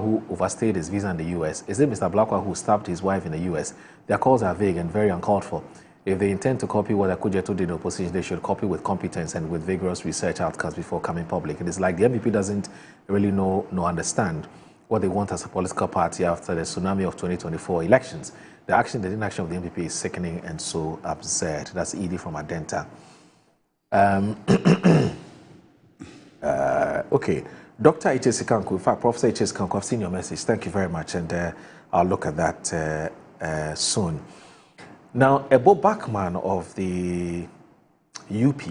who overstayed his visa in the U.S.? Is it Mr. Blackwell who stabbed his wife in the U.S.? Their calls are vague and very uncalled for. If they intend to copy what Akujeto did in opposition, they should copy with competence and with vigorous research outcomes before coming public. It is like the MPP doesn't really understand what they want as a political party after the tsunami of 2024 elections. The inaction of the MPP is sickening and so absurd. That's Edie from Adenta. Okay. Dr. H.S. Kanku, in fact, Professor H.S. Kanku, I've seen your message. Thank you very much, and I'll look at that soon. Now, Ebo Bachman of the UP,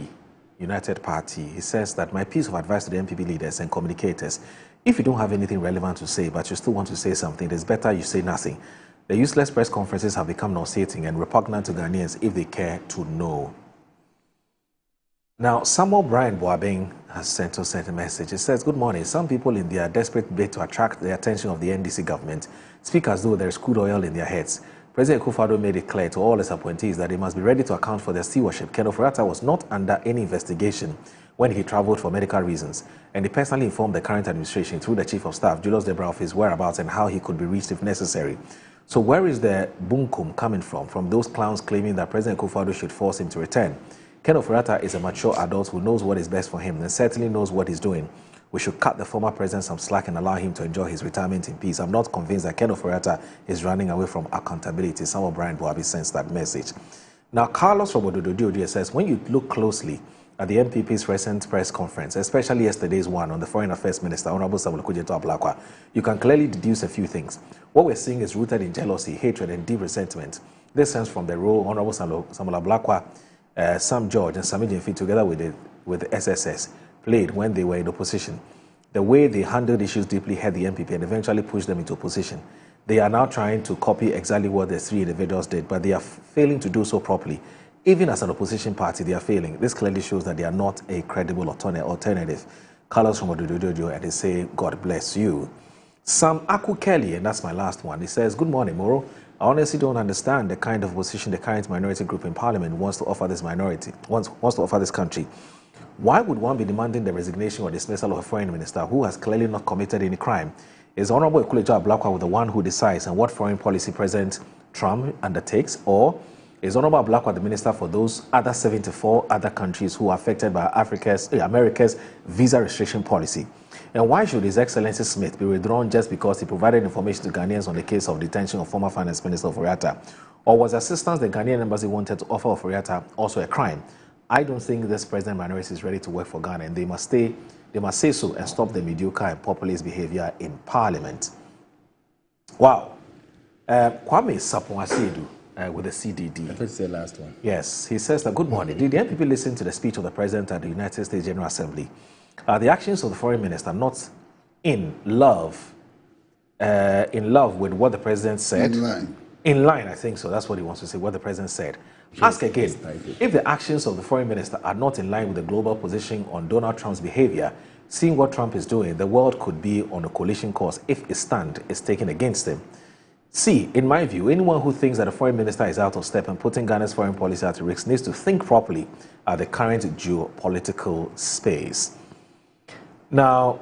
United Party, he says that my piece of advice to the MPP leaders and communicators, if you don't have anything relevant to say, but you still want to say something, it's better you say nothing. The useless press conferences have become nauseating and repugnant to Ghanaians if they care to know. Now, Samuel Brian Boabeng has sent us a message. It says, good morning. Some people in their desperate bid to attract the attention of the NDC government speak as though there is crude oil in their heads. President Akufo-Addo made it clear to all his appointees that they must be ready to account for their stewardship. Ken Ofori-Atta was not under any investigation when he traveled for medical reasons, and he personally informed the current administration through the Chief of Staff, Julius Debra, of his whereabouts and how he could be reached if necessary. So where is the bunkum coming from those clowns claiming that President Akufo-Addo should force him to return? Ken Ofori-Atta is a mature adult who knows what is best for him and certainly knows what he's doing. We should cut the former president some slack and allow him to enjoy his retirement in peace. I'm not convinced that Ken Ofori-Atta is running away from accountability. Samuel Brian Boabi sends that message. Now, Carlos from Ododo says, when you look closely at the MPP's recent press conference, especially yesterday's one on the Foreign Affairs Minister, Honorable Samuel Akujeto Ablakwa, you can clearly deduce a few things. What we're seeing is rooted in jealousy, hatred, and deep resentment. This stems from the role Honorable Samuel Ablakwa, Sam George, and Sami Jemfi, together with the SSS, played when they were in opposition. The way they handled issues deeply hurt the MPP and eventually pushed them into opposition. They are now trying to copy exactly what the three individuals did, but they are failing to do so properly. Even as an opposition party, they are failing. This clearly shows that they are not a credible alternative. Carlos from Ododo, and they say, God bless you. Sam Aku Kelly, and that's my last one, he says, good morning, Moro. I honestly don't understand the kind of position the current minority group in Parliament wants to offer this country. Why would one be demanding the resignation or dismissal of a foreign minister who has clearly not committed any crime? Is Honorable Ekulejo Ablakwa the one who decides on what foreign policy President Trump undertakes, or Is Honorable Blackwood the minister for those other 74 other countries who are affected by America's visa restriction policy? And why should His Excellency Smith be withdrawn just because he provided information to Ghanaians on the case of detention of former Finance Minister Oforiatta? Or was assistance the Ghanaian embassy wanted to offer Oforiatta also a crime? I don't think this President Manuel is ready to work for Ghana, and they must say so and stop the mediocre and populist behavior in Parliament. Wow. Kwame Sapon-Asiedu with the CDD. I thought you said last one. Yes, he says that, good morning. Did the NPP listen to the speech of the President at the United States General Assembly? Are the actions of the Foreign Minister not in love with what the President said? In line. In line, I think so. That's what he wants to say, what the President said. Ask again, if the actions of the Foreign Minister are not in line with the global position on Donald Trump's behavior, seeing what Trump is doing, the world could be on a coalition course if a stand is taken against him. See, in my view, anyone who thinks that a foreign minister is out of step and putting Ghana's foreign policy at risk needs to think properly at the current geopolitical space. Now,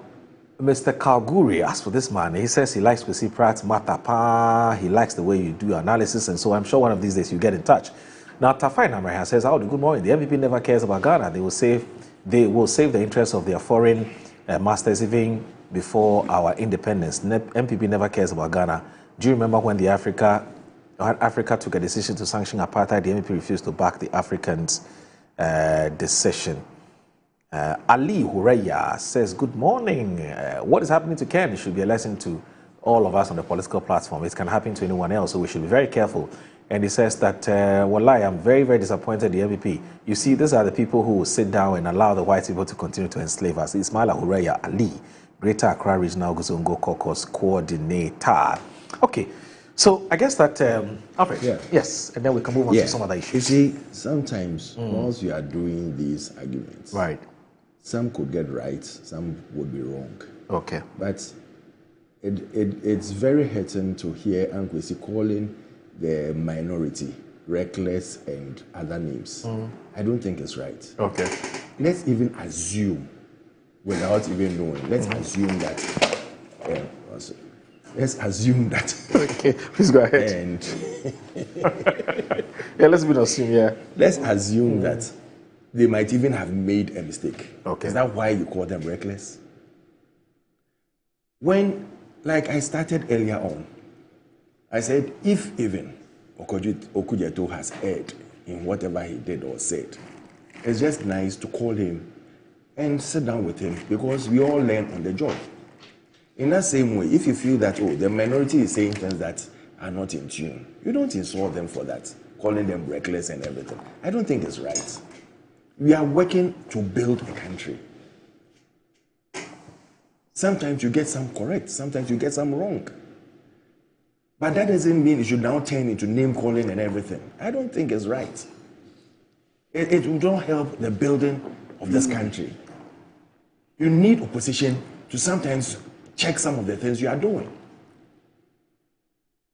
Mr. Kalguri, as for this man, he says he likes to see Pratt Matapa, he likes the way you do your analysis, and so I'm sure one of these days you get in touch. Now, Tafai Namreha says, good morning. The MPP never cares about Ghana. They will save the interests of their foreign masters even before our independence. MPP never cares about Ghana. Do you remember when Africa took a decision to sanction apartheid? The MPP refused to back the Africans' decision. Ali Hureya says, good morning. What is happening to Ken? It should be a lesson to all of us on the political platform. It can happen to anyone else, so we should be very careful. And he says that, Wallahi, I'm very, very disappointed in the MPP. You see, these are the people who will sit down and allow the white people to continue to enslave us. Ismaila Hureya Ali, Greater Accra Regional Guzongo Caucus Coordinator. Okay, so I guess that, Alfred, yes, and then we can move on to some other issues. You see, sometimes once you are doing these arguments, right, some could get right, some would be wrong. Okay. But it's very hurting to hear Ankwesi calling the minority reckless and other names. I don't think it's right. Okay. Let's even assume, without even knowing, let's assume that. Let's assume that. Okay, please go ahead. And let's even assume, Let's assume that they might even have made a mistake. Okay. Is that why you call them reckless? When, like I started earlier on, I said, if even Okujeto has erred in whatever he did or said, it's just nice to call him and sit down with him because we all learn on the job. In that same way, if you feel that, the minority is saying things that are not in tune, you don't insult them for that, calling them reckless and everything. I don't think it's right. We are working to build a country. Sometimes you get some correct, sometimes you get some wrong. But that doesn't mean it should now turn into name calling and everything. I don't think it's right. It will not help the building of this country. You need opposition to sometimes check some of the things you are doing.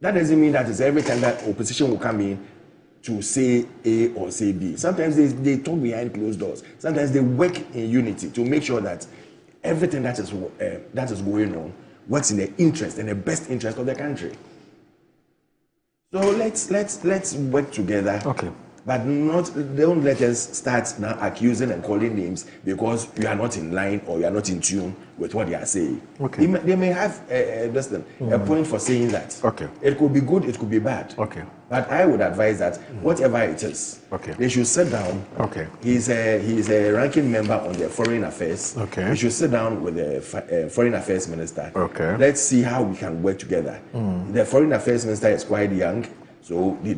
That doesn't mean that it's every time that opposition will come in to say A or say B. Sometimes they talk behind closed doors. Sometimes they work in unity to make sure that everything that is going on works in the interest and the best interest of the country. So let's work together. Okay. But don't let us start now accusing and calling names because you are not in line or you are not in tune with what they are saying. Okay. They may have a point for saying that. Okay. It could be good, it could be bad. Okay. But I would advise that whatever it is, they should sit down. Okay. He's a ranking member on the Foreign Affairs. Okay. We should sit down with the Foreign Affairs Minister. Okay. Let's see how we can work together. The Foreign Affairs Minister is quite young. So he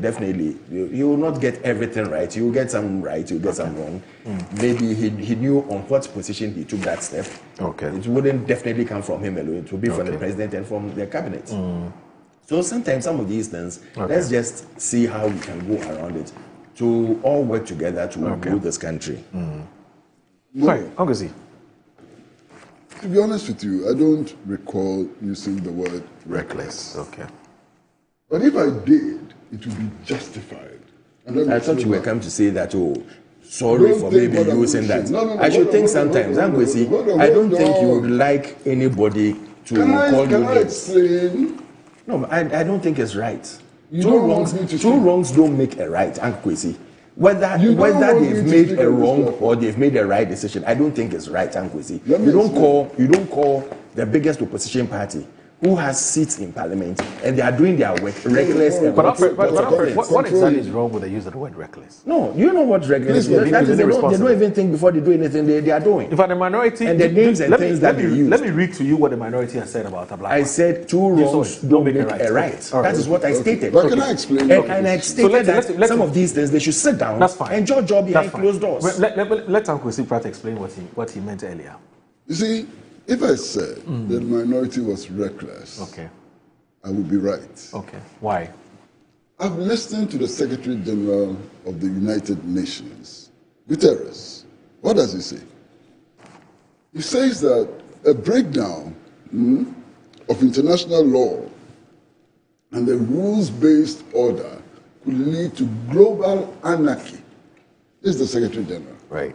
will not get everything right. He will get some right, he will get some wrong. Maybe he knew on what position he took that step. Okay. It wouldn't definitely come from him alone. It will be from the president and from the cabinet. So sometimes some of these things, let's just see how we can go around it to all work together to build this country. Right, obviously. To be honest with you, I don't recall using the word reckless. Okay. But if I did, it would be justified. I thought you were coming to say that, sorry for maybe using that. I should think sometimes, I don't think you would like anybody to call you names. No, I don't think it's right. Two wrongs don't make a right, Uncle Kwesi. Whether they've made a wrong or they've made a right decision, I don't think it's right, Uncle Kwesi. You don't call the biggest opposition party who has seats in parliament and they are doing their work reckless. What exactly is wrong with the use of the word reckless? No, you know what reckless means. That is, they don't even think before they do anything they are doing. In fact, the minority and the names and things that they use. Let me read to you what the minority has said about a black I said two wrongs don't make a right. That is what I stated. But can I explain? And I stated that some of these things they should sit down and judge job behind closed doors. Let Uncle Kwesi Pratt explain what he meant earlier. You see, if I said that the minority was reckless, I would be right. Okay. Why? I've listened to the Secretary General of the United Nations, Guterres. What does he say? He says that a breakdown of international law and the rules-based order could lead to global anarchy. This is the Secretary General. Right.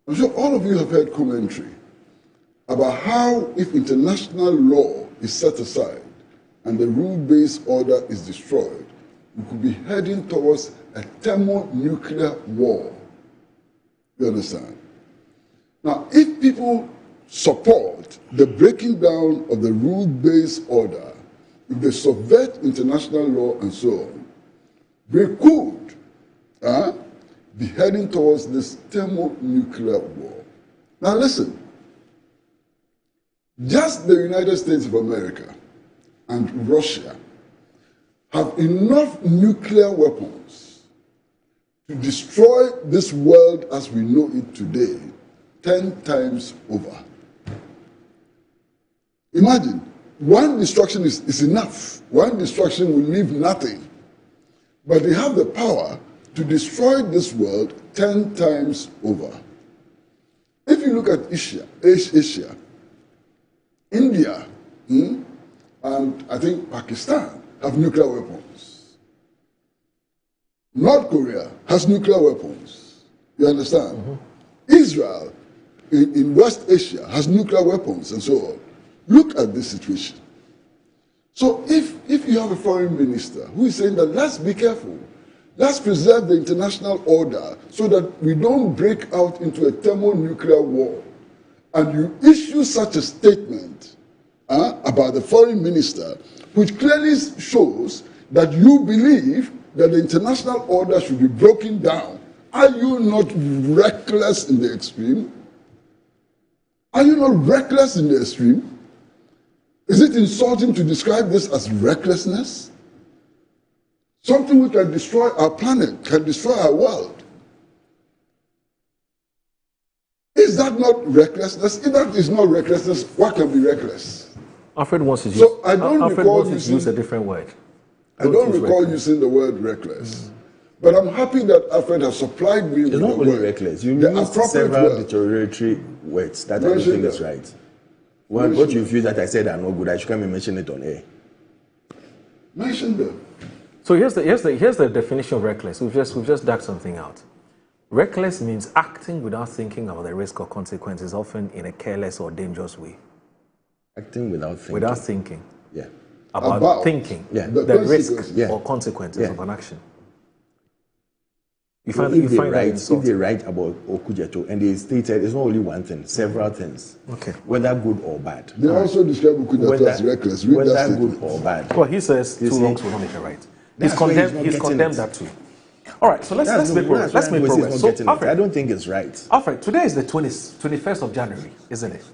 I'm sure all of you have heard commentary about how if international law is set aside and the rule-based order is destroyed, we could be heading towards a thermonuclear war. You understand? Now, if people support the breaking down of the rule-based order, if they subvert international law and so on, we could be heading towards this thermonuclear war. Now listen, just the United States of America and Russia have enough nuclear weapons to destroy this world as we know it today 10 times over. Imagine, one destruction is enough. One destruction will leave nothing. But they have the power to destroy this world 10 times over. If you look at Asia, India, and I think Pakistan have nuclear weapons. North Korea has nuclear weapons. You understand? Israel in West Asia has nuclear weapons and so on. Look at this situation. So if you have a foreign minister who is saying that let's be careful, let's preserve the international order so that we don't break out into a thermonuclear war, and you issue such a statement about the foreign minister, which clearly shows that you believe that the international order should be broken down, are you not reckless in the extreme? Are you not reckless in the extreme? Is it insulting to describe this as recklessness? Something which can destroy our planet, can destroy our world. Is that not recklessness? If that is not recklessness, what can be reckless? Alfred wants to use a different word. I don't recall using the word reckless. But I'm happy that Alfred has supplied me with the word. It's not only reckless. You used several deterioratory words that I don't think is right. What you feel that I said are not good, I should come and mention it on air. Mention them. So here's the definition of reckless. We've just dug something out. Reckless means acting without thinking about the risk or consequences, often in a careless or dangerous way. Acting without thinking. Without thinking. Yeah. About thinking the risk or consequences of an action. If they write about Okujeto and they stated it's not only one thing, several things. Okay. Whether good or bad. They also describe Okujeto as reckless. Whether good or bad. Well, he says two wrongs will not make a right. He's condemned that too. All right, so let's make progress. Let's make progress. So, Alfred, I don't think it's right. Alfred, today is the 21st of January, isn't it?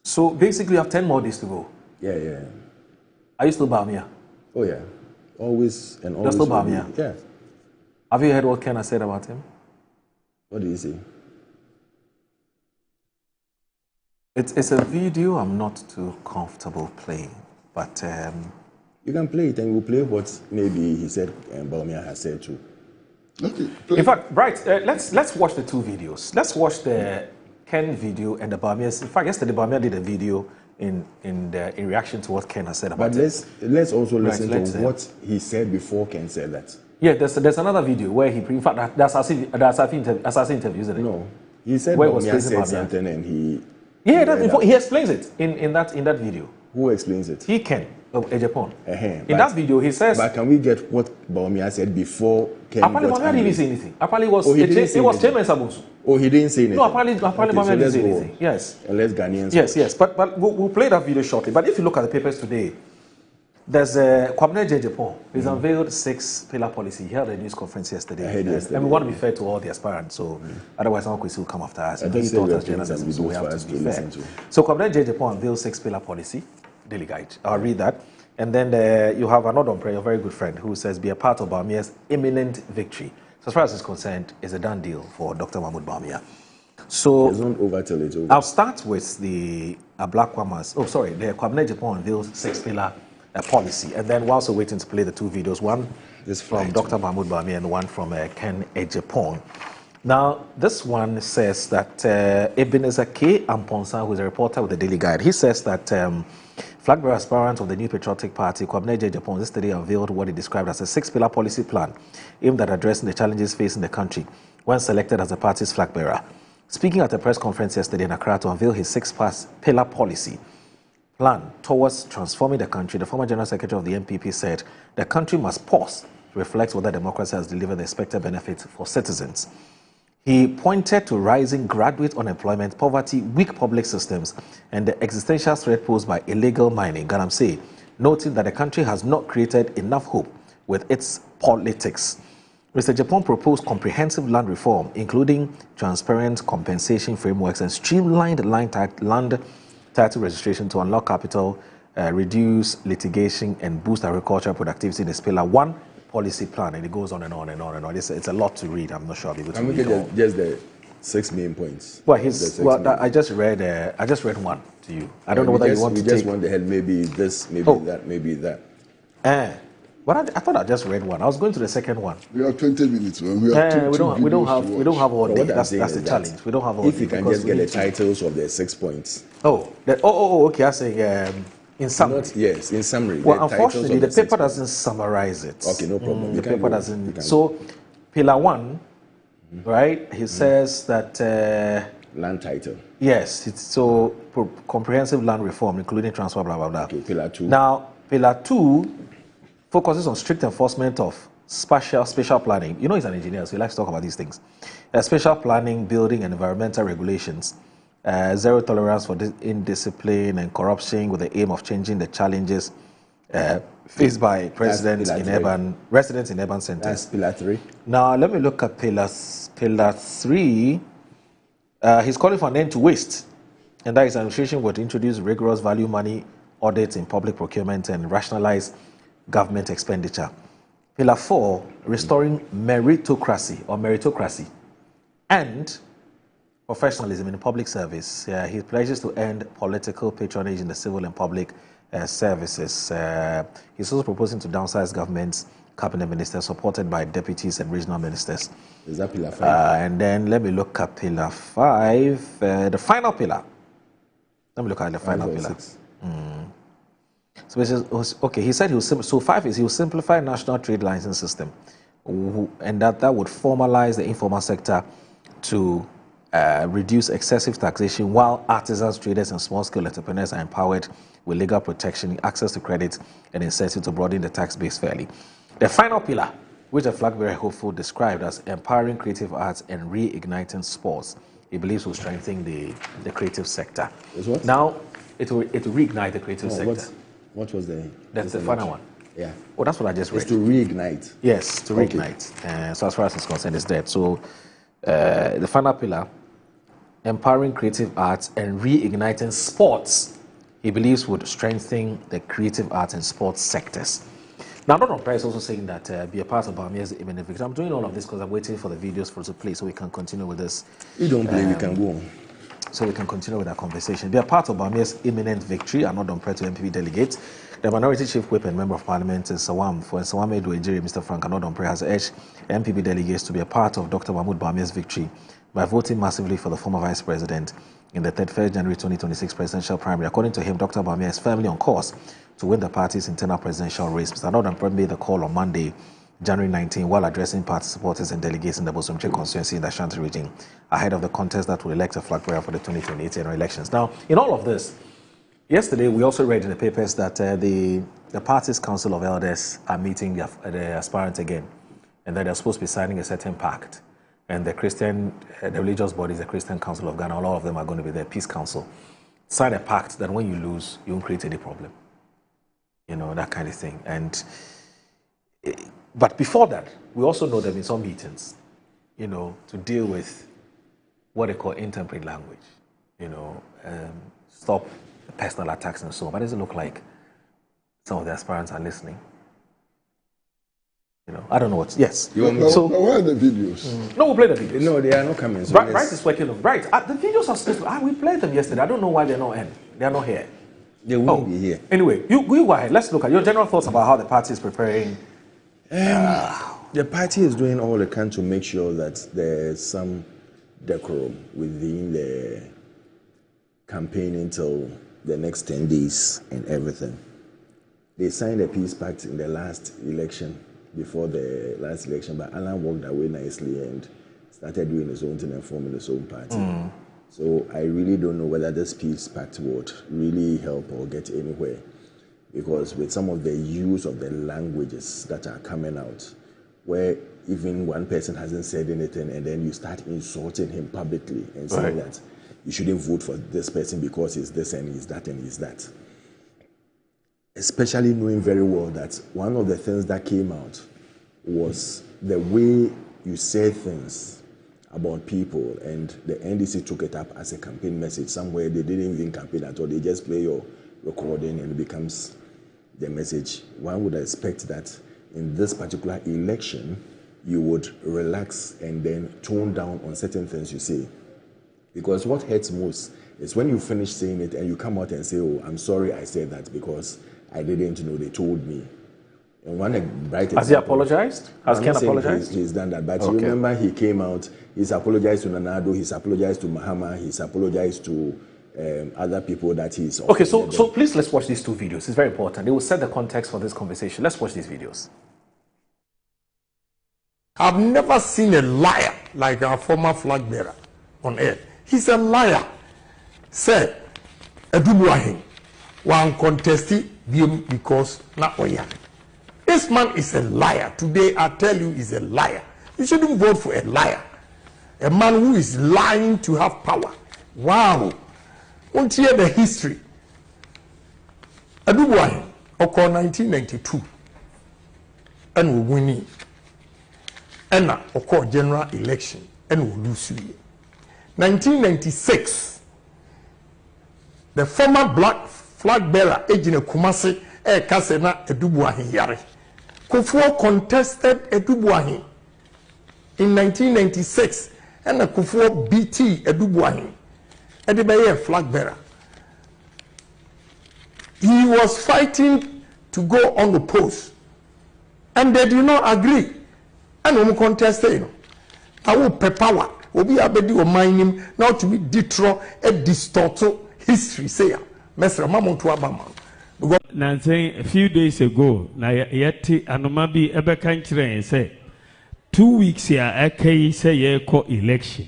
So basically, you have 10 more days to go. Yeah. Are you still Bamia? Oh yeah, always and always. You're still Bamia? Yeah. Have you heard what Kenna said about him? What did he say? It's a video I'm not too comfortable playing, but you can play it and we'll play what maybe he said and Bamia has said too. Okay. In fact, right, let's watch the two videos. Let's watch the Ken video and the Bamia's. In fact, yesterday Bamia did a video in reaction to what Ken has said about it. But let's also listen to what he said before Ken said that. Yeah, there's another video where he, in fact, that's assassin interview, isn't it? No, he said where Bamia said something and he. Yeah, he explains it in that video. Who explains it? He can. Ejapon. In that video, he says. But can we get what Bawumia said before Ken got angry? Apparently, didn't say anything. Apparently, it was Chairman Sabusu. Oh, he didn't say anything. No, apparently, Bawumia didn't say anything. Yes. And let's Ghanaians. Yes. But we'll play that video shortly. But if you look at the papers today, there's a Kwabena Ejapon. He's unveiled 6-pillar policy. He held a news conference yesterday. And we want to be fair to all the aspirants. So otherwise, our quiz will come after us. And he thought as journalists, so we have to be fair. So Kwabena Ejapon unveiled 6-pillar policy. Daily guide. I'll read that. And then you have another your very good friend, who says, be a part of Bawumia's imminent victory. So as far as it's concerned, it's a done deal for Dr. Mahmoud Bawumia. So don't over till it's over. I'll start with the Black Kwamas. Oh, sorry, the Kwabena Ejapon unveiled 6-pillar policy. And then we're also waiting to play the 2 videos. One is from Dr. Mahmoud Bawumia and one from Ken Ejapon. Now, this one says that Ebenezer K. Amponsa, who is a reporter with the Daily Guide, he says that flag bearer aspirant of the New Patriotic Party, Kwabena Ejapon, yesterday unveiled what he described as a 6-pillar policy plan aimed at addressing the challenges facing the country when selected as the party's flag bearer. Speaking at a press conference yesterday in Accra to unveil his 6-pillar policy plan towards transforming the country, the former General Secretary of the NPP said the country must pause to reflect whether democracy has delivered the expected benefits for citizens. He pointed to rising graduate unemployment, poverty, weak public systems, and the existential threat posed by illegal mining, Galamsey, noting that the country has not created enough hope with its politics. Mr. Ejapon proposed comprehensive land reform, including transparent compensation frameworks and streamlined land title registration to unlock capital, reduce litigation, and boost agricultural productivity in this Pillar 1 policy plan, and it goes on and on and on and on. It's a lot to read. I'm not sure I'll be able to read it all. Just the 6 main points. Well, I just read one to you. I don't know whether you want to take. We just want the head. Maybe this, maybe that, maybe that. But I thought I just read one. I was going to the second one. We have 20 minutes. We don't have all day. That's the challenge. We don't have all day. If you can just get the titles of the 6 points. Okay. I say. In summary. Yes, in summary. Well, unfortunately, the paper doesn't summarize it. Okay, no problem. The paper doesn't. So, Pillar 1, right? He says that land title. Yes, it's so comprehensive land reform, including transfer, blah blah blah. Okay, Pillar 2. Now, Pillar 2 focuses on strict enforcement of spatial planning. You know, he's an engineer, so he likes to talk about these things. Spatial planning, building, and environmental regulations. Zero tolerance for indiscipline and corruption, with the aim of changing the challenges faced by residents in urban centers. That's Pillar 3. Now, let me look at Pillar 3. He's calling for an end to waste, and that his administration would introduce rigorous value money audits in public procurement and rationalize government expenditure. Pillar 4, restoring meritocracy and professionalism in public service. He pledges to end political patronage in the civil and public services. He's also proposing to downsize government's cabinet ministers, supported by deputies and regional ministers. Is that Pillar 5? And then let me look at Pillar 5, the final pillar. Let me look at the final pillar. So okay, he said so 5 is he will simplify national trade license system, and that would formalize the informal sector to reduce excessive taxation, while artisans, traders, and small-scale entrepreneurs are empowered with legal protection, access to credit, and incentive to broaden the tax base fairly. The final pillar, which the flag bearer hopeful described as empowering creative arts and reigniting sports, he believes will strengthen the creative sector. Now, it will reignite the creative sector. What was That's the final one. Yeah. Oh, that's what I just read. It's to reignite. Yes, to reignite. So as far as it's concerned, it's that. So the final pillar, empowering creative arts and reigniting sports, he believes would strengthen the creative arts and sports sectors. Now, Donald Price is also saying that be a part of Bawumia's imminent victory. I'm doing all of this because I'm waiting for the videos for us to play so we can continue with this. You don't play, we can go on. So we can continue with our conversation. Be a part of Bawumia's imminent victory. I'm not Price to MPP delegates. The Minority Chief Whip and Member of Parliament in Sawam for Sawam Edwejiri, Mr. Frank Anodon has urged MPP delegates to be a part of Dr. Mahmoud Bawumia's victory by voting massively for the former Vice President in the 31st January 2026 presidential primary. According to him, Dr. Bawumia is firmly on course to win the party's internal presidential race. Mr. Anodon made the call on Monday, January 19, while addressing party supporters and delegates in the Bosomche constituency in the Ashanti region, ahead of the contest that will elect a flag bearer for the 2028 general elections. Now, in all of this, Yesterday, we also read in the papers that the party's Council of Elders are meeting the aspirants again, and that they're supposed to be signing a certain pact. And the religious bodies, the Christian Council of Ghana, a lot of them are going to be there, Peace Council, sign a pact that when you lose, you won't create any problem. You know, that kind of thing. But before that, we also know there have been some meetings, you know, to deal with what they call intemperate language, you know, stop personal attacks and so on. But does it look like some of the aspirants are listening? You know, I don't know what. Yes. So where are the videos? No, we'll play the videos. No, they are not coming. So Bright is working on. Right. The videos are supposed to. We played them yesterday. I don't know why they're not in. They're not here. They won't be here. Anyway, you go ahead. Let's look at your general thoughts about how the party is preparing. The party is doing all it can to make sure that there's some decorum within the campaign until the next 10 days and everything. They signed a peace pact in the last election, before the last election, but Alan walked away nicely and started doing his own thing and forming his own party. So I really don't know whether this peace pact would really help or get anywhere, because with some of the use of the languages that are coming out, where even one person hasn't said anything and then you start insulting him publicly and saying that you shouldn't vote for this person because he's this and he's that and he's that. Especially knowing very well that one of the things that came out was the way you say things about people, and the NDC took it up as a campaign message. Somewhere they didn't even campaign at all. They just play your recording and it becomes the message. One would expect that in this particular election, you would relax and then tone down on certain things you say. Because what hurts most is when you finish saying it and you come out and say, oh, I'm sorry I said that because I didn't know, they told me. And one bright example, has he apologized? Has Ken apologized? He's done that. But you remember he came out, he's apologized to Nanado, he's apologized to Mahama, he's apologized to other people that he's... Okay, so please let's watch these two videos. It's very important. They will set the context for this conversation. Let's watch these videos. I've never seen a liar like our former flag bearer on air. He's a liar. Say, Edubuahin, one contested because na oya. This man is a liar. Today I tell you he's a liar. You shouldn't vote for a liar. A man who is lying to have power. Wow. Won't hear the history. Edubuahin, occurred 1992. And we winning. And occurred general election. And we lose. 1996, the former black flag bearer, Ejine Kumasi, Kasena Edubuahin Yare. Kufuor contested Edubuahin in 1996, and the Kufuor BT Edubuahin, Edebeye flag bearer. He was fighting to go on the post, and they did not agree. And we contested, I will pay power. Obi abedi o mining now to be detro a distorted history say mesra mamonto abama. Na say a few days ago na yeti anoma bi ebeka nkyerɛ say 2 weeks here akai say ye ko election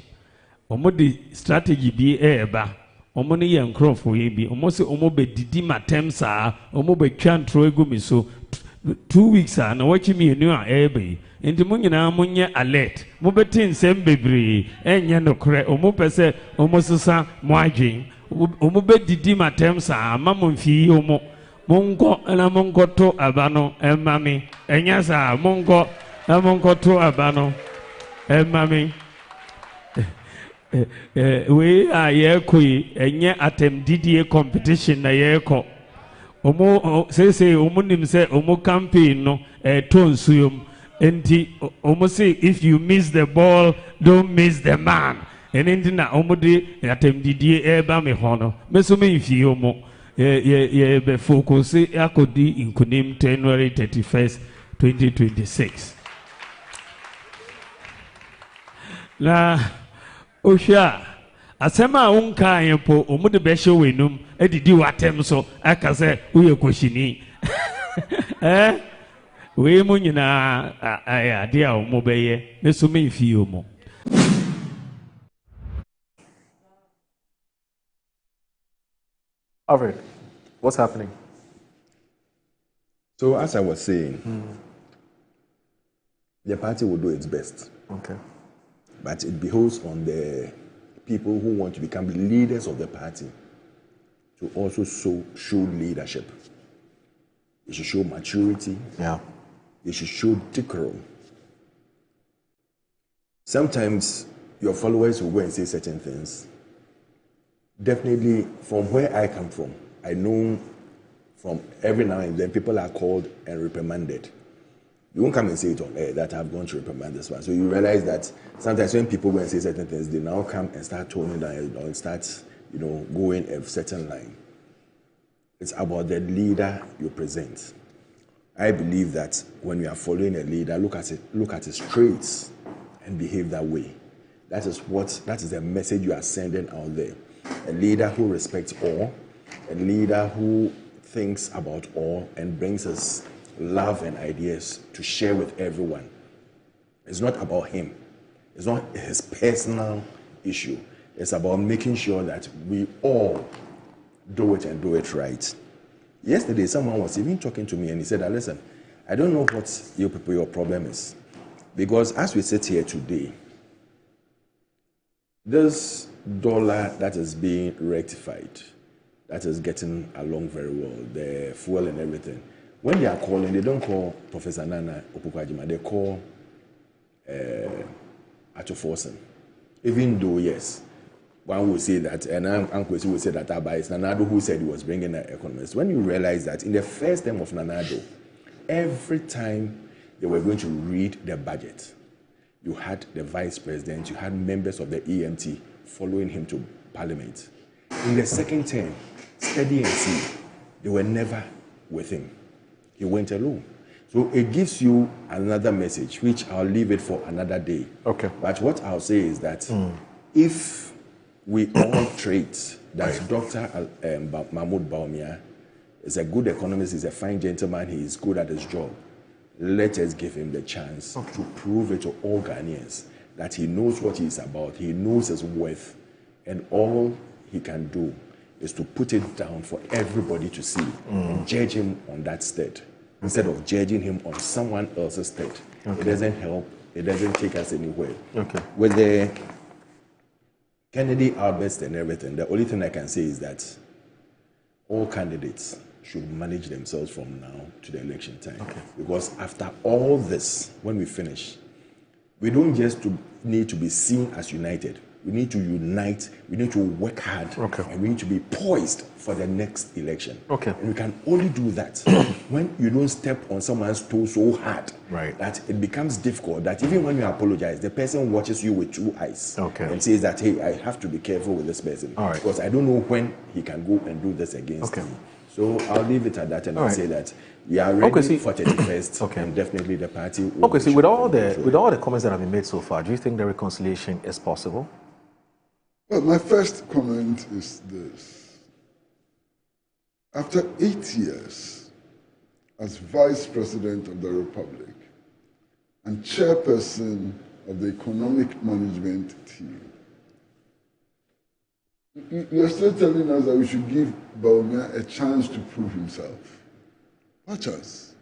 omo di strategy bi eba omo ne ye nkrofo ye bi omo se omo be didi matem saa omo be twantro egu mi so 2 weeks na wachi mi enu a ebe enti mo nyina mo nye alert mo beti nsem bebre enye nokre omo pese omo susa mo adwen omo be didi matem saa ma mo mfi omo mongo na mongo to abano emami enya saa mongo na mongo to abano emami we aye koi enye atem didie competition na ye ko omo say omo nim say omo campaign no tonsuyom enti omo say if you miss the ball don't miss the man enti na omo de atem didie eba me hono meso me mfi omo ye be focus akodi inkunim January 31st 2026 na Osha asema unka yepo omude be show wenum edidi watem so aka se uye koshini we mu nyina ade a omo beye meso me fi omo. Alfred, What's happening? So as I was saying, the party will do its best. Okay. But it behoves on the people who want to become the leaders of the party to also show leadership. They should show maturity. Yeah. They should show decorum. Sometimes your followers will go and say certain things. Definitely, from where I come from, I know from every now and then people are called and reprimanded. You won't come and say it on air that I've gone to reprimand this one. So you realize that sometimes when people go and say certain things, they now come and start toning down or start, going a certain line. It's about the leader you present. I believe that when you are following a leader, look at his traits and behave that way. That is the message you are sending out there. A leader who respects all, a leader who thinks about all and brings us love and ideas to share with everyone. It's not about him. It's not his personal issue. It's about making sure that we all do it and do it right. Yesterday, someone was even talking to me and he said, listen, I don't know what your problem is. Because as we sit here today, this dollar that is being rectified, that is getting along very well, the fuel and everything. When they are calling, they don't call Professor Nana Opoku-Agyeman, they call Ato Forsen. Even though, yes, one will say that, and Uncle will say that it's Nanado who said he was bringing an economist. When you realize that in the first term of Nanado, every time they were going to read the budget, you had the vice president, you had members of the EMT following him to parliament. In the second term, Steady and see, they were never with him. He went alone. So it gives you another message, which I'll leave it for another day. Okay. But what I'll say is that if we all treat that Dr. Mahmoud Bawumia is a good economist, he's a fine gentleman, he is good at his job, let us give him the chance to prove it to all Ghanaians that he knows what he's about, he knows his worth, and all he can do is to put it down for everybody to see and judge him on that state instead of judging him on someone else's state. It doesn't help. It doesn't take us anywhere. Okay. With the Kennedy outburst and everything, the only thing I can say is that all candidates should manage themselves from now to the election time. Okay. Because after all this, when we finish, we don't just need to be seen as united. We need to unite, we need to work hard, and we need to be poised for the next election. Okay. And we can only do that when you don't step on someone's toe so hard that it becomes difficult, that even when you apologize, the person watches you with two eyes and says that, hey, I have to be careful with this person because I don't know when he can go and do this against me. So I'll leave it at that and I'll say that we are ready for 31st and definitely the party will with all the comments that have been made so far, do you think the reconciliation is possible? Well, my first comment is this. After 8 years as Vice President of the Republic and Chairperson of the Economic Management Team, you're still telling us that we should give Bawumia a chance to prove himself. What chance?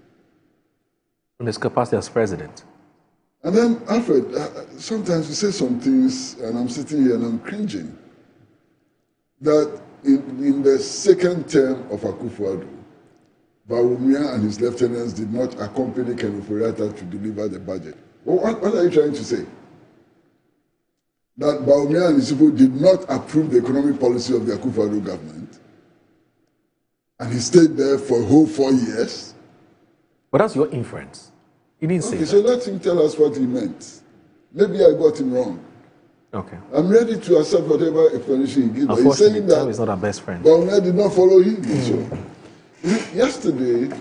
In his capacity as president. And then, Alfred, sometimes you say some things, and I'm sitting here and I'm cringing, that in the second term of Akufo-Addo, Bawumia and his lieutenants did not accompany Ken Ofori-Atta to deliver the budget. What are you trying to say? That Bawumia and his people did not approve the economic policy of the Akufo-Addo government, and he stayed there for a whole 4 years? But that's your inference. He didn't say that. So let him tell us what he meant. Maybe I got him wrong. Okay. I'm ready to accept whatever explanation he gives. Unfortunately, he's saying that Tom is not our best friend. Bawumia did not follow him. So, yesterday,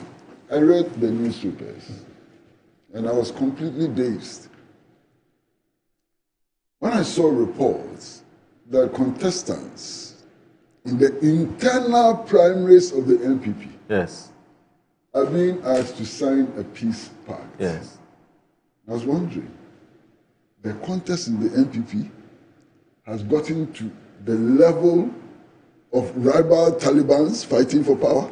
I read the newspapers, and I was completely dazed when I saw reports that contestants in the internal primaries of the NPP are being asked to sign a peace pact. Yes. I was wondering, the contest in the NPP has gotten to the level of rival Talibans fighting for power,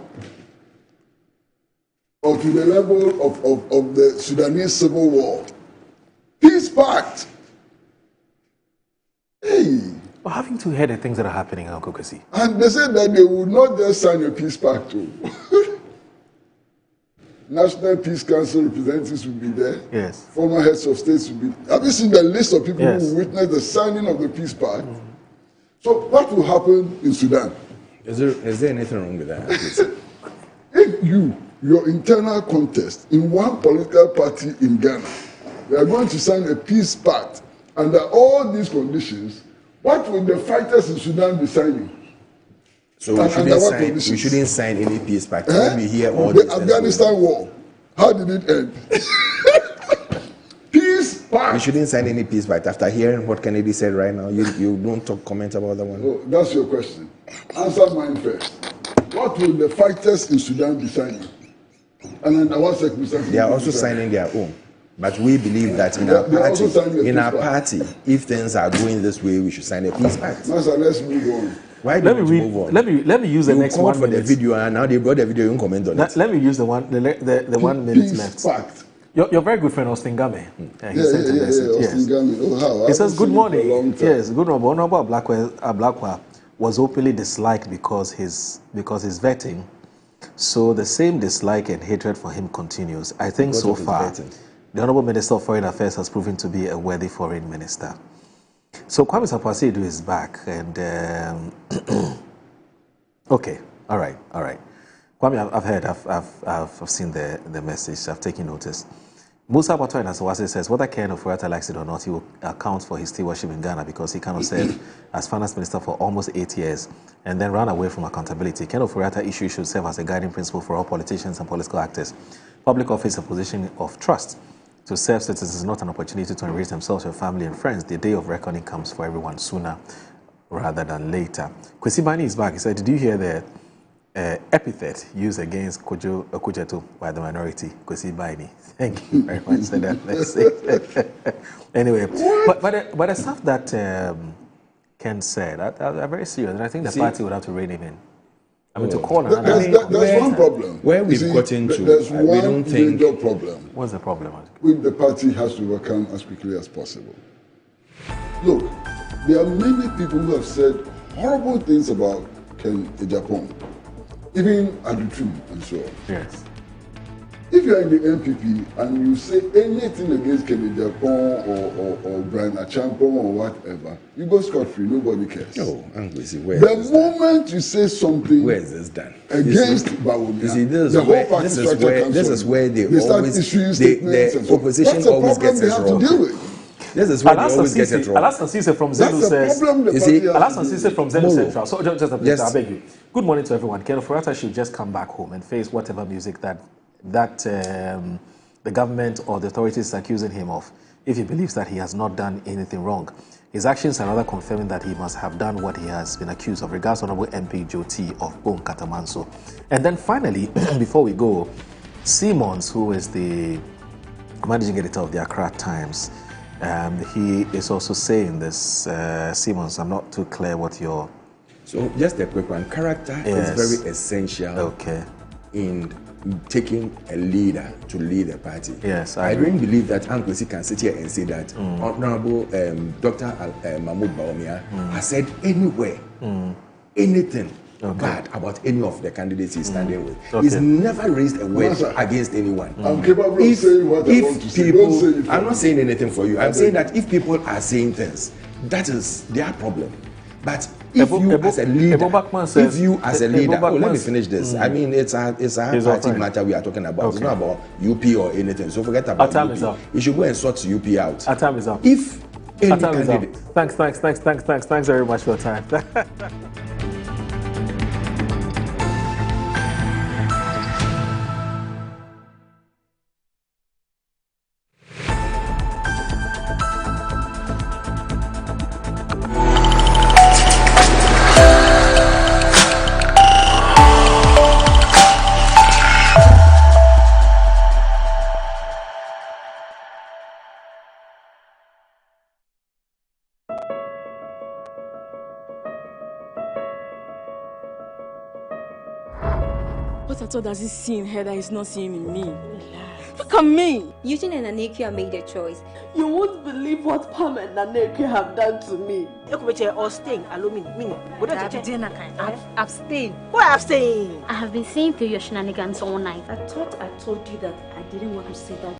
or to the level of the Sudanese civil war. Peace pact. Hey. Well, haven't you heard the things that are happening, Uncle Kwesi? And they said that they would not just sign a peace pact too. National Peace Council representatives will be there. Yes. Former heads of states will be. Have you seen the list of people who witnessed the signing of the peace pact? So what will happen in Sudan? Is there anything wrong with that? If your internal contest in one political party in Ghana, they are going to sign a peace pact under all these conditions, what will the fighters in Sudan be signing? So we shouldn't sign any peace pact. Let me hear all the Afghanistan war. How did it end? Peace pact. We shouldn't sign any peace pact. After hearing what Kennedy said right now, you don't comment about that one. Oh, that's your question. Answer mine first. What will the fighters in Sudan be signing? And under what circumstances? They are also signing their own. But we believe that in our party, if things are going this way, we should sign a peace pact. Master, let's move on. Why do we move on? Let me use the next 1 minute. For the video, and now they brought the video. You can comment on it. Let me use the 1 minute left. Pact. Your very good friend Austin Game. He sent a message. Austin Game. Oh, how? He says, "Good morning. Yes, good morning. Honorable Blackwell was openly disliked because his vetting. So the same dislike and hatred for him continues. I think so far, the Honorable Minister of Foreign Affairs has proven to be a worthy foreign minister." So Kwame Sapasidu is back, and okay, all right. Kwame, I've heard, I've seen the message, I've taken notice. Musa Bato in Asawase says, whether Ken Ofori-Atta likes it or not, he will account for his stewardship in Ghana because he cannot serve as finance minister for almost 8 years and then run away from accountability. Ken Ofori-Atta issue should serve as a guiding principle for all politicians and political actors. Public office is a position of trust. To serve citizens is not an opportunity to enrich themselves, their family and friends. The day of reckoning comes for everyone sooner rather than later. Kwesi Bani is back. He said, did you hear the epithet used against Kojo Okujeto by the minority? Kwesi Bani. Thank you very much for that message. Anyway, but the stuff that Ken said are very serious, and I think the party would have to rein him in. I mean, to call there's one problem. Where we've gotten to, there's we one don't think. major problem. What's the problem? Which the party has to overcome as quickly as possible. Look, there are many people who have said horrible things about Ken Ejapong, even Adutru and so on. Yes. If you are in the NPP and you say anything against Ken Ejapong or Brian Achampong or whatever, you go scot-free, nobody cares. No, I'm busy. The moment you say something where is this done? Against Bawumia, you see, the whole party structure comes this is where they start always issuing statements and the opposition that's always gets it wrong. To deal with. This is where they always get it wrong. Alasan Sise from Zenu says, Alasan Sise from Zenu Central. So just a minute, I beg you. Good morning to everyone. Ken Ofori-Atta should just come back home and face whatever music that the government or the authorities is accusing him of, if he believes that he has not done anything wrong. His actions are rather confirming that he must have done what he has been accused of. Regards, Honorable MP Joti of Bone Katamanso. And then finally, before we go, Simmons, who is the managing editor of the Accra Times, he is also saying this. Simmons, I'm not too clear what your... So just a quick one. Character is very essential in taking a leader to lead a party. Yes, I don't believe that Ankwesi can sit here and say that Honorable Dr. Mahmoud Bawumia has said anywhere anything bad about any of the candidates he's standing with. He's never raised a word against anyone. I'm capable of saying what I want to say. Don't say it. I'm not saying anything for you. I'm saying that if people are saying things, that is their problem. But if you as a leader, let me finish this. I mean, it's a party matter we are talking about. It's not about UP or anything. So forget about UP. You should go and sort UP out. Our time is up. If any candidate... Thanks very much for your time. at all does he see in her that he's not seeing in me? Look at me. Eugene and Anekia made a choice. You won't believe what Pam and Anekia have done to me. Or staying, Abstain. Why abstain? I have been seeing through your shenanigans all night. I thought I told you that I didn't want to say that